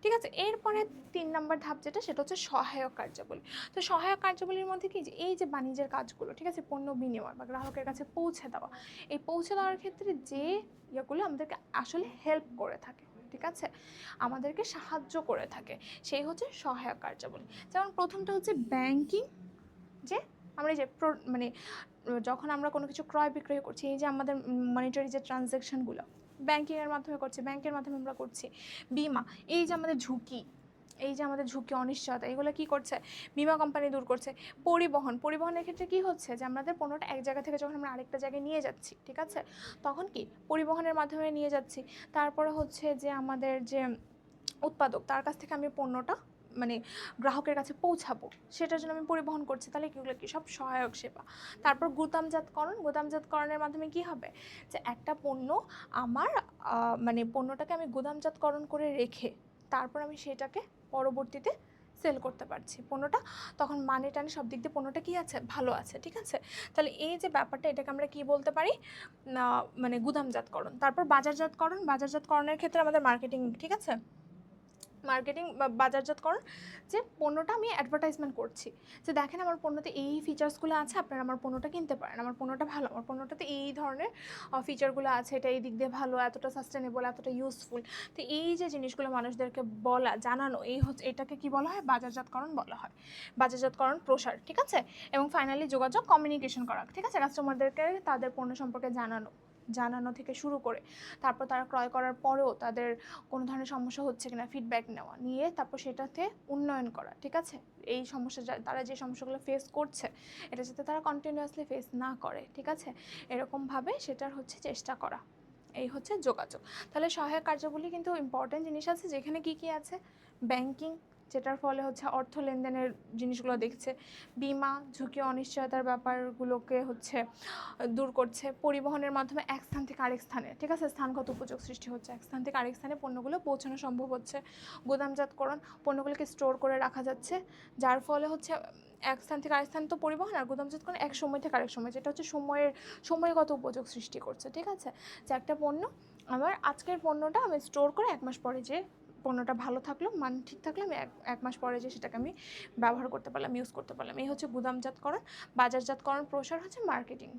ঠিক আছে। এরপরে 3 নম্বর ধাপ যেটা, সেটা হচ্ছে সহায়ক কার্যাবলী। তো সহায়ক কার্যাবলীর মধ্যে কি, যে এই যে বাণিজ্যের কাজগুলো, ঠিক আছে, পণ্য বিনিময় বা গ্রাহকের কাছে পৌঁছে দেওয়া, এই পৌঁছে দেওয়ার ক্ষেত্রে যে ইয়েগুলো আমাদেরকে আসলে হেল্প করে থাকে, ঠিক আছে, আমাদেরকে সাহায্য করে থাকে, সেই হচ্ছে সহায়ক কার্যাবলী। যেমন প্রথমটা হচ্ছে ব্যাংকিং, যে আমরা এই যে মানে যখন আমরা কোনো কিছু ক্রয় বিক্রয় করছি, এই যে আমাদের মনিটারি যে ট্রানজ্যাকশনগুলো ব্যাংকিংয়ের মাধ্যমে করছি, ব্যাংকের মাধ্যমে আমরা করছি। বিমা, এই যে আমাদের ঝুঁকি, এই যে আমাদের ঝুঁকি, অনিশ্চয়তা, এগুলো কি করছে, বিমা কোম্পানি দূর করছে। পরিবহনের ক্ষেত্রে কি হচ্ছে, যে আমাদের পণ্যটা এক জায়গা থেকে যখন আমরা আরেকটা জায়গায় নিয়ে যাচ্ছি, ঠিক আছে, তখন কি পরিবহনের মাধ্যমে নিয়ে যাচ্ছি। তারপরে হচ্ছে যে আমাদের যে উৎপাদক, তার কাছ থেকে আমি পণ্যটা মানে গ্রাহকের কাছে পৌঁছাবো, সেটার জন্য আমি পরিবহন করছি, তাহলে কীগুলো কি, সব সহায়ক সেবা। তারপর গুদামজাতকরণের মাধ্যমে কি হবে, যে একটা পণ্য আমার মানে পণ্যটাকে আমি গুদামজাতকরণ করে রেখে তারপর আমি সেটাকে পরবর্তীতে সেল করতে পারছি, পণ্যটা তখন মানে টানে সব দিক দিয়ে পণ্যটা কি আছে, ভালো আছে, ঠিক আছে। তাহলে এই যে ব্যাপারটা, এটাকে আমরা কি বলতে পারি, না মানে গুদামজাতকরণ। তারপর বাজারজাতকরণের ক্ষেত্রে আমাদের মার্কেটিং, ঠিক আছে, মার্কেটিং বা বাজারজাতকরণ, যে পণ্যটা আমি অ্যাডভার্টাইজমেন্ট করছি, যে দেখেন আমার পণ্যতে এই ফিচার্সগুলো আছে, আপনারা আমার পণ্যটা কিনতে পারেন, আমার পণ্যটা ভালো, আমার পণ্যটাতে এই ধরনের ফিচারগুলো আছে, এটা এই দিক দিয়ে ভালো, এতটা সাস্টেনেবল, এতটা ইউজফুল। তো এই যে জিনিসগুলো মানুষদেরকে বলা, জানানো, এই হচ্ছে, এটাকে কি বলা হয়, বাজারজাতকরণ বলা হয়, বাজারজাতকরণ প্রসার, ঠিক আছে। এবং ফাইনালি যোগাযোগ, কমিউনিকেশন করা, ঠিক আছে, কাস্টমারদেরকে তাদের পণ্য সম্পর্কে জানানো থেকে শুরু করে তারপর তারা ক্রয় করার পরেও তাদের কোনো ধরনের সমস্যা হচ্ছে কিনা ফিডব্যাক নেওয়া, নিয়ে তারপর সেটাতে উন্নয়ন করা, ঠিক আছে। এই সমস্যা তারা যে সমস্যাগুলো ফেস করছে, এটা যাতে তারা কন্টিনিউয়াসলি ফেস না করে, ঠিক আছে, এরকমভাবে সেটার হচ্ছে চেষ্টা করা। এই হচ্ছে যোগাযোগ। তাহলে সহায়ক কার্যাবলী কিন্তু ইম্পর্টেন্ট জিনিস আছে, যেখানে কি কি আছে, ব্যাংকিং, যেটার ফলে হচ্ছে অর্থ লেনদেনের জিনিসগুলো দেখছে, বিমা, ঝুঁকি অনিশ্চয়তার ব্যাপারগুলোকে হচ্ছে দূর করছে, পরিবহনের মাধ্যমে এক স্থান থেকে আরেক স্থানে, ঠিক আছে, স্থানগত উপযোগ সৃষ্টি হচ্ছে, এক স্থান থেকে আরেক স্থানে পণ্যগুলো পৌঁছানো সম্ভব হচ্ছে, গুদামজাতকরণ, পণ্যগুলোকে স্টোর করে রাখা যাচ্ছে, যার ফলে হচ্ছে এক স্থান থেকে আরেক স্থান তো পরিবহন, আর গুদামজাতকরণ এক সময় থেকে আরেক সময়, যেটা হচ্ছে সময়গত উপযোগ সৃষ্টি করছে, ঠিক আছে, যে একটা পণ্য আমার আজকের পণ্যটা আমি স্টোর করে 1 মাস পরে যে পণ্যটা ভালো থাকলো, মান ঠিক থাকলো, আমি এক মাস পরে যে সেটাকে আমি ব্যবহার করতে পারলাম, ইউজ করতে পারলাম। এই হচ্ছে গুদামজাতকরণ। বাজারজাতকরণ প্রসার হচ্ছে মার্কেটিং,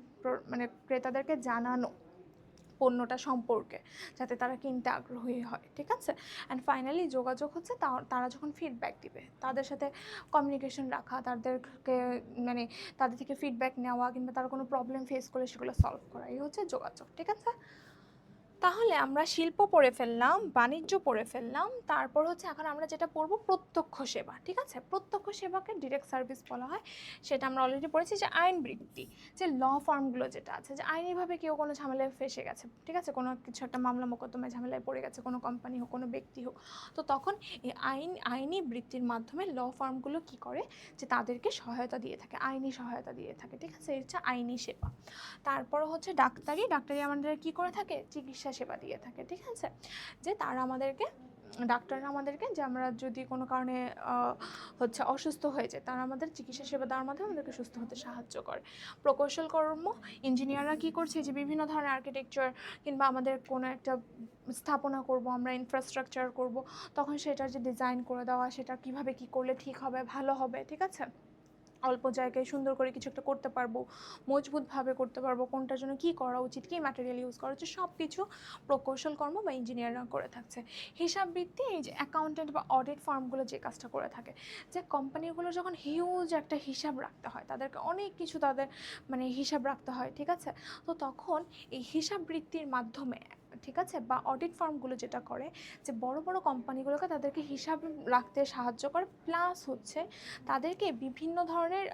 মানে ক্রেতাদেরকে জানানো পণ্যটা সম্পর্কে, যাতে তারা কিনতে আগ্রহী হয়, ঠিক আছে। অ্যান্ড ফাইনালি যোগাযোগ হচ্ছে তারা যখন ফিডব্যাক দিবে, তাদের সাথে কমিউনিকেশন রাখা, তাদেরকে মানে তাদের থেকে ফিডব্যাক নেওয়া, কিংবা তারা কোনো প্রবলেম ফেস করলে সেগুলো সলভ করা, এই হচ্ছে যোগাযোগ, ঠিক আছে। তাহলে আমরা শিল্প পড়ে ফেললাম, বাণিজ্য পড়ে ফেললাম, তারপর হচ্ছে এখন আমরা যেটা পড়বো প্রত্যক্ষ সেবা, ঠিক আছে। প্রত্যক্ষ সেবাকে ডিরেক্ট সার্ভিস বলা হয়, সেটা আমরা অলরেডি পড়েছি। যে আইন বৃত্তি, যে ল ফার্মগুলো যেটা আছে, যে আইনিভাবে কেউ কোনো ঝামেলায় ফেসে গেছে, ঠিক আছে, কোনো কিছু একটা মামলা মোকদ্দমায় ঝামেলায় পড়ে গেছে, কোনো কোম্পানি হোক, কোনো ব্যক্তি হোক, তো তখন এই আইনি বৃত্তির মাধ্যমে ল ফার্মগুলো কি করে, যে তাদেরকে সহায়তা দিয়ে থাকে, আইনি সহায়তা দিয়ে থাকে, ঠিক আছে, এই হচ্ছে আইনি সেবা। তারপর হচ্ছে ডাক্তারি আমাদের কি করে থাকে, চিকিৎসা সেবা দিয়ে থাকে, ঠিক আছে, যে তারা আমাদেরকে, ডাক্তাররা আমাদেরকে, যে আমরা যদি কোনো কারণে হচ্ছে অসুস্থ হয়ে যায়, তারা আমাদের চিকিৎসা সেবা দেওয়ার মাধ্যমে আমাদেরকে সুস্থ হতে সাহায্য করে। প্রকৌশল কর্ম, ইঞ্জিনিয়াররা কী করছে, যে বিভিন্ন ধরনের আর্কিটেকচার কিংবা আমাদের কোনো একটা স্থাপনা করব, আমরা ইনফ্রাস্ট্রাকচার করব, তখন সেটার যে ডিজাইন করে দেওয়া, সেটা কিভাবে কি করলে ঠিক হবে, ভালো হবে, ঠিক আছে, অল্প জায়গায় সুন্দর করে কিছু একটা করতে পারবো, মজবুতভাবে করতে পারবো, কোনটার জন্য কী করা উচিত, কী ম্যাটেরিয়াল ইউজ করা উচিত, সব কিছু প্রকৌশল কর্ম বা ইঞ্জিনিয়াররা করে থাকছে। হিসাববৃত্তি, এই যে অ্যাকাউন্টেন্ট বা অডিট ফার্মগুলো যে কাজটা করে থাকে, যে কোম্পানিগুলো যখন হিউজ একটা হিসাব রাখতে হয়, তাদেরকে অনেক কিছু তাদের মানে হিসাব রাখতে হয়, ঠিক আছে, তো তখন এই হিসাববৃত্তির মাধ্যমে, ঠিক আছে, বা অডিট ফার্মগুলো যেটা করে, যে বড় বড় কোম্পানিগুলোকে তাদেরকে হিসাব রাখতে সাহায্য করে, প্লাস হচ্ছে তাদেরকে বিভিন্ন ধরনের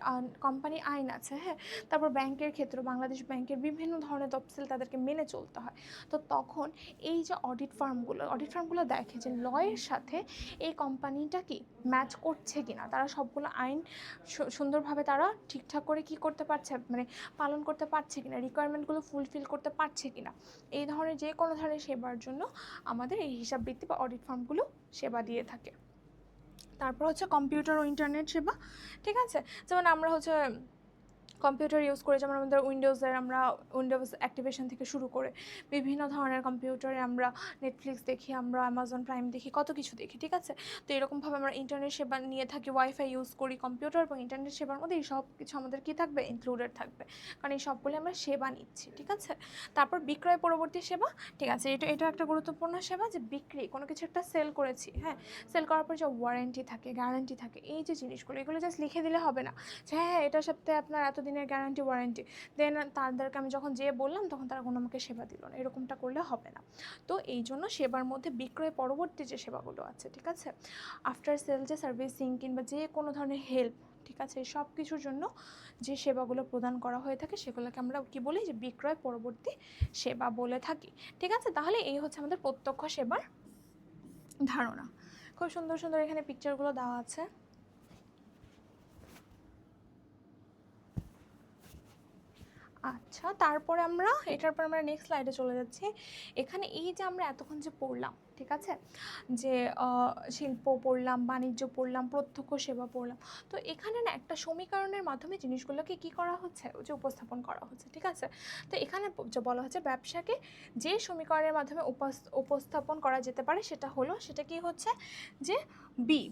কোম্পানি আইন আছে, হ্যাঁ, তারপর ব্যাংকের ক্ষেত্রে বাংলাদেশ ব্যাংকের বিভিন্ন ধরনের তফসিল তাদেরকে মেনে চলতে হয়। তো তখন এই যে অডিট ফার্মগুলো দেখে যে লয়ের সাথে এই কোম্পানিটা কি ম্যাচ করছে কিনা, তারা সবগুলো আইন সুন্দরভাবে তারা ঠিকঠাক করে কি করতে পারছে, মানে পালন করতে পারছে কিনা, রিকোয়ারমেন্টগুলো ফুলফিল করতে পারছে কিনা, এই ধরনের যে কোনো ধরনের সেবার জন্য আমাদের এই হিসাববৃত্তি বা অডিট ফার্মগুলো সেবা দিয়ে থাকে। তারপর হচ্ছে কম্পিউটার ও ইন্টারনেট সেবা, ঠিক আছে, যেমন আমরা হচ্ছে কম্পিউটার ইউজ করে, যেমন আমাদের আমরা উইন্ডোজ অ্যাক্টিভেশন থেকে শুরু করে বিভিন্ন ধরনের কম্পিউটারে আমরা নেটফ্লিক্স দেখি, আমরা অ্যামাজন প্রাইম দেখি, কত কিছু দেখি, ঠিক আছে, তো এরকমভাবে আমরা ইন্টারনেট সেবা নিয়ে থাকি, ওয়াইফাই ইউজ করি, কম্পিউটার এবং ইন্টারনেট সেবার মধ্যে এই সব কিছু আমাদের কী থাকবে, ইনক্লুডেড থাকবে, কারণ এই সবগুলি আমরা সেবা নিচ্ছি, ঠিক আছে। তারপর বিক্রয় পরবর্তী সেবা, ঠিক আছে, এটা একটা গুরুত্বপূর্ণ সেবা, যে বিক্রি, কোনো কিছু একটা সেল করেছি, হ্যাঁ, সেল করার পর যে ওয়ারেন্টি থাকে, গ্যারান্টি থাকে, এই যে জিনিসগুলো, এগুলো জাস্ট লিখে দিলে হবে না, যে হ্যাঁ এটার সাথে আপনার এতদিনের গ্যারান্টি ওয়ারেন্টি, দেন তাদেরকে আমি যখন যেয়ে বললাম তখন তারা কোনো আমাকে সেবা দিল না, এরকমটা করলে হবে না। তো এই জন্য সেবার মধ্যে বিক্রয় পরবর্তী যে সেবাগুলো আছে, ঠিক আছে, আফটার সেল যে সার্ভিসিং কিংবা যে কোনো ধরনের হেল্প, ঠিক আছে, সব কিছুর জন্য যে সেবাগুলো প্রদান করা হয়ে থাকে সেগুলোকে আমরা কি বলি, যে বিক্রয় পরবর্তী সেবা বলে থাকি, ঠিক আছে। তাহলে এই হচ্ছে আমাদের প্রত্যক্ষ সেবার ধারণা। খুব সুন্দর সুন্দর এখানে পিকচারগুলো দেওয়া আছে। আচ্ছা, তারপরে এটার পর আমরা নেক্সট স্লাইডে চলে যাচ্ছি। এখানে এই যে আমরা এতক্ষণ যে পড়লাম, ঠিক আছে, যে শিল্প পড়লাম, বাণিজ্য পড়লাম, প্রত্যক্ষ সেবা পড়লাম, তো এখানে না একটা সমীকরণের মাধ্যমে জিনিসগুলোকে কি করা হচ্ছে, যে উপস্থাপন করা হচ্ছে, ঠিক আছে। তো এখানে যে বলা হচ্ছে ব্যবসাকে যে সমীকরণের মাধ্যমে উপস্থাপন করা যেতে পারে সেটা কি হচ্ছে, যে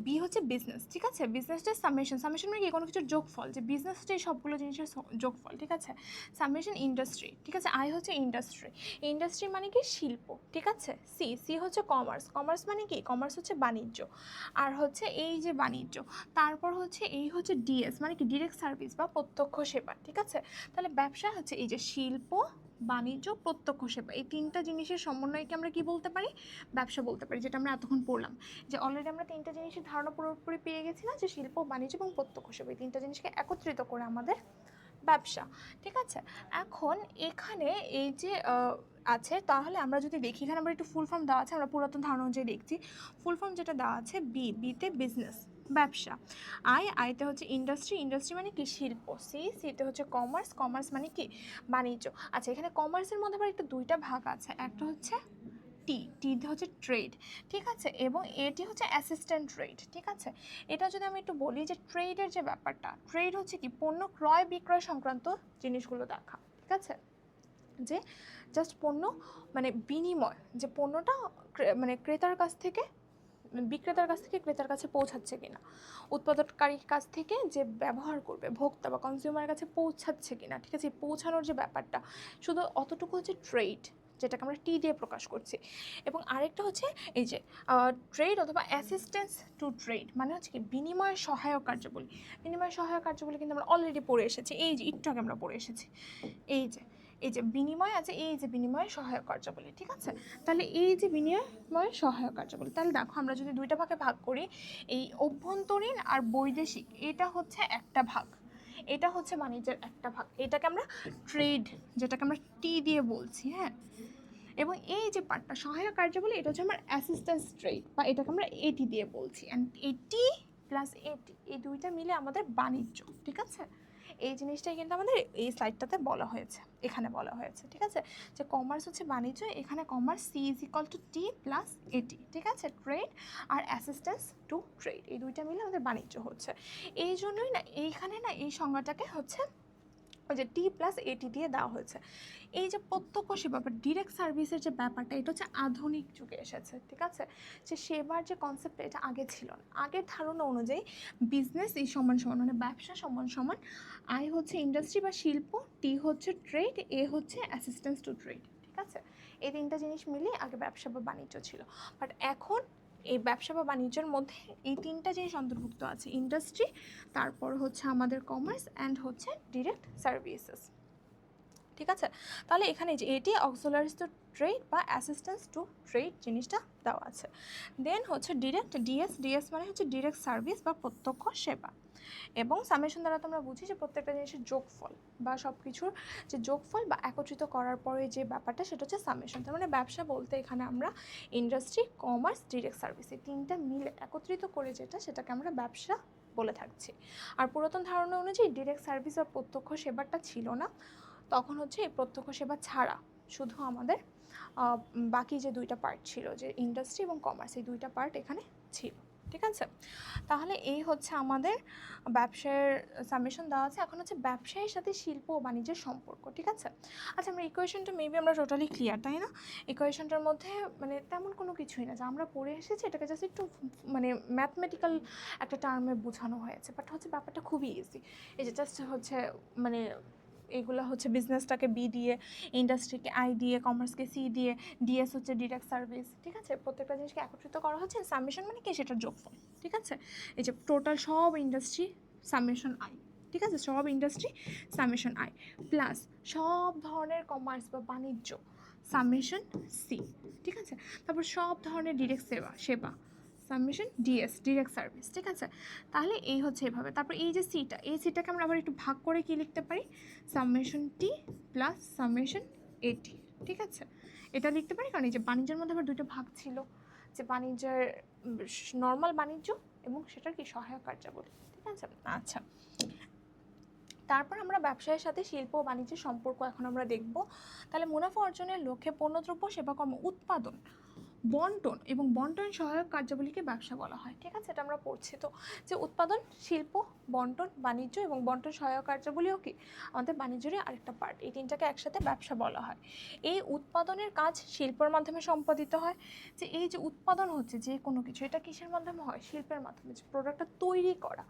বি হচ্ছে বিজনেস, ঠিক আছে, বিজনেসটা সামেশন মানে কি, কোনো কিছুর যোগফল, যে বিজনেস হচ্ছে সবগুলো জিনিসের যোগফল, ঠিক আছে। সামেশন ইন্ডাস্ট্রি, ঠিক আছে, আই হচ্ছে ইন্ডাস্ট্রি মানে কি শিল্প, ঠিক আছে। সি হচ্ছে কমার্স মানে কি, কমার্স হচ্ছে বাণিজ্য, আর হচ্ছে এই যে বাণিজ্য, তারপর হচ্ছে এই হচ্ছে ডিএস মানে কি ডিরেক্ট সার্ভিস বা প্রত্যক্ষ সেবা, ঠিক আছে। তাহলে ব্যবসা হচ্ছে এই যে শিল্প, বাণিজ্য, প্রত্যক্ষ সেবা, এই তিনটা জিনিসের সমন্বয়কে আমরা কি বলতে পারি, ব্যবসা বলতে পারি, যেটা আমরা এতক্ষণ পড়লাম, যে অলরেডি আমরা তিনটা জিনিসের ধারণা পুরোপুরি পেয়ে গেছি না, যে শিল্প, বাণিজ্য এবং প্রত্যক্ষ সেবা, এই তিনটা জিনিসকে একত্রিত করে আমাদের ব্যবসা, ঠিক আছে। এখন এখানে এই যে আছে, তাহলে আমরা যদি দেখি এখানে আমরা একটু ফুল ফর্ম দেওয়া আছে, আমরা পুরাতন ধারণা অনুযায়ী দেখছি। ফুল ফর্ম যেটা দেওয়া আছে বিতে বিজনেস ব্যবসা, আইতে হচ্ছে ইন্ডাস্ট্রি, ইন্ডাস্ট্রি মানে কি শিল্প, সিতে হচ্ছে কমার্স, কমার্স মানে কি বাণিজ্য। আচ্ছা এখানে কমার্সের মধ্যে আবার একটু দুইটা ভাগ আছে, একটা হচ্ছে টিতে হচ্ছে ট্রেড, ঠিক আছে, এবং এটি হচ্ছে অ্যাসিস্ট্যান্ট ট্রেড, ঠিক আছে। এটা যদি আমি একটু বলি যে ট্রেডের যে ব্যাপারটা, ট্রেড হচ্ছে কি পণ্য ক্রয় বিক্রয় সংক্রান্ত জিনিসগুলো দেখা, ঠিক আছে, যে জাস্ট পণ্য মানে বিনিময়, যে পণ্যটা মানে ক্রেতার কাছ থেকে বিক্রেতার কাছ থেকে ক্রেতার কাছে পৌঁছাচ্ছে কিনা, উৎপাদনকারীর কাছ থেকে যে ব্যবহার করবে ভোক্তা বা কনজিউমারের কাছে পৌঁছাচ্ছে কিনা, ঠিক আছে, পৌঁছানোর যে ব্যাপারটা শুধু অতটুকু হচ্ছে ট্রেড, যেটাকে আমরা টি দিয়ে প্রকাশ করছি। এবং আরেকটা হচ্ছে এই যে ট্রেড অথবা অ্যাসিস্ট্যান্স টু ট্রেড, মানে হচ্ছে কি বিনিময় সহায়ক কার্যাবলী। বিনিময় সহায়ক কার্যাবলী কিন্তু আমরা অলরেডি পড়ে এসেছি, এই যে একটু আগে আমরা পড়ে এসেছি, এই যে বিনিময় আছে, এই যে বিনিময় সহায়ক কার্যাবলী, ঠিক আছে। তাহলে এই যে বিনিময় সহায়ক কার্যাবলী, তাহলে দেখো আমরা যদি দুইটা ভাগে ভাগ করি, এই অভ্যন্তরীণ আর বৈদেশিক, এটা হচ্ছে একটা ভাগ, এটা হচ্ছে বাণিজ্যের একটা ভাগ, এটাকে আমরা ট্রেড, যেটাকে আমরা টি দিয়ে বলছি, হ্যাঁ। এবং এই যে পার্টটা সহায়ক কার্যাবলী, এটা হচ্ছে আমার অ্যাসিস্ট্যান্স ট্রেড, বা এটাকে আমরা এটি দিয়ে বলছি, অ্যান্ড এটি প্লাস এটি, এই দুইটা মিলে আমাদের বাণিজ্য, ঠিক আছে। এই জিনিসটাই কিন্তু আমাদের এই স্লাইডটাতে বলা হয়েছে, এখানে বলা হয়েছে, ঠিক আছে, যে কমার্স হচ্ছে বাণিজ্য, এখানে commerce C is equal to T plus AT, ঠিক আছে, ট্রেড আর অ্যাসিস্ট্যান্স টু ট্রেড, এই দুইটা মিলে আমাদের বাণিজ্য হচ্ছে। এই জন্যই না এইখানে না এই সংজ্ঞাটাকে হচ্ছে ওই যে টি প্লাস এটি দিয়ে দেওয়া হয়েছে। এই যে প্রত্যক্ষ সেবা বা ডিরেক্ট সার্ভিসের যে ব্যাপারটা, এটা হচ্ছে আধুনিক যুগে এসেছে, ঠিক আছে, যে সেবার যে কনসেপ্ট, এটা আগে ছিল না। আগের ধারণা অনুযায়ী বিজনেস এই সমান সমান, মানে ব্যবসা সমান সমান, আই হচ্ছে ইন্ডাস্ট্রি বা শিল্প, টি হচ্ছে ট্রেড, এ হচ্ছে অ্যাসিস্ট্যান্স টু ট্রেড, ঠিক আছে। এই তিনটা জিনিস মিলিয়ে আগে ব্যবসা বা বাণিজ্য ছিল, বাট এখন এই ব্যবসা বা বাণিজ্যের মধ্যে এই তিনটা জিনিস অন্তর্ভুক্ত আছে, ইন্ডাস্ট্রি, তারপর হচ্ছে আমাদের কমার্স, অ্যান্ড হচ্ছে ডিরেক্ট সার্ভিসেস, ঠিক আছে। তাহলে এখানে যে এটি অক্সিলারিজ টু ট্রেড বা অ্যাসিস্ট্যান্স টু ট্রেড জিনিসটা দেওয়া আছে। দেন হচ্ছে ডিরেক্ট, ডিএস মানে হচ্ছে ডিরেক্ট সার্ভিস বা প্রত্যক্ষ সেবা। এবং সামেশন দ্বারা তোমরা বুঝি যে প্রত্যেকটা জিনিসের যোগফল বা সব কিছুর যে যোগফল বা একত্রিত করার পরে যে ব্যাপারটা, সেটা হচ্ছে সামেশন। তার মানে ব্যবসা বলতে এখানে আমরা ইন্ডাস্ট্রি, কমার্স, ডিরেক্ট সার্ভিস, এই তিনটা মিলে একত্রিত করে যেটা, সেটাকে আমরা ব্যবসা বলে থাকছি। আর পুরাতন ধারণা অনুযায়ী ডিরেক্ট সার্ভিস বা প্রত্যক্ষ সেবাটা ছিল না, তখন হচ্ছে এই প্রত্যক্ষ সেবা ছাড়া শুধু আমাদের বাকি যে দুইটা পার্ট ছিল, যে ইন্ডাস্ট্রি এবং কমার্স, এই দুইটা পার্ট এখানে ছিল, ঠিক আছে। তাহলে এই হচ্ছে আমাদের ব্যবসার সামেশন দেওয়া আছে। এখন হচ্ছে ব্যবসায়ের সাথে শিল্প ও বাণিজ্যের সম্পর্ক, ঠিক আছে। আচ্ছা আমরা ইকুয়েশনটা মেবি আমরা টোটালি ক্লিয়ার, তাই না? ইকুয়েশনটার মধ্যে মানে তেমন কোনো কিছুই না, যা আমরা পড়ে এসেছি এটাকে জাস্ট একটু মানে ম্যাথমেটিক্যাল একটা টার্মে বোঝানো হয়েছে, বাট হচ্ছে ব্যাপারটা খুবই ইজি। এই যে জাস্ট হচ্ছে মানে এইগুলো হচ্ছে বিজনেসটাকে বি দিয়ে, ইন্ডাস্ট্রিকে আই দিয়ে, কমার্সকে সি দিয়ে, ডিএস হচ্ছে ডিরেক্ট সার্ভিস, ঠিক আছে। প্রত্যেকটা জিনিসকে একত্রিত করা হচ্ছে, সামেশন মানে কি সেটার যোগফল, ঠিক আছে। এই যে টোটাল সব ইন্ডাস্ট্রি সামেশন আই, ঠিক আছে, সব ইন্ডাস্ট্রি সামেশন আই, প্লাস সব ধরনের কমার্স বা বাণিজ্য সামেশন সি, ঠিক আছে। তারপর সব ধরনের ডিরেক্ট সেবা সাবমিশন ডিএস, ডিরেক্ট সার্ভিস, ঠিক আছে। তাহলে এই হচ্ছে এভাবে। তারপর এই যে সিটা, এই সিটাকে আমরা আবার একটু ভাগ করে কি লিখতে পারি, সাবমিশন টি প্লাস সাবমিশন এটি, ঠিক আছে। এটা লিখতে পারি কারণ এই যে বাণিজ্যের মধ্যে আবার দুইটা ভাগ ছিল, যে বাণিজ্যের নর্মাল বাণিজ্য এবং সেটার কি সহায়ক কার্যাবলী, ঠিক আছে। আচ্ছা তারপর আমরা ব্যবসায়ের সাথে শিল্প ও বাণিজ্যের সম্পর্ক এখন আমরা দেখব। তাহলে মুনাফা অর্জনের লক্ষ্যে পণ্যদ্রব্য সেবাকর্ম উৎপাদন, বন্টন এবং বন্টন সহায়ক কার্যাবলীকে ব্যবসা বলা হয়, ঠিক আছে। এটা আমরা পড়ছি তো, যে উৎপাদন, শিল্প, বন্টন, বাণিজ্য এবং বন্টন সহায়ক কার্যাবলীও কি আমাদের বাণিজ্যেরই আরেকটা পার্ট, এই তিনটাকে একসাথে ব্যবসা বলা হয়। এই উৎপাদনের কাজ শিল্পের মাধ্যমে সম্পাদিত হয়, যে এই যে উৎপাদন হচ্ছে যে কোনো কিছু, এটা কিসের মাধ্যমে হয়, শিল্পের মাধ্যমে, যে প্রোডাক্টটা তৈরি করা,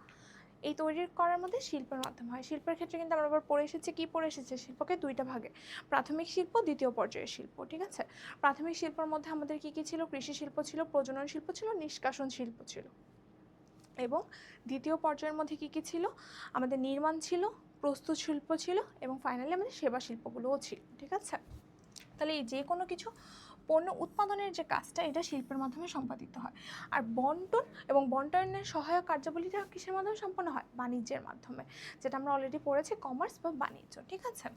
এই তৈরি করার মধ্যে শিল্পের মাধ্যমে হয়। শিল্পের ক্ষেত্রে কিন্তু আমরা আবার পড়ে এসেছি, কী পড়ে এসেছে, শিল্পকে দুইটা ভাগে, প্রাথমিক শিল্প, দ্বিতীয় পর্যায়ের শিল্প, ঠিক আছে। প্রাথমিক শিল্পের মধ্যে আমাদের কী কী ছিল, কৃষি শিল্প ছিল, প্রজনন শিল্প ছিল, নিষ্কাশন শিল্প ছিল। এবং দ্বিতীয় পর্যায়ের মধ্যে কী কী ছিল, আমাদের নির্মাণ ছিল, প্রস্তুত শিল্প ছিল, এবং ফাইনালি আমাদের সেবা শিল্পগুলোও ছিল, ঠিক আছে। তাহলে এই যে কোনো কিছু পণ্য উৎপাদনের যে কাজটা, এটা শিল্পের মাধ্যমে সম্পাদিত হয়। আর বন্টন এবং বন্টনের সহায়ক কার্যাবলীটা কিসের মাধ্যমে সম্পন্ন হয়, বাণিজ্যের মাধ্যমে, যেটা আমরা অলরেডি পড়েছি, কমার্স বা বাণিজ্য, ঠিক আছে।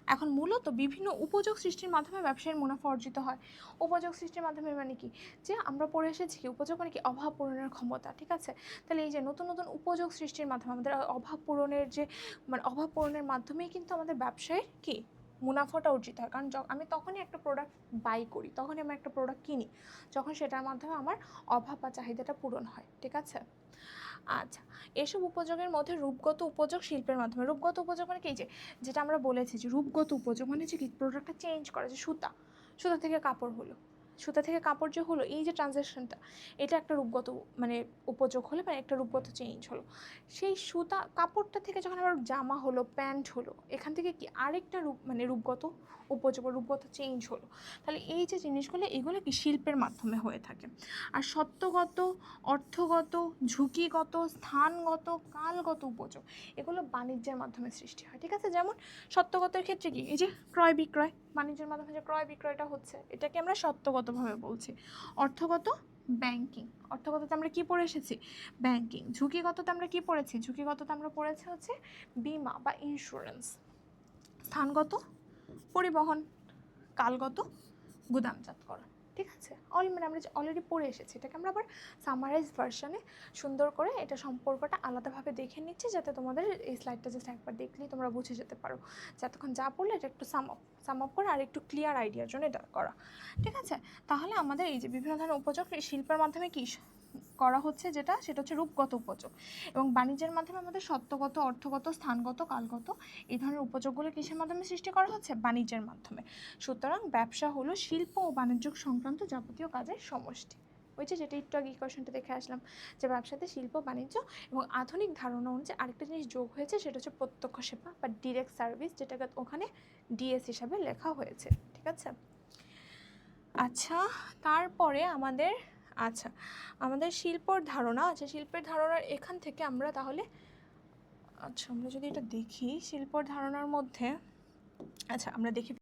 এখন মূলত বিভিন্ন উপযোগ সৃষ্টির মাধ্যমে ব্যবসায়ের মুনাফা অর্জিত হয়। উপযোগ সৃষ্টির মাধ্যমে মানে কি, যে আমরা পড়ে এসেছি কি উপযোগ মানে কি অভাব পূরণের ক্ষমতা, ঠিক আছে। তাহলে এই যে নতুন নতুন উপযোগ সৃষ্টির মাধ্যমে আমাদের অভাব পূরণের যে মানে অভাব পূরণের মাধ্যমেই কিন্তু আমাদের ব্যবসায়ের কি মুনাফাটা অর্জিত হয়। কারণ আমি তখনই একটা প্রোডাক্ট বাই করি, তখনই আমি একটা প্রোডাক্ট কিনি যখন সেটার মাধ্যমে আমার অভাব বা চাহিদাটা পূরণ হয়, ঠিক আছে। আচ্ছা, এসব উপযোগের মধ্যে রূপগত উপযোগ শিল্পের মাধ্যমে। রূপগত উপযোগ মানে কি, যেটা আমরা বলেছি যে রূপগত উপযোগ মানে যে কি প্রোডাক্টটা চেঞ্জ করা, যে সুতা থেকে কাপড় হলো, সুতা থেকে কাপড় যে হলো, এই যে ট্রানজ্যাকশনটা, এটা একটা রূপগত মানে উপযোগ হলো, মানে একটা রূপগত চেঞ্জ হলো। সেই সুতা কাপড়টা থেকে যখন আবার জামা হলো, প্যান্ট হলো, এখান থেকে কি আরেকটা মানে রূপগত উপযোগ, রূপগত চেঞ্জ হলো। তাহলে এই যে জিনিসগুলো, এগুলো কি শিল্পের মাধ্যমে হয়ে থাকে। আর সত্যগত, অর্থগত, ঝুঁকিগত, স্থানগত, কালগত উপযোগ, এগুলো বাণিজ্যের মাধ্যমে সৃষ্টি হয়, ঠিক আছে। যেমন সত্যগতের ক্ষেত্রে কি, এই যে ক্রয় বিক্রয়, বাণিজ্যের মাধ্যমে যে ক্রয় বিক্রয়টা হচ্ছে, এটাকে আমরা সত্যগতভাবে বলছি। অর্থগত, ব্যাংকিং, অর্থগততে আমরা কি পড়ে এসেছি, ব্যাংকিং। ঝুঁকিগততে আমরা কি পড়েছি, ঝুঁকিগততে আমরা পড়েছি হচ্ছে বিমা বা ইন্স্যুরেন্স। স্থানগত, পরিবহন। কালগত, গুদামজাতকরণ, ঠিক আছে। মানে আমরা অলরেডি পড়ে এসেছি, এটাকে আমরা আবার সামারাইজ ভার্সনে সুন্দর করে এটা সম্পর্কটা আলাদাভাবে দেখে নিচ্ছি, যাতে তোমাদের এই স্লাইডটা জাস্ট একবার দেখলেই তোমরা বুঝে যেতে পারো। যতক্ষণ যা পড়লে এটা একটু সাম আপ করে আর একটু ক্লিয়ার আইডিয়ার জন্য এটা করা, ঠিক আছে। তাহলে আমাদের এই যে বিভিন্ন ধরনের উপযোগ শিল্পের মাধ্যমে কি করা হচ্ছে, সেটা হচ্ছে রূপগত উপযোগ, এবং বাণিজ্যের মাধ্যমে আমাদের সত্যগত, অর্থগত, স্থানগত, কালগত এই ধরনের উপযোগগুলো কিসের মাধ্যমে সৃষ্টি করা হচ্ছে, বাণিজ্যের মাধ্যমে। সুতরাং ব্যবসা হলো শিল্প ও বাণিজ্য সংক্রান্ত যাবতীয় কাজের সমষ্টি। ওই যেটা একটু আগে ইকুয়েশনটা দেখে আসলাম, যে ব্যবসাতে শিল্প, বাণিজ্য এবং আধুনিক ধারণা অনুযায়ী আরেকটা জিনিস যোগ হয়েছে, সেটা হচ্ছে প্রত্যক্ষ সেবা বা ডিরেক্ট সার্ভিস, যেটাকে ওখানে ডিএস হিসাবে লেখা হয়েছে, ঠিক আছে। আচ্ছা, তারপরে আমাদের শিল্পর ধারণা আছে। শিল্পের ধারণার এখান থেকে আমরা তাহলে আমরা যদি এটা দেখি শিল্পর ধারণার মধ্যে, আমরা দেখি